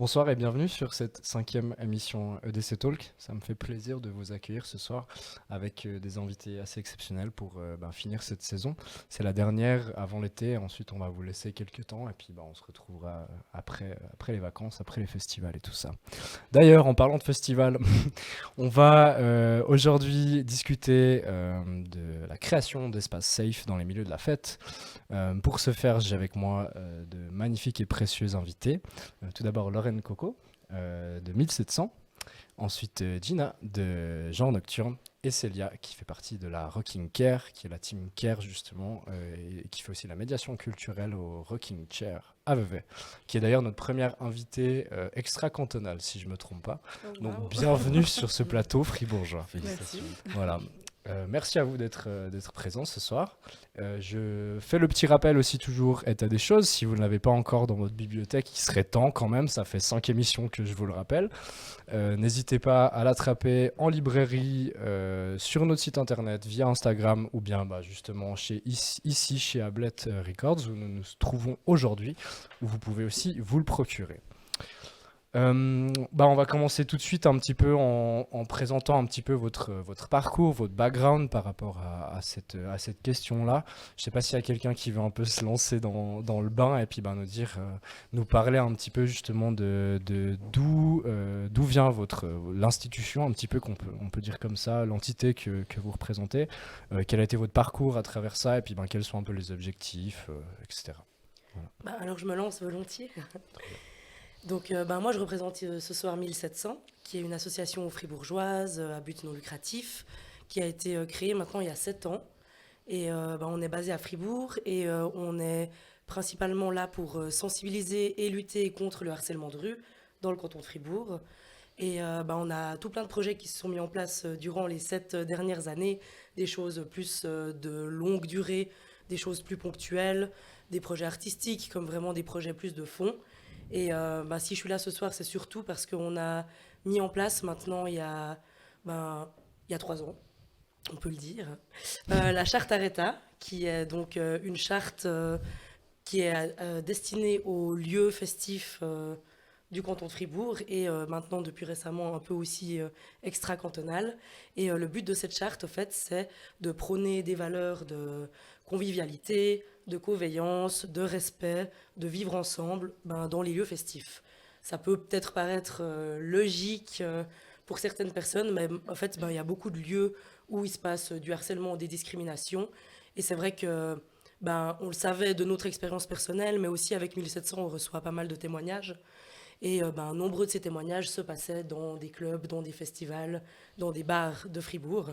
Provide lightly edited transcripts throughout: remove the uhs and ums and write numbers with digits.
Bonsoir et bienvenue sur cette cinquième émission EDC Talk. Ça me fait plaisir de vous accueillir ce soir avec des invités assez exceptionnels pour finir cette saison. C'est la dernière avant l'été, ensuite on va vous laisser quelques temps et puis on se retrouvera après les vacances, après les festivals et tout ça. D'ailleurs, en parlant de festival, on va aujourd'hui discuter de la création d'espaces safe dans les milieux de la fête. Pour ce faire, j'ai avec moi de magnifiques et précieux invités. Tout d'abord, Lorraine Coco de 1700. Ensuite, Gina de Genre Nocturne. Et Célia qui fait partie de la Rocking Care, qui est la team Care justement, et qui fait aussi la médiation culturelle au Rocking Chair à Vevey, qui est d'ailleurs notre première invitée extra-cantonale, si je ne me trompe pas. Oh, Donc wow. bienvenue sur ce plateau fribourgeois. Félicitations. Voilà. Merci à vous d'être présents ce soir. Je fais le petit rappel aussi toujours, état des choses, si vous ne l'avez pas encore dans votre bibliothèque, il serait temps quand même, ça fait 5 émissions que je vous le rappelle. N'hésitez pas à l'attraper en librairie, sur notre site internet, via Instagram, ou bien justement ici chez Ablette Records, où nous nous trouvons aujourd'hui, où vous pouvez aussi vous le procurer. On va commencer tout de suite un petit peu en présentant un petit peu votre parcours, votre background par rapport à cette question-là. Je ne sais pas s'il y a quelqu'un qui veut un peu se lancer dans le bain et puis nous parler un petit peu justement de d'où vient l'institution, un petit peu on peut dire comme ça, l'entité que vous représentez, quel a été votre parcours à travers ça et puis quels sont un peu les objectifs, etc. Voilà. Alors je me lance volontiers. Donc moi je représente ce soir 1700, qui est une association fribourgeoise à but non lucratif, qui a été créée maintenant il y a 7 ans. Et on est basé à Fribourg et on est principalement là pour sensibiliser et lutter contre le harcèlement de rue dans le canton de Fribourg. Et on a tout plein de projets qui se sont mis en place durant les 7 dernières années, des choses plus de longue durée, des choses plus ponctuelles, des projets artistiques comme vraiment des projets plus de fond. Et si je suis là ce soir, c'est surtout parce qu'on a mis en place maintenant, il y a 3 ans, on peut le dire, la charte Areta, qui est donc une charte qui est destinée aux lieux festifs du canton de Fribourg et maintenant, depuis récemment, un peu aussi extra-cantonal. Et le but de cette charte, en fait, c'est de prôner des valeurs de convivialité, de coveillance, de respect, de vivre ensemble dans les lieux festifs. Ça peut peut-être paraître logique pour certaines personnes, mais en fait, il y a beaucoup de lieux où il se passe du harcèlement, des discriminations. Et c'est vrai que on le savait de notre expérience personnelle, mais aussi avec 1700, on reçoit pas mal de témoignages. Et nombreux de ces témoignages se passaient dans des clubs, dans des festivals, dans des bars de Fribourg.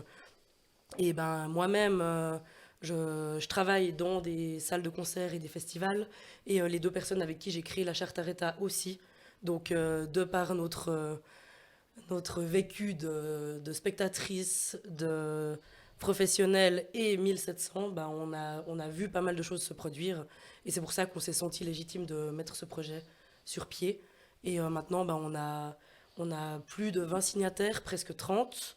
Et moi-même, je travaille dans des salles de concert et des festivals. Et les 2 personnes avec qui j'ai créé la charte Areta aussi. Donc, de par notre vécu de spectatrice, de professionnelle et 1700, on a vu pas mal de choses se produire. Et c'est pour ça qu'on s'est senti légitime de mettre ce projet sur pied. Et maintenant, on a plus de 20 signataires, presque 30.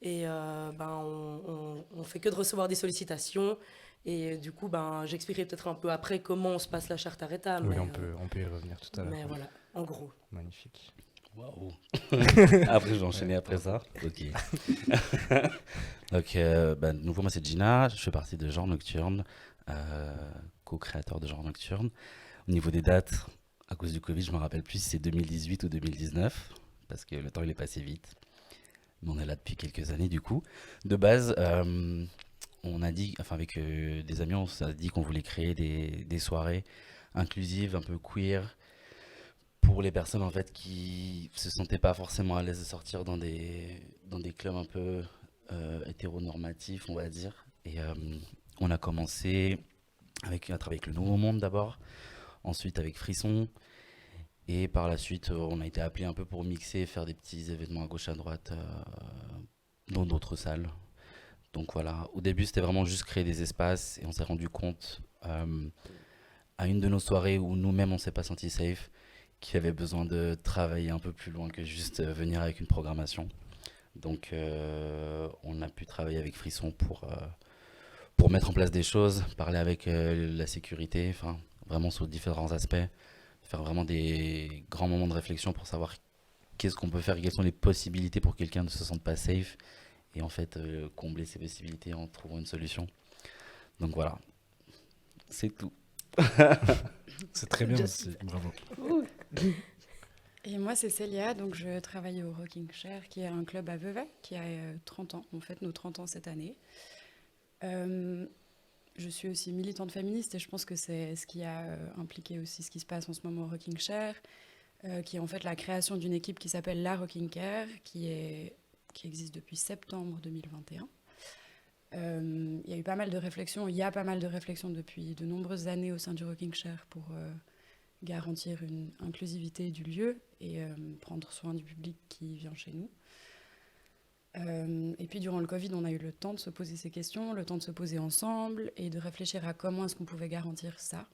Et on fait que de recevoir des sollicitations. Et du coup, j'expliquerai peut-être un peu après comment se passe la charte Areta. Oui, on peut y revenir tout à l'heure. Mais voilà, en gros. Magnifique. Waouh. Après, j'ai enchaîné après ça. Ok. Donc, de nouveau, moi, c'est Gina. Je fais partie de Genre Nocturne, co-créateur de Genre Nocturne. Au niveau des dates, à cause du Covid, je me rappelle plus si c'est 2018 ou 2019, parce que le temps, il est passé vite. Mais on est là depuis quelques années, du coup. De base, on a dit, enfin, avec des amis, on s'est dit qu'on voulait créer des soirées inclusives, un peu queer, pour les personnes en fait qui se sentaient pas forcément à l'aise de sortir dans des clubs un peu hétéronormatifs, on va dire. Et on a commencé à travailler avec le Nouveau Monde d'abord, ensuite avec Frisson, et par la suite on a été appelé un peu pour mixer et faire des petits événements à gauche à droite dans d'autres salles. Donc voilà, au début c'était vraiment juste créer des espaces et on s'est rendu compte à une de nos soirées où nous-mêmes on s'est pas senti safe, qui avait besoin de travailler un peu plus loin que juste venir avec une programmation. Donc on a pu travailler avec Frisson pour mettre en place des choses, parler avec la sécurité, enfin vraiment sur différents aspects, faire vraiment des grands moments de réflexion pour savoir qu'est-ce qu'on peut faire, quelles sont les possibilités pour que quelqu'un ne se sente pas safe, et en fait combler ces possibilités en trouvant une solution. Donc voilà, c'est tout. C'est très bien Just- aussi, bravo. Et moi, c'est Célia, donc je travaille au Rocking Chair, qui est un club à Vevey, qui a 30 ans. On fête nos 30 ans cette année. Je suis aussi militante féministe et je pense que c'est ce qui a impliqué aussi ce qui se passe en ce moment au Rocking Chair, qui est en fait la création d'une équipe qui s'appelle la Rocking Care, qui existe depuis septembre 2021. Il y a eu pas mal de réflexions, il y a pas mal de réflexions depuis de nombreuses années au sein du Rocking Chair pour garantir une inclusivité du lieu et prendre soin du public qui vient chez nous. Et puis durant le Covid, on a eu le temps de se poser ces questions, le temps de se poser ensemble et de réfléchir à comment est-ce qu'on pouvait garantir ça.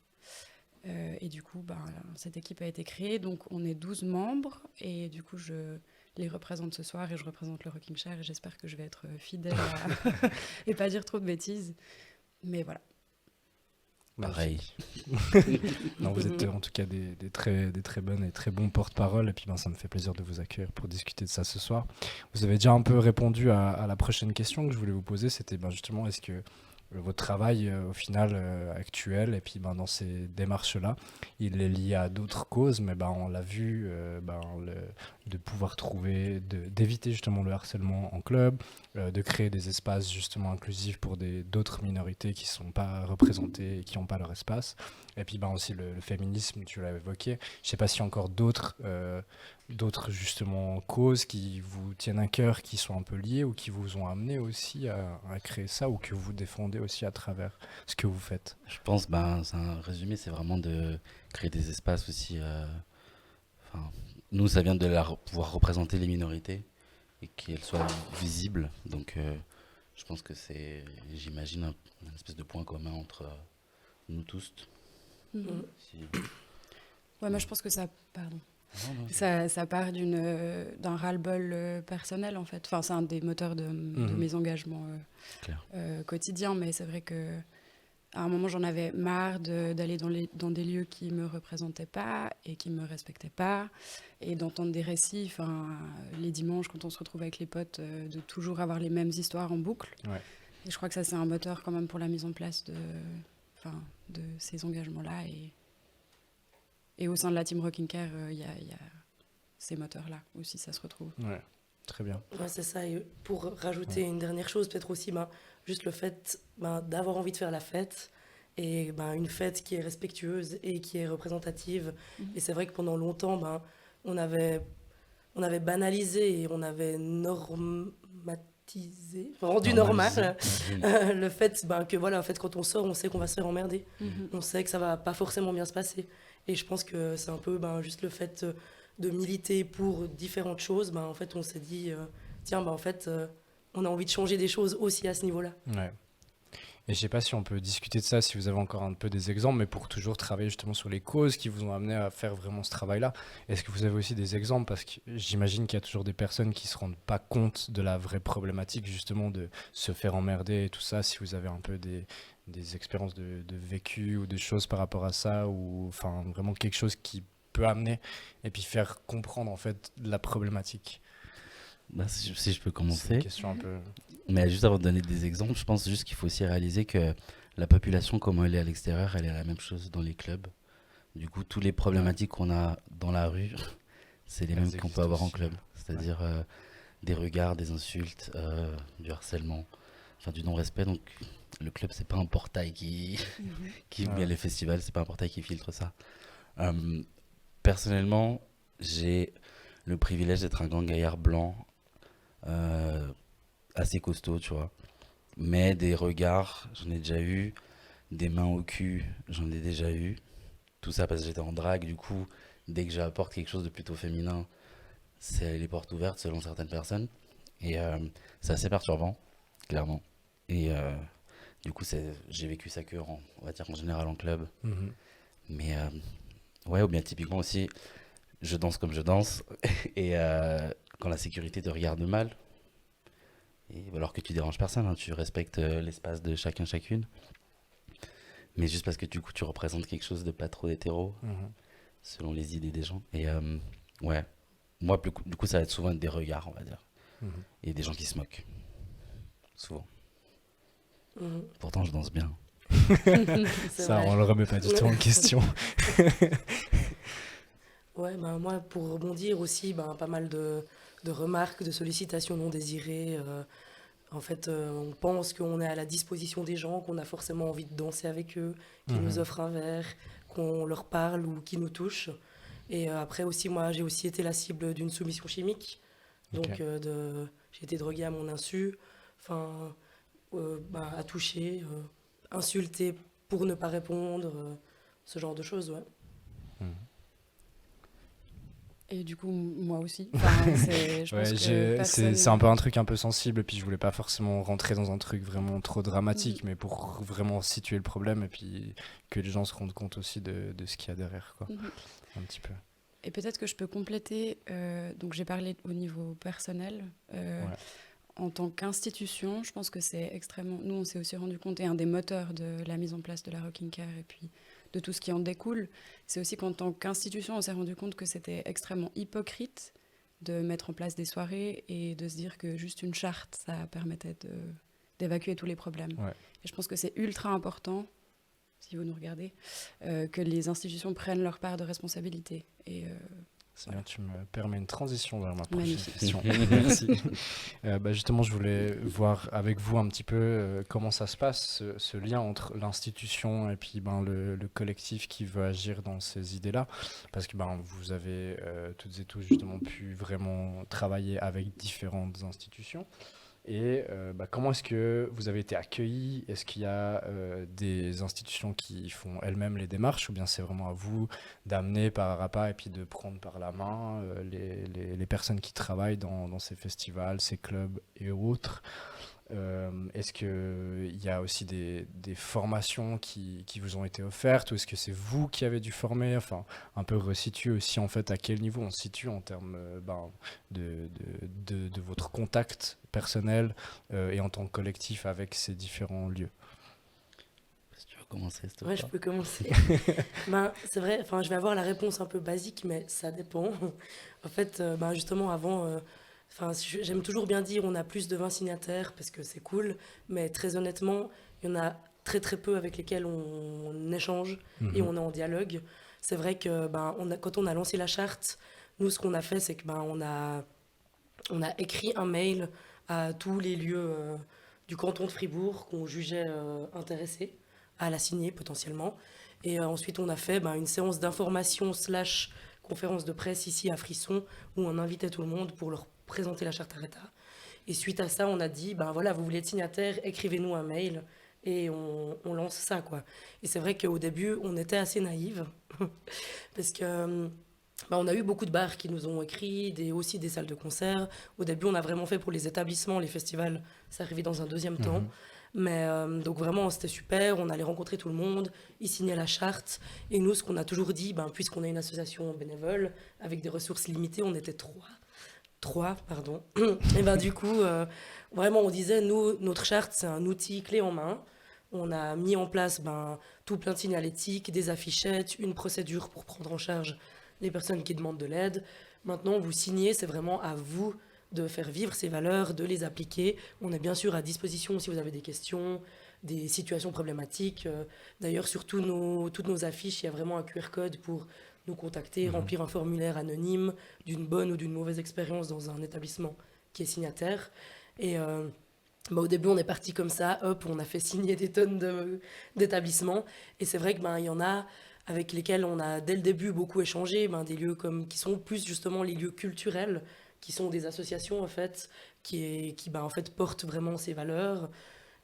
Et du coup, cette équipe a été créée, donc on est 12 membres et du coup je les représente ce soir et je représente le Rocking Chair et j'espère que je vais être fidèle et pas dire trop de bêtises. Mais voilà. Pareil. Non, vous êtes en tout cas des très bonnes et très bons porte-parole. Et puis ça me fait plaisir de vous accueillir pour discuter de ça ce soir. Vous avez déjà un peu répondu à la prochaine question que je voulais vous poser. C'était justement, est-ce que votre travail au final actuel et puis dans ces démarches-là, il est lié à d'autres causes, mais on l'a vu, de pouvoir trouver, d'éviter justement le harcèlement en club, de créer des espaces justement inclusifs pour d'autres minorités qui ne sont pas représentées et qui n'ont pas leur espace. Et puis aussi le féminisme, tu l'as évoqué. Je ne sais pas s'il y a encore d'autres justement causes qui vous tiennent à cœur, qui sont un peu liées ou qui vous ont amené aussi à créer ça ou que vous défendez aussi à travers ce que vous faites. Je pense, c'est un résumé, c'est vraiment de créer des espaces aussi. Nous, ça vient de pouvoir représenter les minorités et qu'elles soient visibles. Donc, je pense que c'est, j'imagine, une espèce de point commun entre nous tous. Si- Ouais, moi je pense que ça... Pardon. Non, non, Ça part d'un ras-le-bol personnel, en fait. Enfin, c'est un des moteurs de mes engagements Clair. quotidiens, mais c'est vrai que à un moment, j'en avais marre d'aller dans des lieux qui me représentaient pas et qui me respectaient pas, et d'entendre des récits, les dimanches, quand on se retrouve avec les potes, de toujours avoir les mêmes histoires en boucle. Ouais. Et je crois que ça, c'est un moteur quand même pour la mise en place de ces engagements-là. Et au sein de la team Rocking Care, il y a ces moteurs-là aussi, ça se retrouve. Ouais, très bien. Ouais, c'est ça. Et pour rajouter une dernière chose, peut-être aussi, juste le fait d'avoir envie de faire la fête et une fête qui est respectueuse et qui est représentative. Et c'est vrai que pendant longtemps, on avait banalisé et on avait rendu normal le fait que voilà, en fait, quand on sort, on sait qu'on va se faire emmerder. On sait que ça va pas forcément bien se passer. Et je pense que c'est un peu juste le fait de militer pour différentes choses. En fait, on s'est dit, tiens, en fait, on a envie de changer des choses aussi à ce niveau-là. Ouais. Et je sais pas si on peut discuter de ça, si vous avez encore un peu des exemples, mais pour toujours travailler justement sur les causes qui vous ont amené à faire vraiment ce travail-là. Est-ce que vous avez aussi des exemples? Parce que j'imagine qu'il y a toujours des personnes qui se rendent pas compte de la vraie problématique justement de se faire emmerder et tout ça. Si vous avez un peu des expériences de vécu ou des choses par rapport à ça, ou vraiment quelque chose qui peut amener et puis faire comprendre en fait la problématique. Si je peux C'est commencer. une question un peu... Mais juste avant de donner des exemples, je pense juste qu'il faut aussi réaliser que la population, comme elle est à l'extérieur, elle est la même chose dans les clubs. Du coup, toutes les problématiques qu'on a dans la rue, c'est les Elles mêmes qu'on existent peut avoir en aussi. club. C'est-à-dire des regards, des insultes, du harcèlement, du non-respect. Donc, le club, c'est pas un portail qui Ouais. les festivals, c'est pas un portail qui filtre ça. Personnellement, j'ai le privilège d'être un grand gaillard blanc, assez costaud, tu vois. Mais des regards, j'en ai déjà eu. Des mains au cul, j'en ai déjà eu. Tout ça parce que j'étais en drague, du coup, dès que j'apporte quelque chose de plutôt féminin, c'est les portes ouvertes selon certaines personnes. Et c'est assez perturbant, clairement. Et du coup, j'ai vécu ça on va dire en général en club. Mhm. Mais ouais, ou bien typiquement aussi, je danse comme je danse. Et quand la sécurité te regarde mal, et alors que tu déranges personne, hein, tu respectes l'espace de chacun, chacune. Mais juste parce que du coup, tu représentes quelque chose de pas trop hétéro, Mhm. selon les idées des gens. Et ouais, moi, du coup, ça va être souvent des regards, on va dire. Mhm. Et des gens qui se moquent. Souvent. Mhm. Pourtant, je danse bien. C'est Ça, vrai. on le remet pas du tout en question. Ouais, ben moi, pour rebondir aussi, ben, pas mal de remarques, de sollicitations non désirées. En fait, on pense qu'on est à la disposition des gens, qu'on a forcément envie de danser avec eux, qu'ils nous Mhm. offrent un verre, qu'on leur parle ou qu'ils nous touchent. Et après aussi, moi, j'ai aussi été la cible d'une soumission chimique. Ok. Donc, j'ai été droguée à mon insu, enfin, ben, à toucher, insulter pour ne pas répondre, ce genre de choses, ouais. Mhm. Et du coup, moi aussi. Enfin, je pense Ouais, que personne. c'est un peu un truc un peu sensible, et puis je voulais pas forcément rentrer dans un truc vraiment trop dramatique, Mhm. mais pour vraiment situer le problème, et puis que les gens se rendent compte aussi de ce qu'il y a derrière, quoi, Mhm. un petit peu. Et peut-être que je peux compléter. Donc, j'ai parlé au niveau personnel. Ouais. En tant qu'institution, je pense que c'est extrêmement. Nous, on s'est aussi rendu compte, et un des moteurs de la mise en place de la Rocking Care et puis de tout ce qui en découle, c'est aussi qu'en tant qu'institution, on s'est rendu compte que c'était extrêmement hypocrite de mettre en place des soirées et de se dire que juste une charte, ça permettait d'évacuer tous les problèmes. Ouais. Et je pense que c'est ultra important, si vous nous regardez, que les institutions prennent leur part de responsabilité. Et C'est bien, tu me permets une transition vers ma prochaine Magnifique. question. Merci. Bah justement, je voulais voir avec vous un petit peu comment ça se passe, ce lien entre l'institution et puis ben, le collectif qui veut agir dans ces idées-là. Parce que ben, vous avez toutes et tous justement pu vraiment travailler avec différentes institutions. Et bah, comment est-ce que vous avez été accueillis? Est-ce qu'il y a des institutions qui font elles-mêmes les démarches, ou bien c'est vraiment à vous d'amener par à pas et puis de prendre par la main les personnes qui travaillent dans ces festivals, ces clubs et autres? Est-ce qu'il y a aussi des formations qui vous ont été offertes, ou est-ce que c'est vous qui avez dû former? Enfin, un peu resituer aussi en fait à quel niveau on se situe en termes ben, de votre contact personnel et en tant que collectif avec ces différents lieux. Si tu veux commencer, s'il te Ouais, je plaît. peux commencer. Ben, c'est vrai, enfin, je vais avoir la réponse un peu basique, mais ça dépend. En fait, ben, justement, avant, enfin, j'aime toujours bien dire on a plus de 20 signataires parce que c'est cool, mais très honnêtement, il y en a très très peu avec lesquels on échange et Mhm. on est en dialogue. C'est vrai que ben, quand on a lancé la charte, nous, ce qu'on a fait, c'est que ben, on a écrit un mail à tous les lieux du canton de Fribourg qu'on jugeait intéressés à la signer potentiellement. Et ensuite, on a fait ben, une séance d'information slash conférence de presse ici à Frisson où on invitait tout le monde pour leur présenter la charte Areta. Et suite à ça, on a dit, ben voilà, vous voulez être signataire, écrivez-nous un mail et on lance ça, quoi. Et c'est vrai qu'au début, on était assez naïve parce que bah, on a eu beaucoup de bars qui nous ont écrit, aussi des salles de concert. Au début, on a vraiment fait pour les établissements, les festivals, ça arrivait dans un deuxième temps. Mhm. Mais donc vraiment, c'était super, on allait rencontrer tout le monde, ils signaient la charte. Et nous, ce qu'on a toujours dit, ben, puisqu'on est une association bénévole, avec des ressources limitées, on était trois, pardon. Et ben du coup, vraiment, on disait, nous, notre charte, c'est un outil clé en main. On a mis en place ben, tout plein de signalétiques, des affichettes, une procédure pour prendre en charge les personnes qui demandent de l'aide. Maintenant, vous signez, c'est vraiment à vous de faire vivre ces valeurs, de les appliquer. On est bien sûr à disposition si vous avez des questions, des situations problématiques. D'ailleurs, sur toutes nos affiches, il y a vraiment un QR code pour nous contacter, Mhm. remplir un formulaire anonyme d'une bonne ou d'une mauvaise expérience dans un établissement qui est signataire. Et bah, au début, on est parti comme ça, hop, on a fait signer des tonnes d'établissements. Et c'est vrai que ben, il y en a avec lesquels on a dès le début beaucoup échangé, ben, des lieux qui sont plus justement les lieux culturels, qui sont des associations en fait, qui ben, en fait portent vraiment ces valeurs.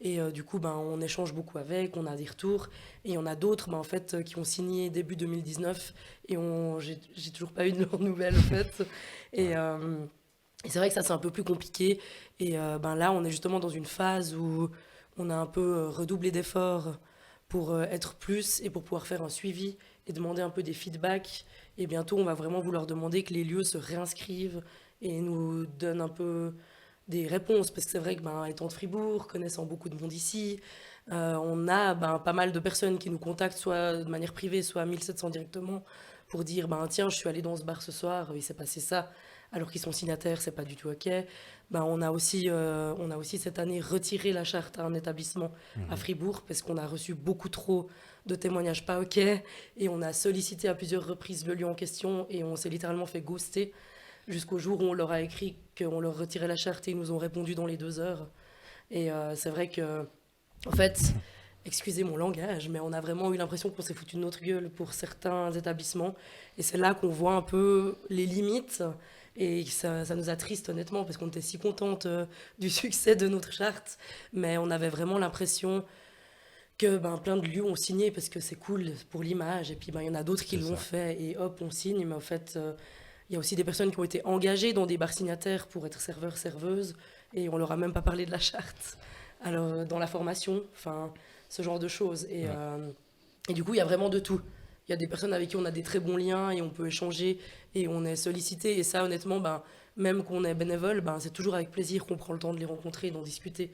Et du coup, ben, on échange beaucoup avec, on a des retours. Et il y en a d'autres ben, en fait, qui ont signé début 2019 et j'ai toujours pas eu de leurs nouvelles en fait. Et, Ouais. et c'est vrai que ça, c'est un peu plus compliqué. Et ben, là, on est justement dans une phase où on a un peu redoublé d'efforts pour être plus et pour pouvoir faire un suivi et demander un peu des feedbacks. Et bientôt, on va vraiment vouloir demander que les lieux se réinscrivent et nous donnent un peu des réponses. Parce que c'est vrai que, ben, étant de Fribourg, connaissant beaucoup de monde ici, on a ben, pas mal de personnes qui nous contactent, soit de manière privée, soit à 1700 directement, pour dire, ben tiens, je suis allé dans ce bar ce soir, il s'est passé ça, alors qu'ils sont signataires, c'est pas du tout OK. Ben, on a aussi cette année retiré la charte à un établissement à Fribourg parce qu'on a reçu beaucoup trop de témoignages pas OK et on a sollicité à plusieurs reprises le lieu en question et on s'est littéralement fait ghoster jusqu'au jour où on leur a écrit qu'on leur retirait la charte et ils nous ont répondu dans les 2 heures. Et c'est vrai que, en fait, excusez mon langage, mais on a vraiment eu l'impression qu'on s'est foutu de notre gueule pour certains établissements. Et c'est là qu'on voit un peu les limites. Et ça nous attriste honnêtement, parce qu'on était si contente du succès de notre charte. Mais on avait vraiment l'impression que plein de lieux ont signé, parce que c'est cool pour l'image. Et puis il y en a d'autres qui C'est l'ont ça. fait, et hop, on signe. Mais en fait, il y a aussi des personnes qui ont été engagées dans des bars signataires pour être serveurs, serveuses. Et on leur a même pas parlé de la charte. Alors, dans la formation, enfin, ce genre de choses. Et du coup, il y a vraiment de tout. Il y a des personnes avec qui on a des très bons liens et on peut échanger et on est sollicité. Et ça, honnêtement, même qu'on est bénévole, c'est toujours avec plaisir qu'on prend le temps de les rencontrer et d'en discuter.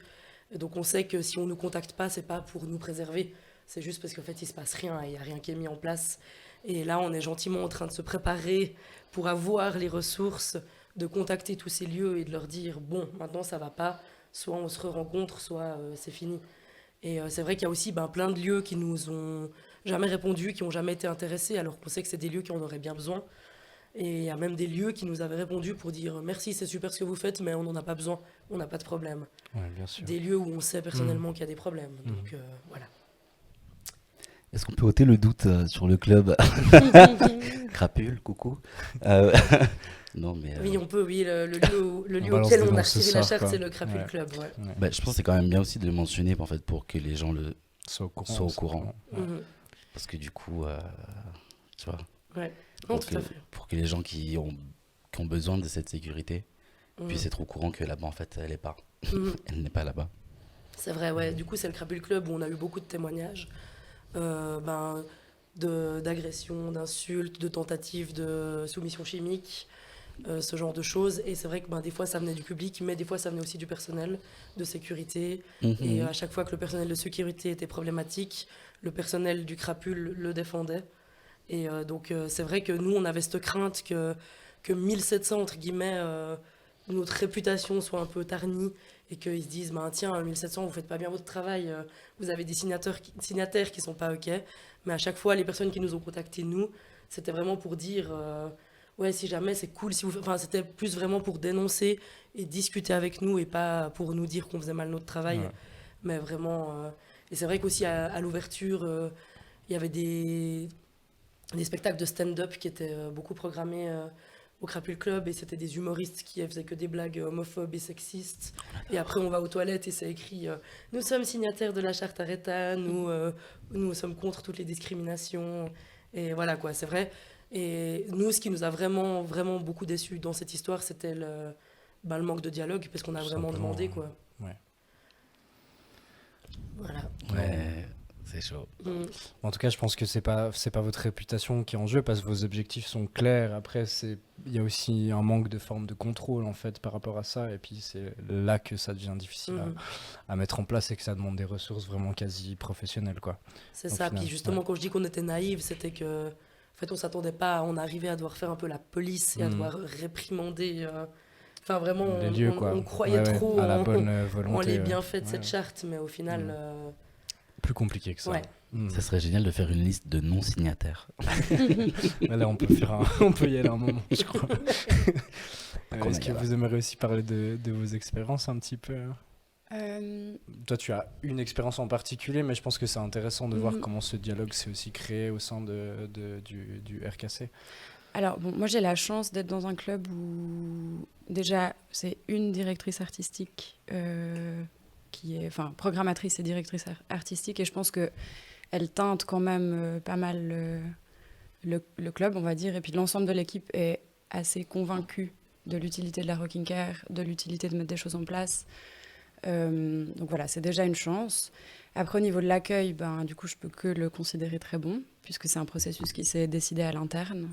Et donc on sait que si on ne nous contacte pas, c'est pas pour nous préserver. C'est juste parce qu'en fait, il se passe rien et il n'y a rien qui est mis en place. Et là, on est gentiment en train de se préparer pour avoir les ressources, de contacter tous ces lieux et de leur dire, bon, maintenant ça va pas, soit on se rencontre, soit c'est fini. Et c'est vrai qu'il y a aussi plein de lieux qui nous ont jamais répondu, qui n'ont jamais été intéressés, alors qu'on sait que c'est des lieux qui en auraient bien besoin. Et il y a même des lieux qui nous avaient répondu pour dire merci, c'est super ce que vous faites, mais on n'en a pas besoin, on n'a pas de problème. Ouais, bien sûr. Des lieux où on sait personnellement qu'il y a des problèmes. Donc voilà. Est-ce qu'on peut ôter le doute sur le club Crapule, coucou. Non, mais Oui, on peut, oui, le lieu balance auquel des on noms a ce retiré la soir, charte, quoi. c'est le Crapule Ouais. Club. Ouais. Ouais. je pense que c'est quand même bien aussi de le mentionner en fait, pour que les gens Sois au courant. soient au courant. Ouais. Mhm. Parce que du coup, tu vois, Ouais. Non, pour tout à que, fait. pour que les gens qui ont besoin de cette sécurité puissent être au courant que là-bas, en fait, Mhm. elle n'est pas là-bas. C'est vrai, ouais. Du coup, c'est le Crapule Club où on a eu beaucoup de témoignages d'agressions, d'insultes, de tentatives de soumission chimique, ce genre de choses. Et c'est vrai que des fois, ça venait du public, mais des fois, ça venait aussi du personnel de sécurité. Et à chaque fois que le personnel de sécurité était problématique, le personnel du Crapule le défendait. Et donc, c'est vrai que nous, on avait cette crainte que 1700, entre guillemets, notre réputation soit un peu tarnie et qu'ils se disent, tiens, 1700, vous faites pas bien votre travail, vous avez des signataires qui sont pas OK. Mais à chaque fois, les personnes qui nous ont contactés, nous, c'était vraiment pour dire, ouais, si jamais, c'est cool. Si vous... Enfin, c'était plus vraiment pour dénoncer et discuter avec nous et pas pour nous dire qu'on faisait mal notre travail. Ouais. Mais vraiment... Et c'est vrai qu'aussi, à l'ouverture, il y avait des spectacles de stand-up qui étaient beaucoup programmés au Crapule Club et c'était des humoristes qui faisaient que des blagues homophobes et sexistes. Et après, on va aux toilettes et c'est écrit nous sommes signataires de la charte Areta, nous sommes contre toutes les discriminations. Et voilà quoi, c'est vrai. Et nous, ce qui nous a vraiment, vraiment beaucoup déçus dans cette histoire, c'était le manque de dialogue parce qu'on a Tout vraiment simplement, demandé quoi. ouais. Voilà. Ouais, c'est chaud. Mm. En tout cas, je pense que c'est pas votre réputation qui est en jeu parce que vos objectifs sont clairs. Après, il y a aussi un manque de forme de contrôle en fait par rapport à ça. Et puis c'est là que ça devient difficile Mhm. à mettre en place et que ça demande des ressources vraiment quasi professionnelles, quoi. C'est Au ça. final, Puis justement, ouais. quand je dis qu'on était naïve, c'était que, en fait, on s'attendait pas à en arriver à devoir faire un peu la police et à Mhm. devoir réprimander. Enfin, vraiment, Les lieux, quoi. on croyait Ouais, ouais, trop à la en, bonne en volonté. les ouais. bienfaits de Ouais, cette ouais. charte, mais au final, Mhm. Plus compliqué que ça. ouais. Mhm. Ça serait génial de faire une liste de non-signataires. Là, on peut on peut y aller un moment, je crois. Qu'on Est-ce aille que là-bas. vous aimeriez aussi parler de vos expériences un petit peu? Euh, Toi, tu as une expérience en particulier, mais je pense que c'est intéressant de voir Mhm. comment ce dialogue s'est aussi créé au sein du RKC. Alors, bon, moi, j'ai la chance d'être dans un club où, déjà, c'est une directrice artistique qui est, enfin, programmatrice et directrice artistique, et je pense qu'elle teinte quand même pas mal le club, on va dire, et puis l'ensemble de l'équipe est assez convaincue de l'utilité de la Rocking Care, de l'utilité de mettre des choses en place. Donc voilà, c'est déjà une chance. Après, au niveau de l'accueil, du coup, je peux que le considérer très bon, puisque c'est un processus qui s'est décidé à l'interne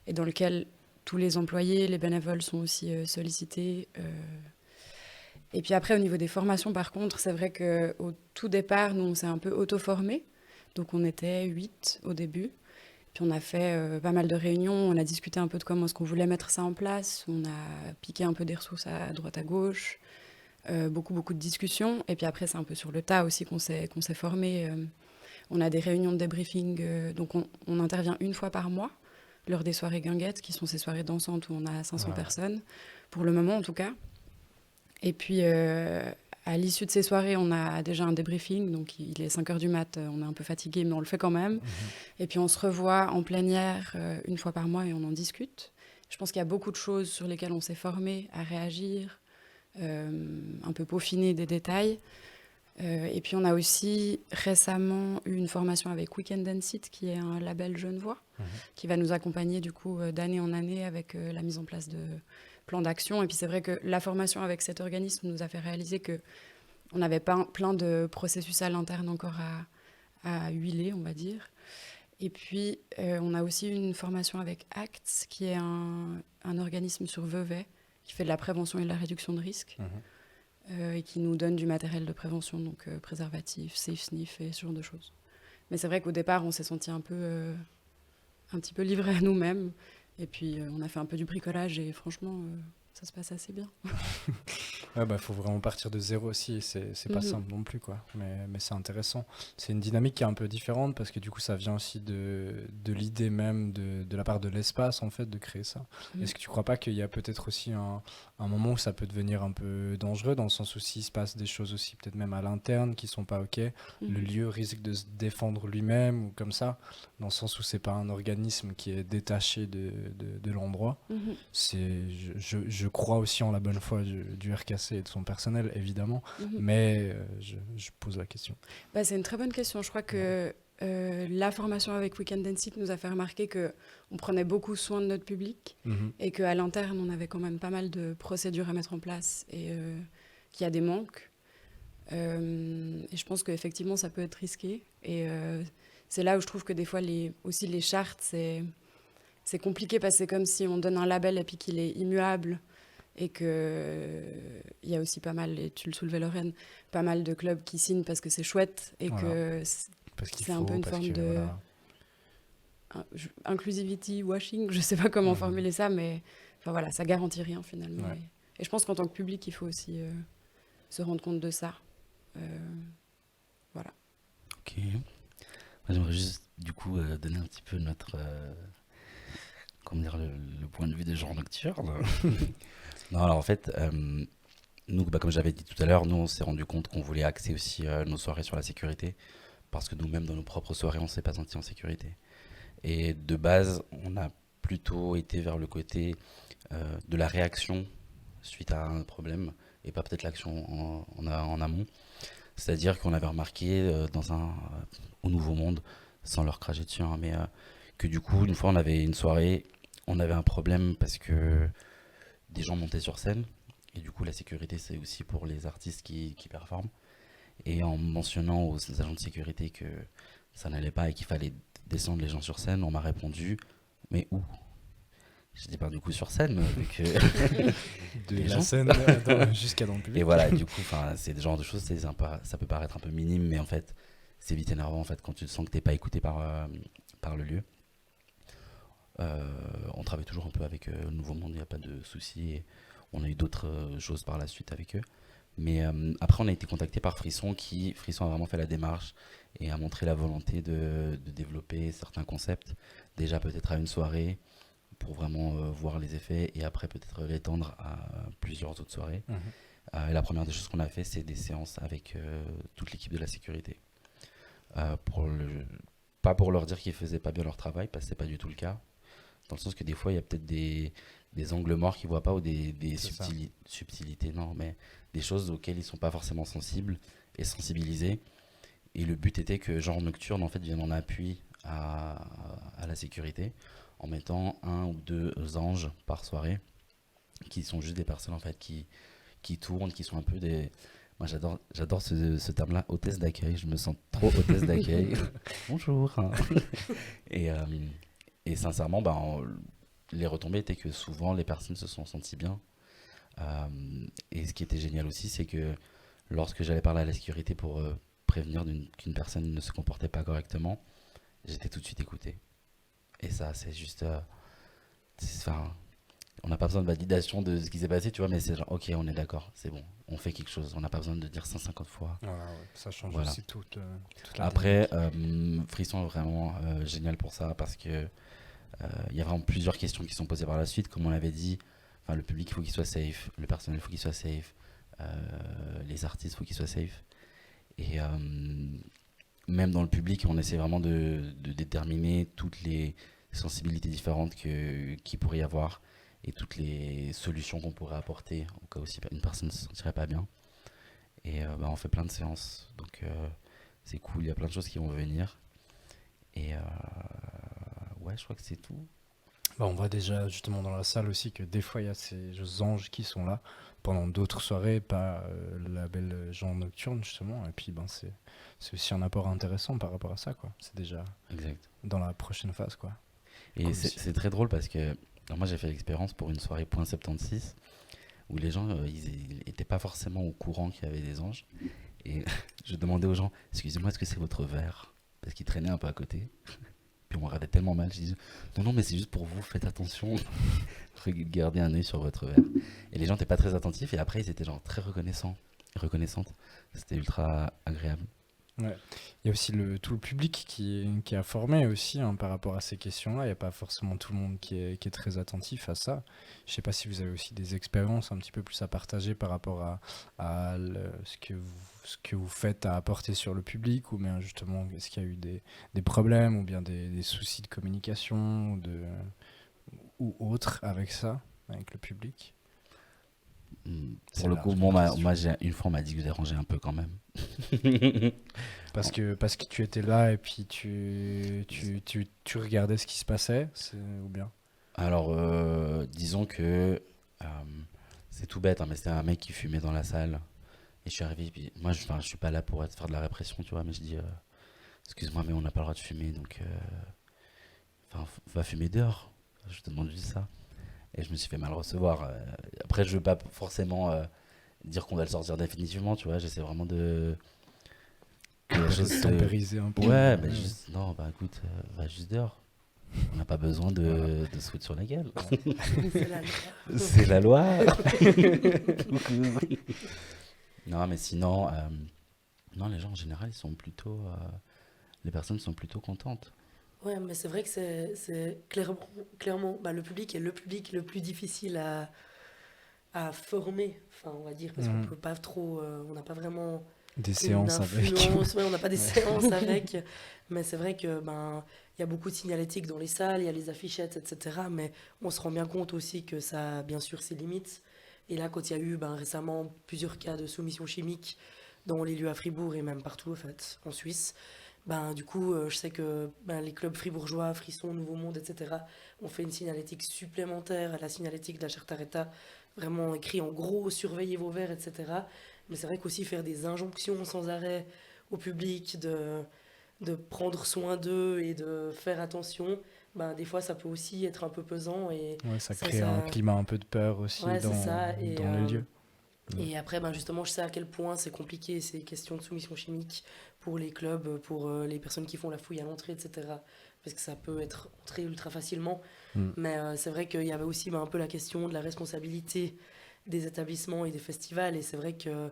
et dans lequel tous les employés, les bénévoles sont aussi sollicités. Et puis après, au niveau des formations, par contre, c'est vrai qu'au tout départ, nous, on s'est un peu auto-formés. Donc on était 8 au début. Puis on a fait pas mal de réunions, on a discuté un peu de comment est-ce qu'on voulait mettre ça en place, on a piqué un peu des ressources à droite à gauche, beaucoup de discussions. Et puis après, c'est un peu sur le tas aussi qu'on s'est formé. On a des réunions de débriefing, donc on intervient une fois par mois lors des soirées guinguettes, qui sont ces soirées dansantes où on a 500 personnes, pour le moment en tout cas. Et puis à l'issue de ces soirées, on a déjà un débriefing, donc il est 5h du mat, on est un peu fatigué, mais on le fait quand même. Et puis on se revoit en plénière une fois par mois et on en discute. Je pense qu'il y a beaucoup de choses sur lesquelles on s'est formé à réagir, un peu peaufiner des détails. Et puis on a aussi récemment eu une formation avec Weekend and Sit, qui est un label Genevois, qui va nous accompagner du coup d'année en année avec la mise en place de plans d'action. Et puis c'est vrai que la formation avec cet organisme nous a fait réaliser qu'on avait plein de processus à l'interne encore à huiler, on va dire. Et puis on a aussi une formation avec ACTS, qui est un organisme sur Vevey, qui fait de la prévention et de la réduction de risques. Et qui nous donne du matériel de prévention, donc préservatif, safe sniff et ce genre de choses. Mais c'est vrai qu'au départ, on s'est senti un petit peu livré à nous-mêmes. Et puis, on a fait un peu du bricolage et franchement, ça se passe assez bien. Ouais, bah, faut vraiment partir de zéro aussi, c'est pas simple non plus, quoi. Mais c'est intéressant. C'est une dynamique qui est un peu différente parce que du coup, ça vient aussi de l'idée même de la part de l'espace, en fait, de créer ça. Est-ce que tu crois pas qu'il y a peut-être aussi un moment où ça peut devenir un peu dangereux, dans le sens où s'il se passe des choses aussi, peut-être même à l'interne, qui sont pas OK, le lieu risque de se défendre lui-même ou comme ça, dans le sens où c'est pas un organisme qui est détaché de l'endroit. Je crois aussi en la bonne foi du RKC et de son personnel, évidemment, mais je pose la question. Bah, c'est une très bonne question. Je crois que la formation avec Weekend and Sit nous a fait remarquer qu'on prenait beaucoup soin de notre public et qu'à l'interne, on avait quand même pas mal de procédures à mettre en place et qu'il y a des manques. Et je pense qu'effectivement, ça peut être risqué. Et c'est là où je trouve que des fois, aussi les chartes, c'est compliqué parce que c'est comme si on donne un label et puis qu'il est immuable. Et qu'il y a aussi pas mal, et tu le soulevais Lorraine, pas mal de clubs qui signent parce que c'est chouette et que c'est un peu une forme de inclusivity washing, je sais pas comment formuler ça, mais enfin, voilà, ça garantit rien finalement. Ouais. Et je pense qu'en tant que public, il faut aussi se rendre compte de ça. Voilà. Ok. Moi, j'aimerais juste du coup donner un petit peu notre comment dire, le point de vue des genres nocturnes. Non, alors en fait, nous, comme j'avais dit tout à l'heure, nous on s'est rendu compte qu'on voulait axer aussi nos soirées sur la sécurité, parce que nous-mêmes dans nos propres soirées on s'est pas senti en sécurité. Et de base, on a plutôt été vers le côté de la réaction suite à un problème, et pas peut-être l'action en amont. C'est-à-dire qu'on avait remarqué au Nouveau Monde, sans leur cracher dessus, hein, mais que du coup, une fois on avait une soirée, on avait un problème parce que des gens montaient sur scène, et du coup la sécurité c'est aussi pour les artistes qui performent, et en mentionnant aux agents de sécurité que ça n'allait pas et qu'il fallait descendre les gens sur scène, on m'a répondu mais où? J'ai dit du coup sur scène, de la scène jusqu'à dans le public. Et voilà, du coup c'est des genres de choses, ça peut paraître un peu minime, mais en fait c'est vite énervant en fait quand tu sens que t'es pas écouté par le lieu. On travaille toujours un peu avec Nouveau Monde, il n'y a pas de souci, et on a eu d'autres choses par la suite avec eux. Mais après, on a été contacté par Frisson a vraiment fait la démarche et a montré la volonté de développer certains concepts, déjà peut-être à une soirée, pour vraiment voir les effets, et après peut-être l'étendre à plusieurs autres soirées. Et la première des choses qu'on a fait, c'est des séances avec toute l'équipe de la sécurité. Pas pour leur dire qu'ils faisaient pas bien leur travail, parce que c'est pas du tout le cas. Dans le sens que des fois, il y a peut-être des angles morts qu'ils ne voient pas, ou des subtilités, non, mais des choses auxquelles ils ne sont pas forcément sensibles et sensibilisés. Et le but était que Genre Nocturne en fait, vienne en appui à la sécurité, en mettant 1 ou 2 anges par soirée, qui sont juste des personnes en fait, qui tournent, qui sont un peu des... Moi j'adore ce terme-là, hôtesse d'accueil, je me sens trop hôtesse d'accueil. Bonjour. Et sincèrement, les retombées étaient que souvent les personnes se sont senties bien. Et ce qui était génial aussi, c'est que lorsque j'allais parler à la sécurité pour prévenir qu'une personne ne se comportait pas correctement, j'étais tout de suite écouté. Et ça, c'est juste. Enfin, on n'a pas besoin de validation de ce qui s'est passé, tu vois, mais c'est genre, ok, on est d'accord, c'est bon, on fait quelque chose. On n'a pas besoin de dire 150 fois. Voilà, ouais, ça change Voilà. aussi toute la Après, dynamique. Frisson est vraiment génial pour ça parce que il y a vraiment plusieurs questions qui sont posées par la suite. Comme on l'avait dit, enfin, le public, il faut qu'il soit safe, le personnel, il faut qu'il soit safe, les artistes, il faut qu'ils soient safe. Et même dans le public, on essaie vraiment de déterminer toutes les sensibilités différentes qu'il pourrait y avoir et toutes les solutions qu'on pourrait apporter au cas où si une personne ne se sentirait pas bien. Et on fait plein de séances, donc c'est cool, il y a plein de choses qui vont venir. Et ouais, je crois que c'est tout. Bah, on voit déjà justement dans la salle aussi que des fois il y a ces anges qui sont là pendant d'autres soirées, pas le label Genre Nocturne justement. Et puis c'est aussi un apport intéressant par rapport à ça, quoi. C'est déjà Exact. dans la prochaine phase, quoi. Et Cool c'est aussi. c'est très drôle parce que alors moi j'ai fait l'expérience pour une soirée Point 76 où les gens ils étaient pas forcément au courant qu'il y avait des anges. Et je demandais aux gens, excusez-moi, est-ce que c'est votre verre? Parce qu'ils traînaient un peu à côté. Puis on me regardait tellement mal, je disais, non, non, mais c'est juste pour vous, faites attention. Gardez un œil sur votre verre. Et les gens n'étaient pas très attentifs et après ils étaient genre très reconnaissantes. C'était ultra agréable. Ouais. Il y a aussi tout le public qui a formé aussi, hein, par rapport à ces questions-là. Il n'y a pas forcément tout le monde qui est très attentif à ça. Je ne sais pas si vous avez aussi des expériences un petit peu plus à partager par rapport à ce que vous faites à apporter sur le public, ou bien justement, est-ce qu'il y a eu des problèmes, ou bien des soucis de communication, ou autres avec ça, avec le public. C'est Pour le large coup, comme question. moi une fois on m'a dit que je dérangeais un peu quand même. Parce que tu étais là et puis tu regardais ce qui se passait, ou bien? Alors, disons que c'est tout bête, hein, mais c'était un mec qui fumait dans la salle. Et je suis arrivé, puis moi je suis pas là pour faire de la répression, tu vois, mais je dis, excuse-moi, mais on n'a pas le droit de fumer, donc va fumer dehors. Je te demande juste ça. Et je me suis fait mal recevoir. Après, je veux pas forcément dire qu'on va le sortir définitivement, tu vois, j'essaie vraiment de. que la chose se- Tempériser un peu. Ouais, mais juste, non, bah écoute, va juste dehors. On n'a pas besoin de se foutre sur la gueule. C'est la loi. C'est la loi. Non, mais sinon, non, les gens en général, ils sont plutôt. Les personnes sont plutôt contentes. Ouais, mais c'est vrai que c'est clairement bah, le public est le public le plus difficile à former, enfin, on va dire, parce qu'on Mhm. peut pas trop, on n'a pas vraiment Des une séances avec. influence, ouais, on n'a pas des Ouais. séances avec, mais c'est vrai que ben il y a beaucoup de signalétique dans les salles, il y a les affichettes, etc. Mais on se rend bien compte aussi que ça a bien sûr ses limites. Et là, quand il y a eu ben, récemment plusieurs cas de soumission chimique dans les lieux à Fribourg et même partout en fait en Suisse, ben du coup, je sais que ben, les clubs fribourgeois, Frisson, Nouveau Monde, etc. ont fait une signalétique supplémentaire à la signalétique de la Charte Arrêta, vraiment écrit en gros, surveillez vos verres, etc. Mais c'est vrai qu'aussi faire des injonctions sans arrêt au public de prendre soin d'eux et de faire attention, ben, des fois ça peut aussi être un peu pesant. Et Ouais, ça ça, crée un ça... climat un peu de peur aussi Ouais, c'est ça. dans les lieux. Et après, ben, justement, je sais à quel point c'est compliqué ces questions de soumission chimique pour les clubs, pour les personnes qui font la fouille à l'entrée, etc. Parce que ça peut être entré ultra facilement. Mm. Mais c'est vrai qu'il y avait aussi ben, un peu la question de la responsabilité des établissements et des festivals. Et c'est vrai que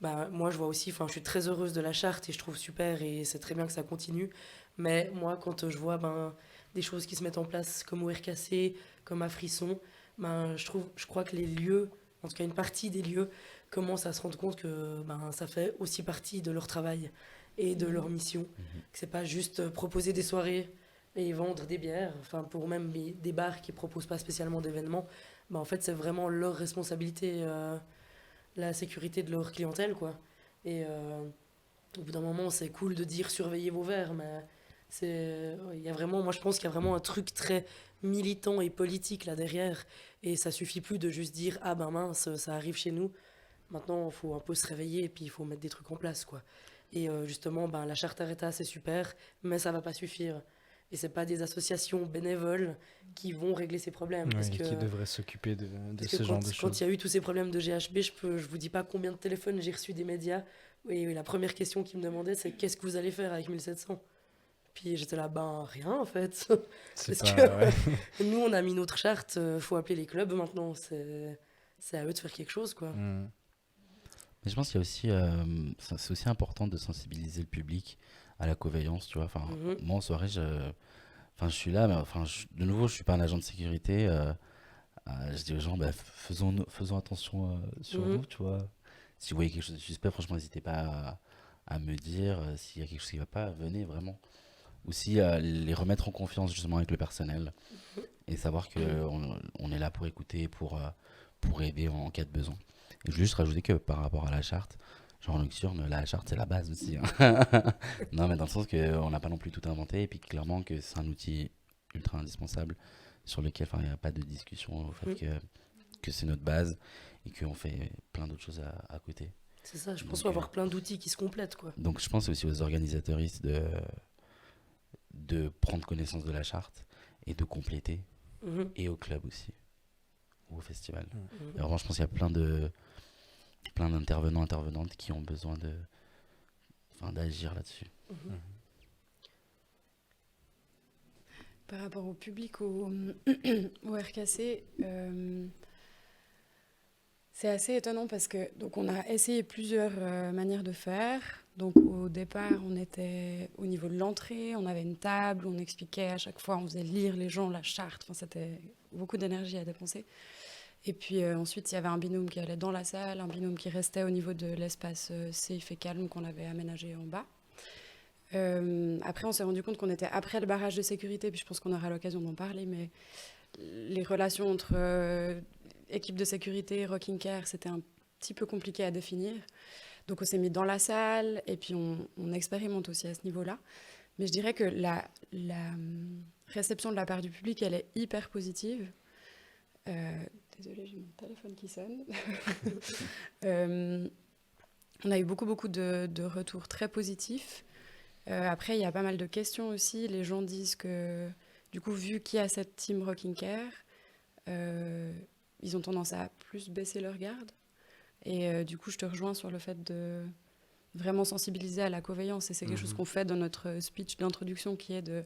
bah, moi, je vois aussi, enfin, je suis très heureuse de la charte et je trouve super et c'est très bien que ça continue. Mais moi, quand je vois ben, des choses qui se mettent en place comme au RKC, comme à Frisson, ben, je crois que les lieux, en tout cas une partie des lieux, commencent à se rendre compte que ben, ça fait aussi partie de leur travail et de leur mission. Que c'est pas juste proposer des soirées et vendre des bières, enfin, pour même des bars qui proposent pas spécialement d'événements, ben, en fait, c'est vraiment leur responsabilité. La sécurité de leur clientèle, quoi. Et au bout d'un moment, c'est cool de dire surveillez vos verres, mais il y a vraiment, moi je pense qu'il y a vraiment un truc très militant et politique là derrière. Et ça suffit plus de juste dire ah ben mince, ça arrive chez nous. Maintenant, il faut un peu se réveiller et puis il faut mettre des trucs en place, quoi. Et justement, ben, la charte Arrêta, c'est super, mais ça va pas suffire. Et c'est pas des associations bénévoles qui vont régler ces problèmes. Ouais, Parce et que qui devrait s'occuper de parce que ce genre de quand choses. il y a eu tous ces problèmes de GHB, je vous dis pas combien de téléphones j'ai reçus des médias. Et la première question qu'ils me demandaient, c'est qu'est-ce que vous allez faire avec 1700? Puis j'étais là, ben rien en fait. C'est Parce pas. que Ouais. nous, on a mis notre charte, faut appeler les clubs maintenant. C'est à eux de faire quelque chose, quoi. Mm. Mais je pense qu'il y a aussi, c'est aussi important de sensibiliser le public à la coveillance, tu vois. Enfin, Mhm. moi en soirée, enfin, je suis là, mais enfin, de nouveau, je suis pas un agent de sécurité. Je dis aux gens, bah, faisons attention sur Mhm. nous, tu vois. Si vous voyez quelque chose de suspect, franchement, n'hésitez pas à me dire. S'il y a quelque chose qui va pas, venez vraiment. Aussi, les remettre en confiance justement avec le personnel et savoir que on est là pour écouter, pour aider en cas de besoin. Et je veux juste rajouter que par rapport à la charte, genre nocturne, la charte c'est la base aussi, hein. Non, mais dans le sens qu'on n'a pas non plus tout inventé et puis clairement que c'est un outil ultra indispensable sur lequel il n'y a pas de discussion au fait Mhm. que c'est notre base et qu'on fait plein d'autres choses à côté. C'est ça, je pense Donc, qu'il faut avoir plein d'outils qui se complètent, quoi. donc je pense aussi aux organisatoristes de prendre connaissance de la charte et de compléter, Mhm. et au club aussi, ou au festival. Mhm. Et vraiment, je pense qu'il y a plein d'intervenants, intervenantes qui ont besoin d'agir là-dessus. Mhm. Par rapport au public, au RKC, c'est assez étonnant parce que donc on a essayé plusieurs manières de faire. Donc au départ, on était au niveau de l'entrée, on avait une table, on expliquait à chaque fois, on faisait lire les gens la charte. Enfin, c'était beaucoup d'énergie à dépenser. Et puis ensuite, il y avait un binôme qui allait dans la salle, un binôme qui restait au niveau de l'espace safe et calme qu'on avait aménagé en bas. Après, on s'est rendu compte qu'on était après le barrage de sécurité, puis je pense qu'on aura l'occasion d'en parler, mais les relations entre équipe de sécurité et Rocking Care, c'était un petit peu compliqué à définir. Donc on s'est mis dans la salle, et puis on expérimente aussi à ce niveau-là. Mais je dirais que la réception de la part du public, elle est hyper positive. Désolée, j'ai mon téléphone qui sonne. On a eu beaucoup de retours très positifs. Après, il y a pas mal de questions aussi. Les gens disent que, du coup, vu qu'il y a cette team Rocking Care, ils ont tendance à plus baisser leur garde. Et du coup, je te rejoins sur le fait de vraiment sensibiliser à la coveillance. Et c'est quelque chose qu'on fait dans notre speech d'introduction qui est de,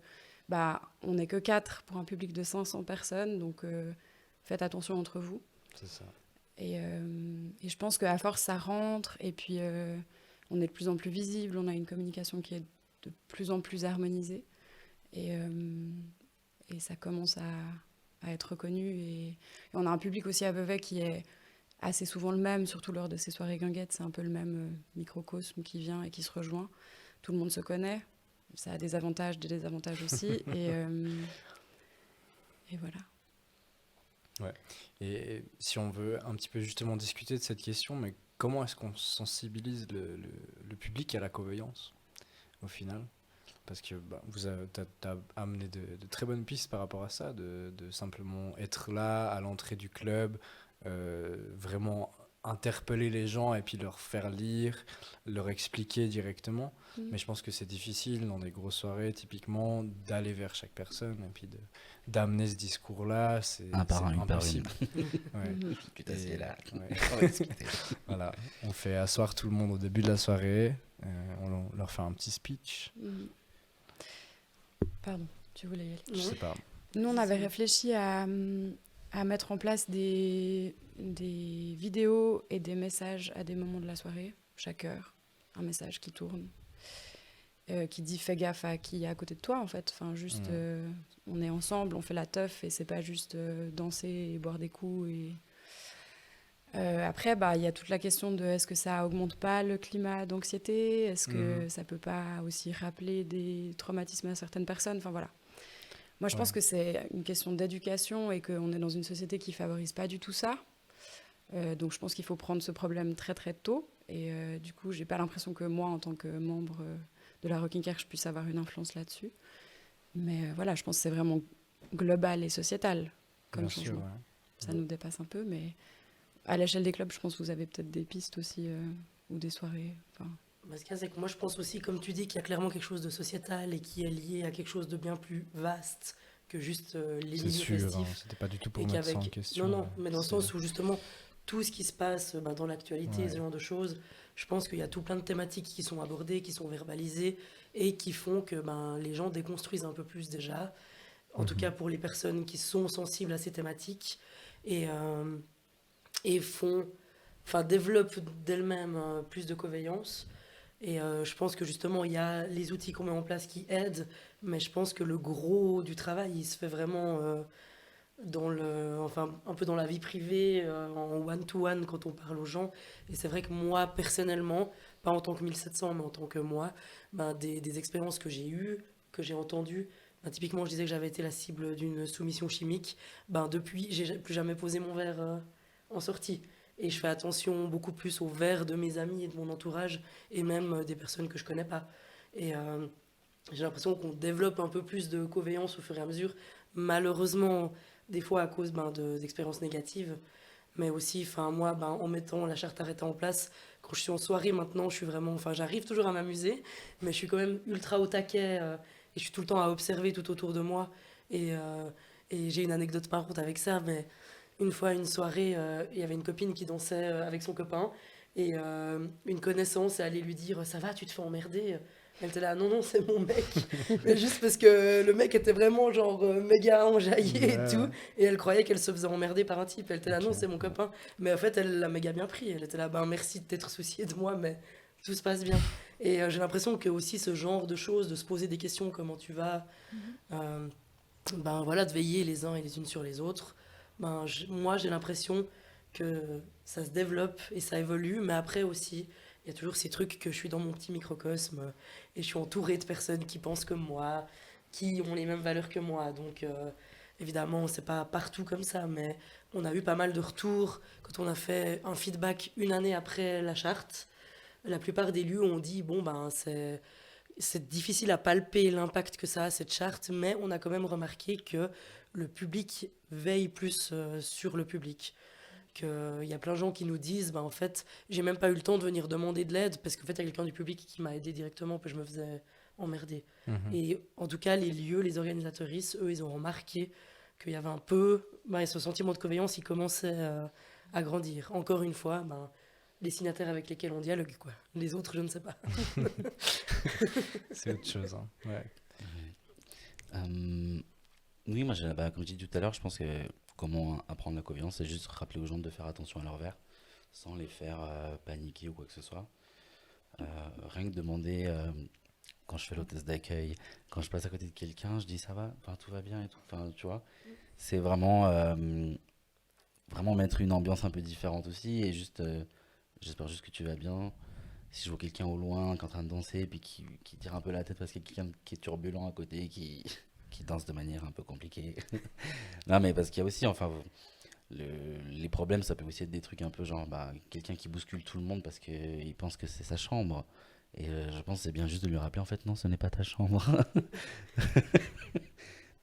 bah, on n'est que 4 pour un public de 500 personnes, donc faites attention entre vous. C'est ça. Et je pense qu'à force, ça rentre. Et puis, on est de plus en plus visible. On a une communication qui est de plus en plus harmonisée. Et ça commence à être reconnu. Et on a un public aussi à Vevey qui est assez souvent le même, surtout lors de ces soirées guinguettes. C'est un peu le même microcosme qui vient et qui se rejoint. Tout le monde se connaît. Ça a des avantages, des désavantages aussi. Et voilà. Ouais. Et si on veut un petit peu justement discuter de cette question, mais comment est-ce qu'on sensibilise le public à la coveillance au final? Parce que bah, t'as amené de très bonnes pistes par rapport à ça, de simplement être là à l'entrée du club, vraiment interpeller les gens et puis leur faire lire, leur expliquer directement. Mais je pense que c'est difficile dans des grosses soirées, typiquement, d'aller vers chaque personne et puis d'amener ce discours-là. C'est Un par un, une par impossible. Ouais. Tu t'assieds là. Ouais. On va discuter. Voilà, on fait asseoir tout le monde au début de la soirée, on leur fait un petit speech. Pardon, tu voulais y aller. Je sais pas. Nous, on avait réfléchi à mettre en place des vidéos et des messages à des moments de la soirée, chaque heure, un message qui tourne, qui dit fais gaffe à qui est à côté de toi, en fait. Enfin, juste, on est ensemble, on fait la teuf, et c'est pas juste danser et boire des coups. Après, bah, il y a toute la question de est-ce que ça augmente pas le climat d'anxiété? Est-ce que ça peut pas aussi rappeler des traumatismes à certaines personnes? Enfin, voilà. Moi, je pense que c'est une question d'éducation et qu'on est dans une société qui favorise pas du tout ça. Donc, je pense qu'il faut prendre ce problème très, très tôt. Et du coup, j'ai pas l'impression que moi, en tant que membre de la Rocking Care, je puisse avoir une influence là-dessus. Mais voilà, je pense que c'est vraiment global et sociétal comme Bien sûr, changement. ouais. Ça nous dépasse un peu, mais à l'échelle des clubs, je pense que vous avez peut-être des pistes aussi ou des soirées. Enfin, Ce qu'il y a, c'est que moi, je pense aussi, comme tu dis, qu'il y a clairement quelque chose de sociétal et qui est lié à quelque chose de bien plus vaste que juste les C'est milieux sûr, hein, festifs. c'était pas du tout pour Et mettre ça en qu'avec... question. Non, mais dans le sens où, justement, tout ce qui se passe dans l'actualité, Ouais. ce genre de choses. Je pense qu'il y a tout plein de thématiques qui sont abordées, qui sont verbalisées et qui font que les gens déconstruisent un peu plus déjà. En tout cas pour les personnes qui sont sensibles à ces thématiques et, et développent d'elles-mêmes plus de coveillance. Et je pense que justement, il y a les outils qu'on met en place qui aident, mais je pense que le gros du travail, il se fait vraiment un peu dans la vie privée, en one-to-one quand on parle aux gens. Et c'est vrai que moi, personnellement, pas en tant que 1700, mais en tant que moi, des expériences que j'ai eues, que j'ai entendues, typiquement, je disais que j'avais été la cible d'une soumission chimique. Depuis, j'ai plus jamais posé mon verre en sortie. Et je fais attention beaucoup plus au verre de mes amis et de mon entourage, et même des personnes que je connais pas. Et j'ai l'impression qu'on développe un peu plus de covéance au fur et à mesure, malheureusement, des fois à cause d'expériences négatives, mais aussi, moi, en mettant la charte Arrêta en place, quand je suis en soirée maintenant, je suis vraiment, j'arrive toujours à m'amuser, mais je suis quand même ultra au taquet, et je suis tout le temps à observer tout autour de moi. Et j'ai une anecdote par contre avec ça, mais une fois, une soirée, il y avait une copine qui dansait avec son copain, et une connaissance est allée lui dire: ça va, tu te fais emmerder? Elle était là: non, non, c'est mon mec. Mais juste parce que le mec était vraiment genre méga enjaillé et tout. Et elle croyait qu'elle se faisait emmerder par un type. Elle était là: non, c'est mon copain. Mais en fait, elle l'a méga bien pris. Elle était là: merci de t'être soucié de moi, mais tout se passe bien. Et j'ai l'impression que aussi ce genre de choses, de se poser des questions, comment tu vas, euh, voilà, de veiller les uns et les unes sur les autres. Moi, j'ai l'impression que ça se développe et ça évolue, mais après aussi, il y a toujours ces trucs que je suis dans mon petit microcosme et je suis entourée de personnes qui pensent comme moi, qui ont les mêmes valeurs que moi. Donc, évidemment, c'est pas partout comme ça, mais on a eu pas mal de retours quand on a fait un feedback une année après la charte. La plupart des lieux ont dit: bon, c'est difficile à palper l'impact que ça a cette charte, mais on a quand même remarqué que le public veille plus sur le public. Qu'il y a plein de gens qui nous disent: en fait, j'ai même pas eu le temps de venir demander de l'aide parce qu'en fait, il y a quelqu'un du public qui m'a aidé directement, puis je me faisais emmerder. Et en tout cas, les lieux, les organisateuristes, eux, ils ont remarqué qu'il y avait un peu, ce sentiment de coveillance, il commençait à grandir. Encore une fois, les signataires avec lesquels on dialogue, quoi. Les autres, je ne sais pas. C'est autre chose. Hein. Ouais. Oui, moi, comme je dis tout à l'heure, je pense que comment apprendre la coveillance, c'est juste rappeler aux gens de faire attention à leur verre, sans les faire paniquer ou quoi que ce soit. Rien que demander, quand je fais l'hôtesse d'accueil, quand je passe à côté de quelqu'un, je dis: ça va, tout va bien et tout. Tu vois, c'est vraiment mettre une ambiance un peu différente aussi, et juste, j'espère juste que tu vas bien. Si je vois quelqu'un au loin qui est en train de danser, puis qui tire un peu la tête parce qu'il y a quelqu'un qui est turbulent à côté, qui danse de manière un peu compliquée. Non, mais parce qu'il y a aussi, les problèmes, ça peut aussi être des trucs un peu genre quelqu'un qui bouscule tout le monde parce qu'il pense que c'est sa chambre. Et je pense que c'est bien juste de lui rappeler: en fait, non, ce n'est pas ta chambre.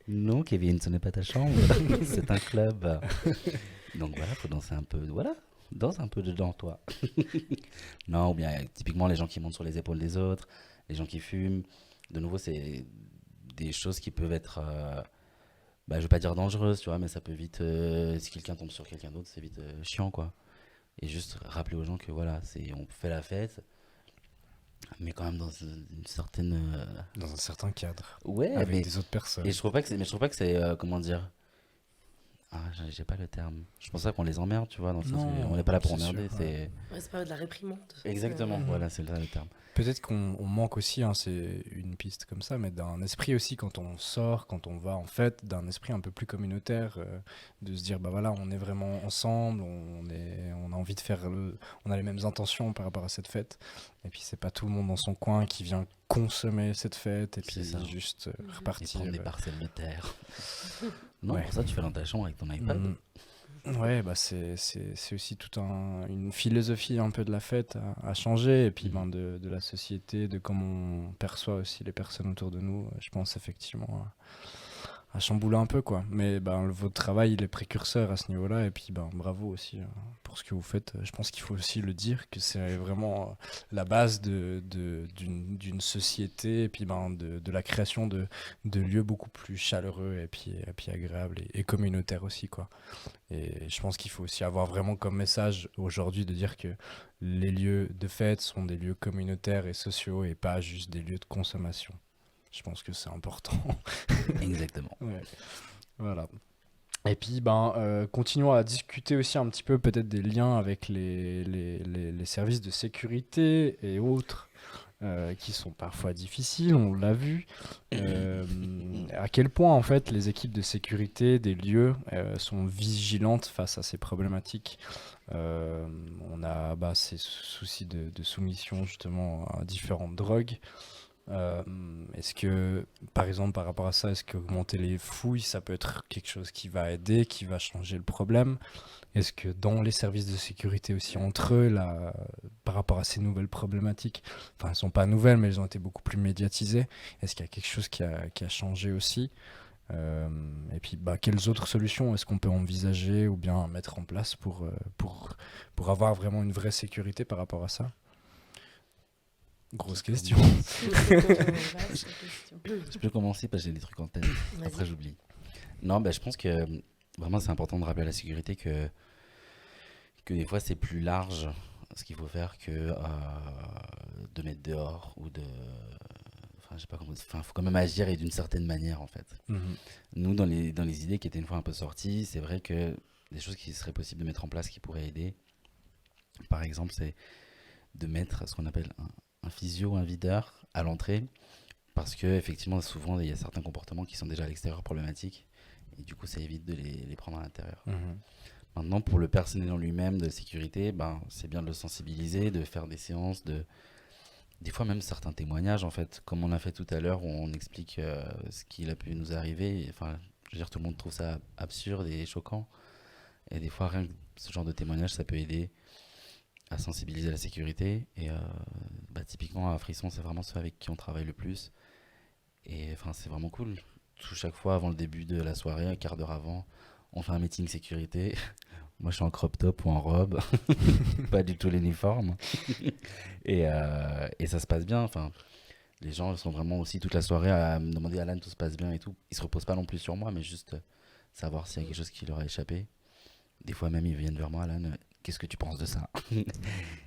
Non, Kevin, ce n'est pas ta chambre. C'est un club. Donc voilà, faut danser un peu. Voilà, danse un peu dedans, toi. Non, ou bien typiquement les gens qui montent sur les épaules des autres, les gens qui fument. De nouveau, c'est des choses qui peuvent être, je vais pas dire dangereuses, tu vois, mais ça peut vite, si quelqu'un tombe sur quelqu'un d'autre, c'est vite chiant, quoi. Et juste rappeler aux gens que voilà, on fait la fête, mais quand même dans une certaine. Dans un certain cadre. Ouais, Avec mais. des autres personnes. Et je trouve pas que c'est, comment dire. Ah, j'ai pas le terme. Je pense pas qu'on les emmerde, tu vois, dans le sens Non, on n'est pas là pour c'est emmerder, sûr, c'est. Ouais, c'est pas de la réprimande. Exactement, Mhm. voilà, c'est ça le terme. Peut-être qu'on manque aussi, hein, c'est une piste comme ça, mais d'un esprit aussi quand on sort, quand on va en fête, d'un esprit un peu plus communautaire, de se dire voilà, on est vraiment ensemble, on a envie de faire, on a les mêmes intentions par rapport à cette fête, et puis c'est pas tout le monde dans son coin qui vient consommer cette fête et C'est puis ça. juste Et repartir. prendre des parcelles de terre. Non, Ouais. pour ça, tu fais dans ta chambre avec ton iPad. Mhm. Ouais, c'est aussi toute une philosophie un peu de la fête à changer, et puis de la société, de comment on perçoit aussi les personnes autour de nous. Je pense effectivement à chambouler un peu, quoi. Mais ben, votre travail, il est précurseur à ce niveau-là. Et puis, ben, bravo aussi pour ce que vous faites. Je pense qu'il faut aussi le dire, que c'est vraiment la base d'une société et puis ben, de la création de lieux beaucoup plus chaleureux et puis agréables et communautaires aussi, quoi. Et je pense qu'il faut aussi avoir vraiment comme message aujourd'hui de dire que les lieux de fête sont des lieux communautaires et sociaux et pas juste des lieux de consommation. Je pense que c'est important. Exactement. Ouais, voilà. Et puis, ben, continuons à discuter aussi un petit peu peut-être des liens avec les services de sécurité et autres qui sont parfois difficiles, on l'a vu. À quel point, en fait, les équipes de sécurité des lieux sont vigilantes face à ces problématiques. On a ces soucis de soumission, justement, à différentes drogues. Est-ce que, par exemple, par rapport à ça, est-ce qu'augmenter les fouilles, ça peut être quelque chose qui va aider, qui va changer le problème? Est-ce que dans les services de sécurité aussi entre eux, là, par rapport à ces nouvelles problématiques, enfin, elles ne sont pas nouvelles, mais elles ont été beaucoup plus médiatisées, est-ce qu'il y a quelque chose qui a changé aussi? Et puis, quelles autres solutions est-ce qu'on peut envisager ou bien mettre en place pour avoir vraiment une vraie sécurité par rapport à ça? Grosse question. Vaste question. Je peux commencer parce que j'ai des trucs en tête. Vas-y. Après, j'oublie. Non, je pense que vraiment, c'est important de rappeler à la sécurité que des fois, c'est plus large ce qu'il faut faire que de mettre dehors ou de. Enfin, je sais pas comment. Enfin, faut quand même agir et d'une certaine manière, en fait. Mhm. Nous, dans les idées qui étaient une fois un peu sorties, c'est vrai que des choses qui seraient possibles de mettre en place qui pourraient aider, par exemple, c'est de mettre ce qu'on appelle un physio, un videur à l'entrée, parce que effectivement, souvent, il y a certains comportements qui sont déjà à l'extérieur problématiques, et du coup, ça évite de les prendre à l'intérieur. Mhm. Maintenant, pour le personnel en lui-même de sécurité, c'est bien de le sensibiliser, de faire des séances, des fois même certains témoignages, en fait, comme on a fait tout à l'heure, où on explique ce qu'il a pu nous arriver. Enfin, je veux dire, tout le monde trouve ça absurde et choquant. Et des fois, rien que ce genre de témoignage, ça peut aider à sensibiliser la sécurité. Et typiquement, à Frisson, c'est vraiment ceux avec qui on travaille le plus. Et enfin, c'est vraiment cool. Chaque fois, avant le début de la soirée, un quart d'heure avant, on fait un meeting sécurité. Moi, je suis en crop top ou en robe, pas du tout l'uniforme. Et ça se passe bien. Enfin, les gens sont vraiment aussi toute la soirée à me demander Alan, tout se passe bien et tout. Ils se reposent pas non plus sur moi, mais juste savoir s'il y a quelque chose qui leur a échappé. Des fois même, ils viennent vers moi, Alan, qu'est-ce que tu penses de ça?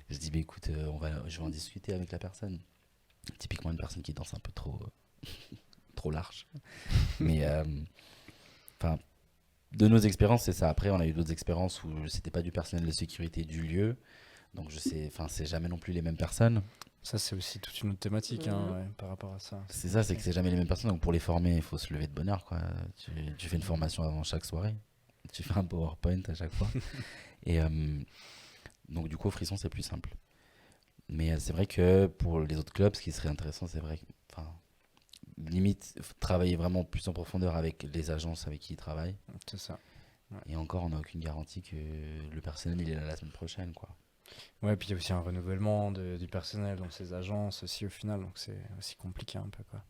Je dis, écoute, je vais en discuter avec la personne. Typiquement, une personne qui danse un peu trop large. Mais, enfin, de nos expériences, c'est ça. Après, on a eu d'autres expériences où c'était pas du personnel de sécurité du lieu. Donc, je sais, enfin, c'est jamais non plus les mêmes personnes. Ça, c'est aussi toute une autre thématique par rapport à ça. C'est ça, c'est que c'est jamais les mêmes personnes. Donc, pour les former, il faut se lever de bonne heure, quoi. Tu fais une formation avant chaque soirée. Tu fais un PowerPoint à chaque fois. Et donc, du coup, au Frisson, c'est plus simple. Mais c'est vrai que pour les autres clubs, ce qui serait intéressant, c'est vrai, enfin, limite, travailler vraiment plus en profondeur avec les agences avec qui ils travaillent. C'est ça. Ouais. Et encore, on n'a aucune garantie que le personnel il est là la semaine prochaine, quoi. Ouais, puis il y a aussi un renouvellement du personnel dans ces agences aussi au final, donc c'est aussi compliqué un peu, quoi.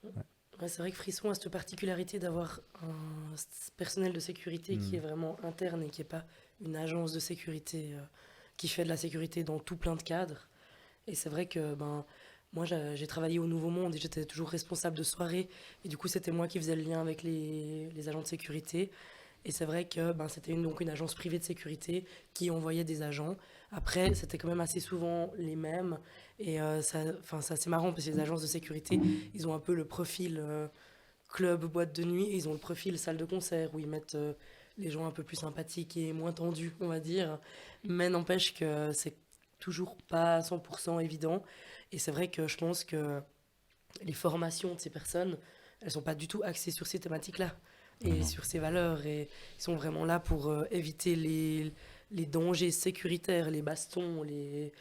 Ouais. Ouais, c'est vrai que Frisson a cette particularité d'avoir un personnel de sécurité qui est vraiment interne et qui n'est pas une agence de sécurité qui fait de la sécurité dans tout plein de cadres. Et c'est vrai que moi, j'ai travaillé au Nouveau Monde et j'étais toujours responsable de soirée. Et du coup, c'était moi qui faisais le lien avec les agents de sécurité. Et c'est vrai que c'était donc une agence privée de sécurité qui envoyait des agents. Après, c'était quand même assez souvent les mêmes. Et c'est assez marrant parce que les agences de sécurité, ils ont un peu le profil club, boîte de nuit. Et ils ont le profil salle de concert où ils mettent les gens un peu plus sympathiques et moins tendus, on va dire. Mais n'empêche que c'est toujours pas 100% évident. Et c'est vrai que je pense que les formations de ces personnes, elles sont pas du tout axées sur ces thématiques-là et sur ces valeurs. Et ils sont vraiment là pour éviter les dangers sécuritaires, les bastons, les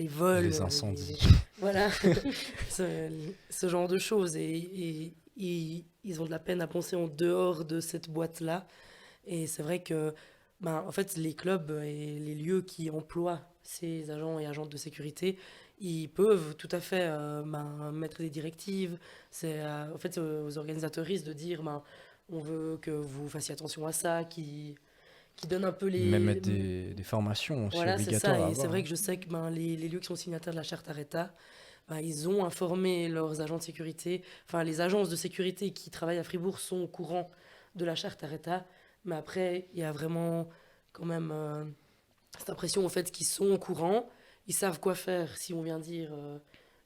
vols. Les incendies. Voilà, ce genre de choses. Et ils ont de la peine à penser en dehors de cette boîte-là. Et c'est vrai que en fait, les clubs et les lieux qui emploient ces agents et agentes de sécurité, ils peuvent tout à fait mettre des directives. C'est en fait aux organisateuristes de dire on veut que vous fassiez attention à ça, qui donne un peu les... Même mettre des formations aussi Voilà, c'est obligatoires ça. à Et c'est avoir, vrai hein. que je sais que les lieux qui sont signataires de la charte Areta, ils ont informé leurs agents de sécurité. Enfin, les agences de sécurité qui travaillent à Fribourg sont au courant de la charte Areta. Mais après, il y a vraiment quand même cette impression, en fait, qu'ils sont au courant. Ils savent quoi faire si on vient dire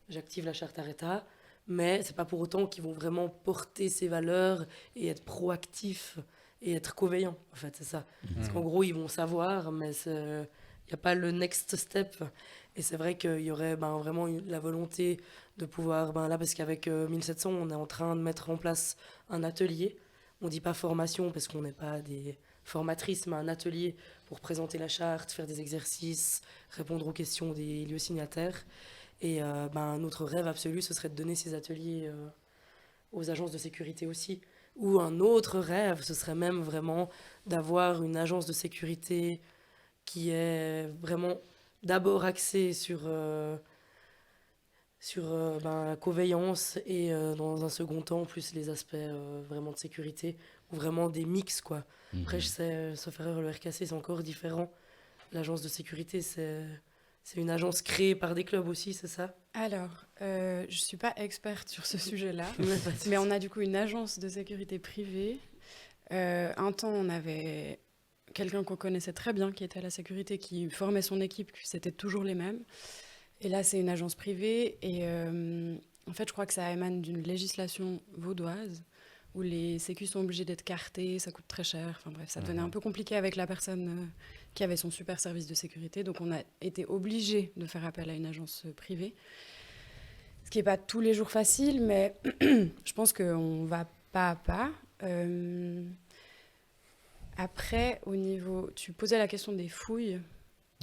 j'active la charte Areta. Mais c'est pas pour autant qu'ils vont vraiment porter ces valeurs et être proactifs et être coveillants. En fait, c'est ça. Parce qu'en gros, ils vont savoir, mais il n'y a pas le next step. Et c'est vrai qu'il y aurait vraiment la volonté de pouvoir, là, parce qu'avec 1700, on est en train de mettre en place un atelier. On ne dit pas formation parce qu'on n'est pas des formatrices, mais un atelier pour présenter la charte, faire des exercices, répondre aux questions des lieux signataires. Et notre rêve absolu, ce serait de donner ces ateliers aux agences de sécurité aussi. Ou un autre rêve, ce serait même vraiment d'avoir une agence de sécurité qui est vraiment d'abord axée sur la coveillance et dans un second temps, plus les aspects vraiment de sécurité, ou vraiment des mix, quoi. Après, je sais, sauf erreur, le RKC, c'est encore différent. L'agence de sécurité, c'est une agence créée par des clubs aussi, c'est ça? Alors, je ne suis pas experte sur ce sujet-là, Ouais, pas de souci. mais on a du coup une agence de sécurité privée. Un temps, on avait quelqu'un qu'on connaissait très bien qui était à la sécurité, qui formait son équipe, c'était toujours les mêmes. Et là, c'est une agence privée. Et en fait, je crois que ça émane d'une législation vaudoise où les sécus sont obligés d'être cartés, ça coûte très cher. Enfin bref, ça devenait un peu compliqué avec la personne qui avait son super service de sécurité. Donc, on a été obligé de faire appel à une agence privée. Ce qui n'est pas tous les jours facile, mais je pense qu'on va pas à pas. Après, au niveau... Tu posais la question des fouilles.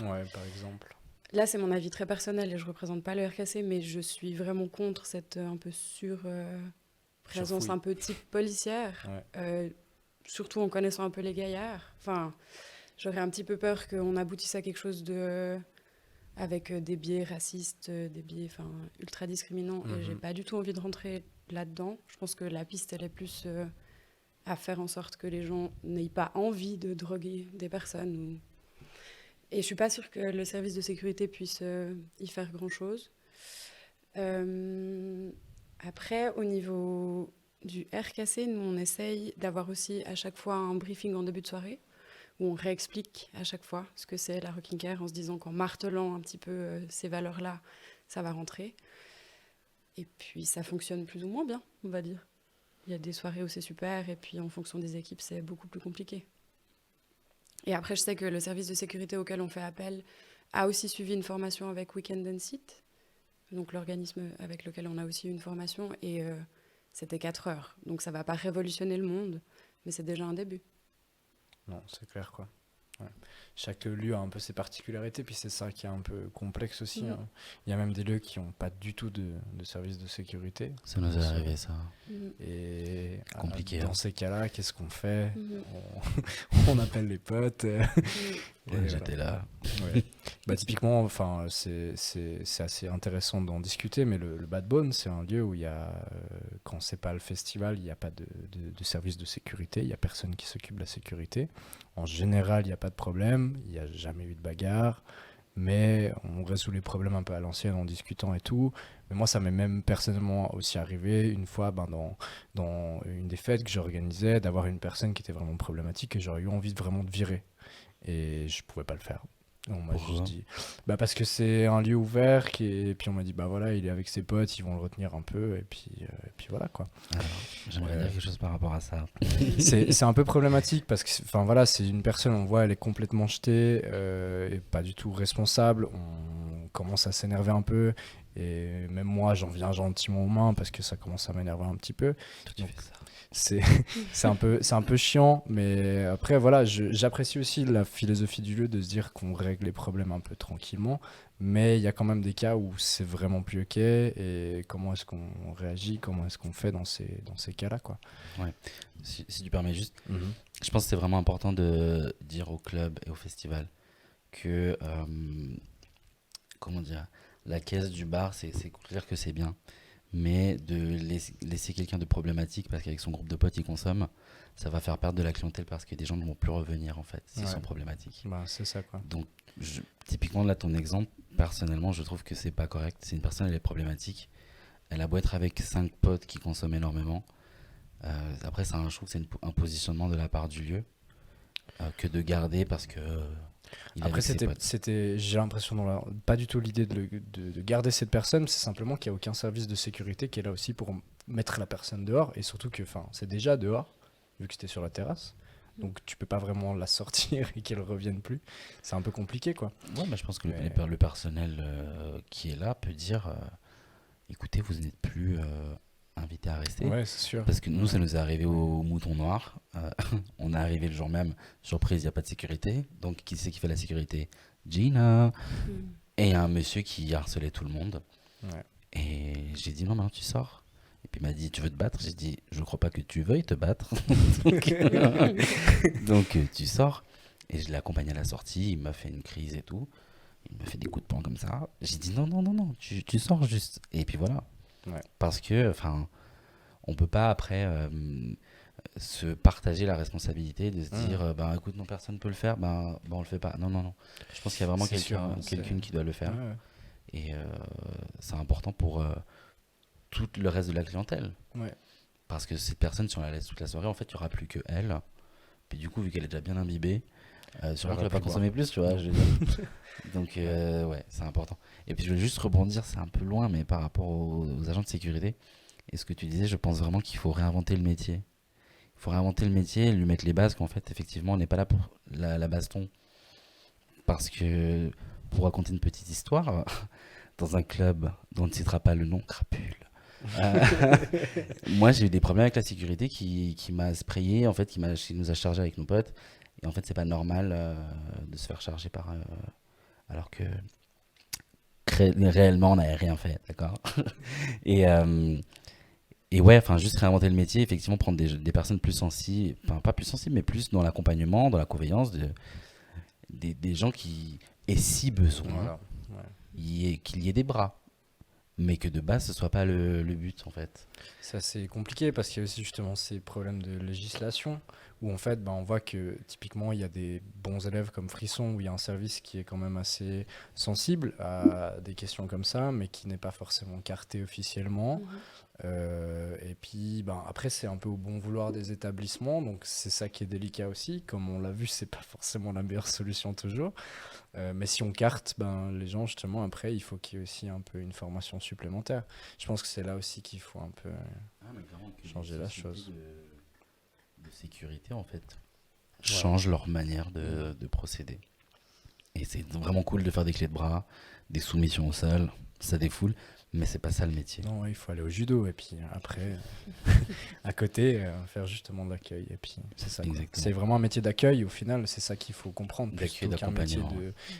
Ouais, par exemple. Là, c'est mon avis très personnel et je ne représente pas le RKC, mais je suis vraiment contre cette un peu présence Surfouille. un peu type policière, surtout en connaissant un peu les gaillards. Enfin, j'aurais un petit peu peur qu'on aboutisse à quelque chose avec des biais racistes, des biais ultra discriminants, et j'ai pas du tout envie de rentrer là-dedans. Je pense que la piste, elle est plus à faire en sorte que les gens n'aient pas envie de droguer des personnes. Et je suis pas sûre que le service de sécurité puisse y faire grand-chose. Après, au niveau du RKC, nous, on essaye d'avoir aussi à chaque fois un briefing en début de soirée où on réexplique à chaque fois ce que c'est la Rocking Chair en se disant qu'en martelant un petit peu ces valeurs-là, ça va rentrer. Et puis, ça fonctionne plus ou moins bien, on va dire. Il y a des soirées où c'est super et puis en fonction des équipes, c'est beaucoup plus compliqué. Et après, je sais que le service de sécurité auquel on fait appel a aussi suivi une formation avec Weekend and Sit, donc l'organisme avec lequel on a aussi eu une formation, et c'était 4 heures. Donc ça ne va pas révolutionner le monde, mais c'est déjà un début. Non, c'est clair, quoi. Ouais. Chaque lieu a un peu ses particularités, puis c'est ça qui est un peu complexe aussi, hein. Il y a même des lieux qui n'ont pas du tout de service de sécurité. Ça nous est arrivé, ça. Et Compliqué, dans hein. ces cas-là, qu'est-ce qu'on fait? On appelle les potes. Ouais, j'étais là. Ouais. Typiquement, enfin, c'est assez intéressant d'en discuter, mais le Bad Bone, c'est un lieu où il y a, quand c'est pas le festival, il n'y a pas de service de sécurité, il n'y a personne qui s'occupe de la sécurité. En général, il n'y a pas de problème, il n'y a jamais eu de bagarre, mais on résout les problèmes un peu à l'ancienne en discutant et tout. Mais moi, ça m'est même personnellement aussi arrivé une fois dans une des fêtes que j'organisais, d'avoir une personne qui était vraiment problématique et j'aurais eu envie vraiment de virer. Et je pouvais pas le faire. On m'a Pourquoi juste dit parce que c'est un lieu ouvert et puis on m'a dit voilà, il est avec ses potes, ils vont le retenir un peu et puis voilà, quoi. Alors, j'aimerais dire quelque chose par rapport à ça. C'est un peu problématique parce que voilà, c'est une personne, on voit, elle est complètement jetée et pas du tout responsable. On commence à s'énerver un peu et même moi j'en viens gentiment aux mains parce que ça commence à m'énerver un petit peu. Tu fais ça. C'est un peu chiant, mais après voilà, j'apprécie aussi la philosophie du lieu de se dire qu'on règle les problèmes un peu tranquillement, mais il y a quand même des cas où c'est vraiment plus ok, et comment est-ce qu'on réagit, comment est-ce qu'on fait dans ces cas-là, quoi. Ouais. Si tu permets juste, je pense que c'est vraiment important de dire au club et au festival que comment dire, la caisse du bar, c'est clair que c'est bien, mais de laisser quelqu'un de problématique parce qu'avec son groupe de potes il consomme, ça va faire perdre de la clientèle parce que des gens ne vont plus revenir en fait s'ils sont problématiques. Bah, c'est ça quoi. Donc typiquement là ton exemple, personnellement je trouve que c'est pas correct. C'est une personne, elle est problématique, elle a beau être avec 5 potes qui consomment énormément, après je trouve que c'est un positionnement de la part du lieu que de garder parce que après j'ai l'impression pas du tout l'idée de garder cette personne, c'est simplement qu'il n'y a aucun service de sécurité qui est là aussi pour mettre la personne dehors, et surtout que c'est déjà dehors vu que c'était sur la terrasse, donc tu peux pas vraiment la sortir et qu'elle revienne plus, c'est un peu compliqué quoi. Ouais, mais je pense que le personnel qui est là peut dire écoutez, vous n'êtes plus invité à rester. Ouais, c'est sûr. Parce que nous, ça nous est arrivé au Mouton Noir. On est arrivé le jour même, surprise, il n'y a pas de sécurité. Donc, qui c'est qui fait la sécurité? Gina. Et il y a un monsieur qui harcelait tout le monde. Ouais. Et j'ai dit non, tu sors. Et puis il m'a dit tu veux te battre? J'ai dit je ne crois pas que tu veuilles te battre. donc tu sors. Et je l'ai accompagné à la sortie. Il m'a fait une crise et tout. Il m'a fait des coups de poing comme ça. J'ai dit non, tu sors juste. Et puis voilà. Ouais. Parce que, on peut pas après se partager la responsabilité de se dire, écoute, non, personne peut le faire, on le fait pas. Non. Je pense qu'il y a vraiment quelqu'un qui doit le faire. Ouais. Et c'est important pour tout le reste de la clientèle. Ouais. Parce que cette personne, si on la laisse toute la soirée, en fait, il n'y aura plus que elle. Puis du coup, vu qu'elle est déjà bien imbibée, sûrement qu'elle va pas consommer plus, tu vois. Je veux dire. Donc, c'est important. Et puis, je veux juste rebondir, c'est un peu loin, mais par rapport aux agents de sécurité, et ce que tu disais, je pense vraiment qu'il faut réinventer le métier. Il faut réinventer le métier et lui mettre les bases, qu'en fait, effectivement, on n'est pas là pour la baston. Parce que, pour raconter une petite histoire, dans un club dont on ne citera pas le nom, Crapule, moi, j'ai eu des problèmes avec la sécurité qui m'a sprayé, en fait, qui nous a chargé avec nos potes. Et en fait, c'est pas normal de se faire charger alors que réellement, on n'avait rien fait, d'accord? Et ouais, juste réinventer le métier, effectivement, prendre des personnes plus sensibles, pas plus sensibles, mais plus dans l'accompagnement, dans la conveillance, des gens qui, et si besoin, qu'il y ait des bras. Mais que de base, ce soit pas le but, en fait. C'est assez compliqué parce qu'il y a aussi justement ces problèmes de législation où en fait, on voit que typiquement, il y a des bons élèves comme Frisson où il y a un service qui est quand même assez sensible à des questions comme ça, mais qui n'est pas forcément carté officiellement. Et puis, après, c'est un peu au bon vouloir des établissements, donc c'est ça qui est délicat aussi. Comme on l'a vu, c'est pas forcément la meilleure solution toujours. Mais si on carte, les gens, justement, après, il faut qu'il y ait aussi un peu une formation supplémentaire. Je pense que c'est là aussi qu'il faut un peu changer la chose. De sécurité, en fait, changent leur manière de procéder. Et c'est vraiment cool de faire des clés de bras, des soumissions au sol, ça défoule, mais c'est pas ça le métier. Non, il faut aller au judo et puis après, à côté, faire justement de l'accueil. Et puis c'est ça. C'est vraiment un métier d'accueil. Au final, c'est ça qu'il faut comprendre. D'accueil, d'accompagnement.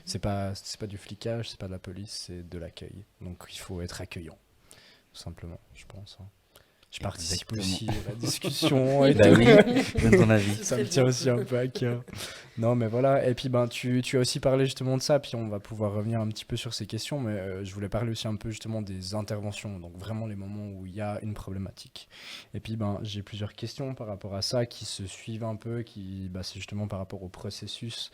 C'est pas du flicage, c'est pas de la police, c'est de l'accueil. Donc il faut être accueillant, tout simplement, je pense. Je participe aussi à la discussion. Oui, donne ton avis. Ça me tient aussi un peu à cœur. Non, mais voilà. Et puis, tu as aussi parlé justement de ça. Puis, on va pouvoir revenir un petit peu sur ces questions. Mais je voulais parler aussi un peu justement des interventions. Donc, vraiment les moments où il y a une problématique. Et puis, j'ai plusieurs questions par rapport à ça qui se suivent un peu. C'est justement par rapport au processus.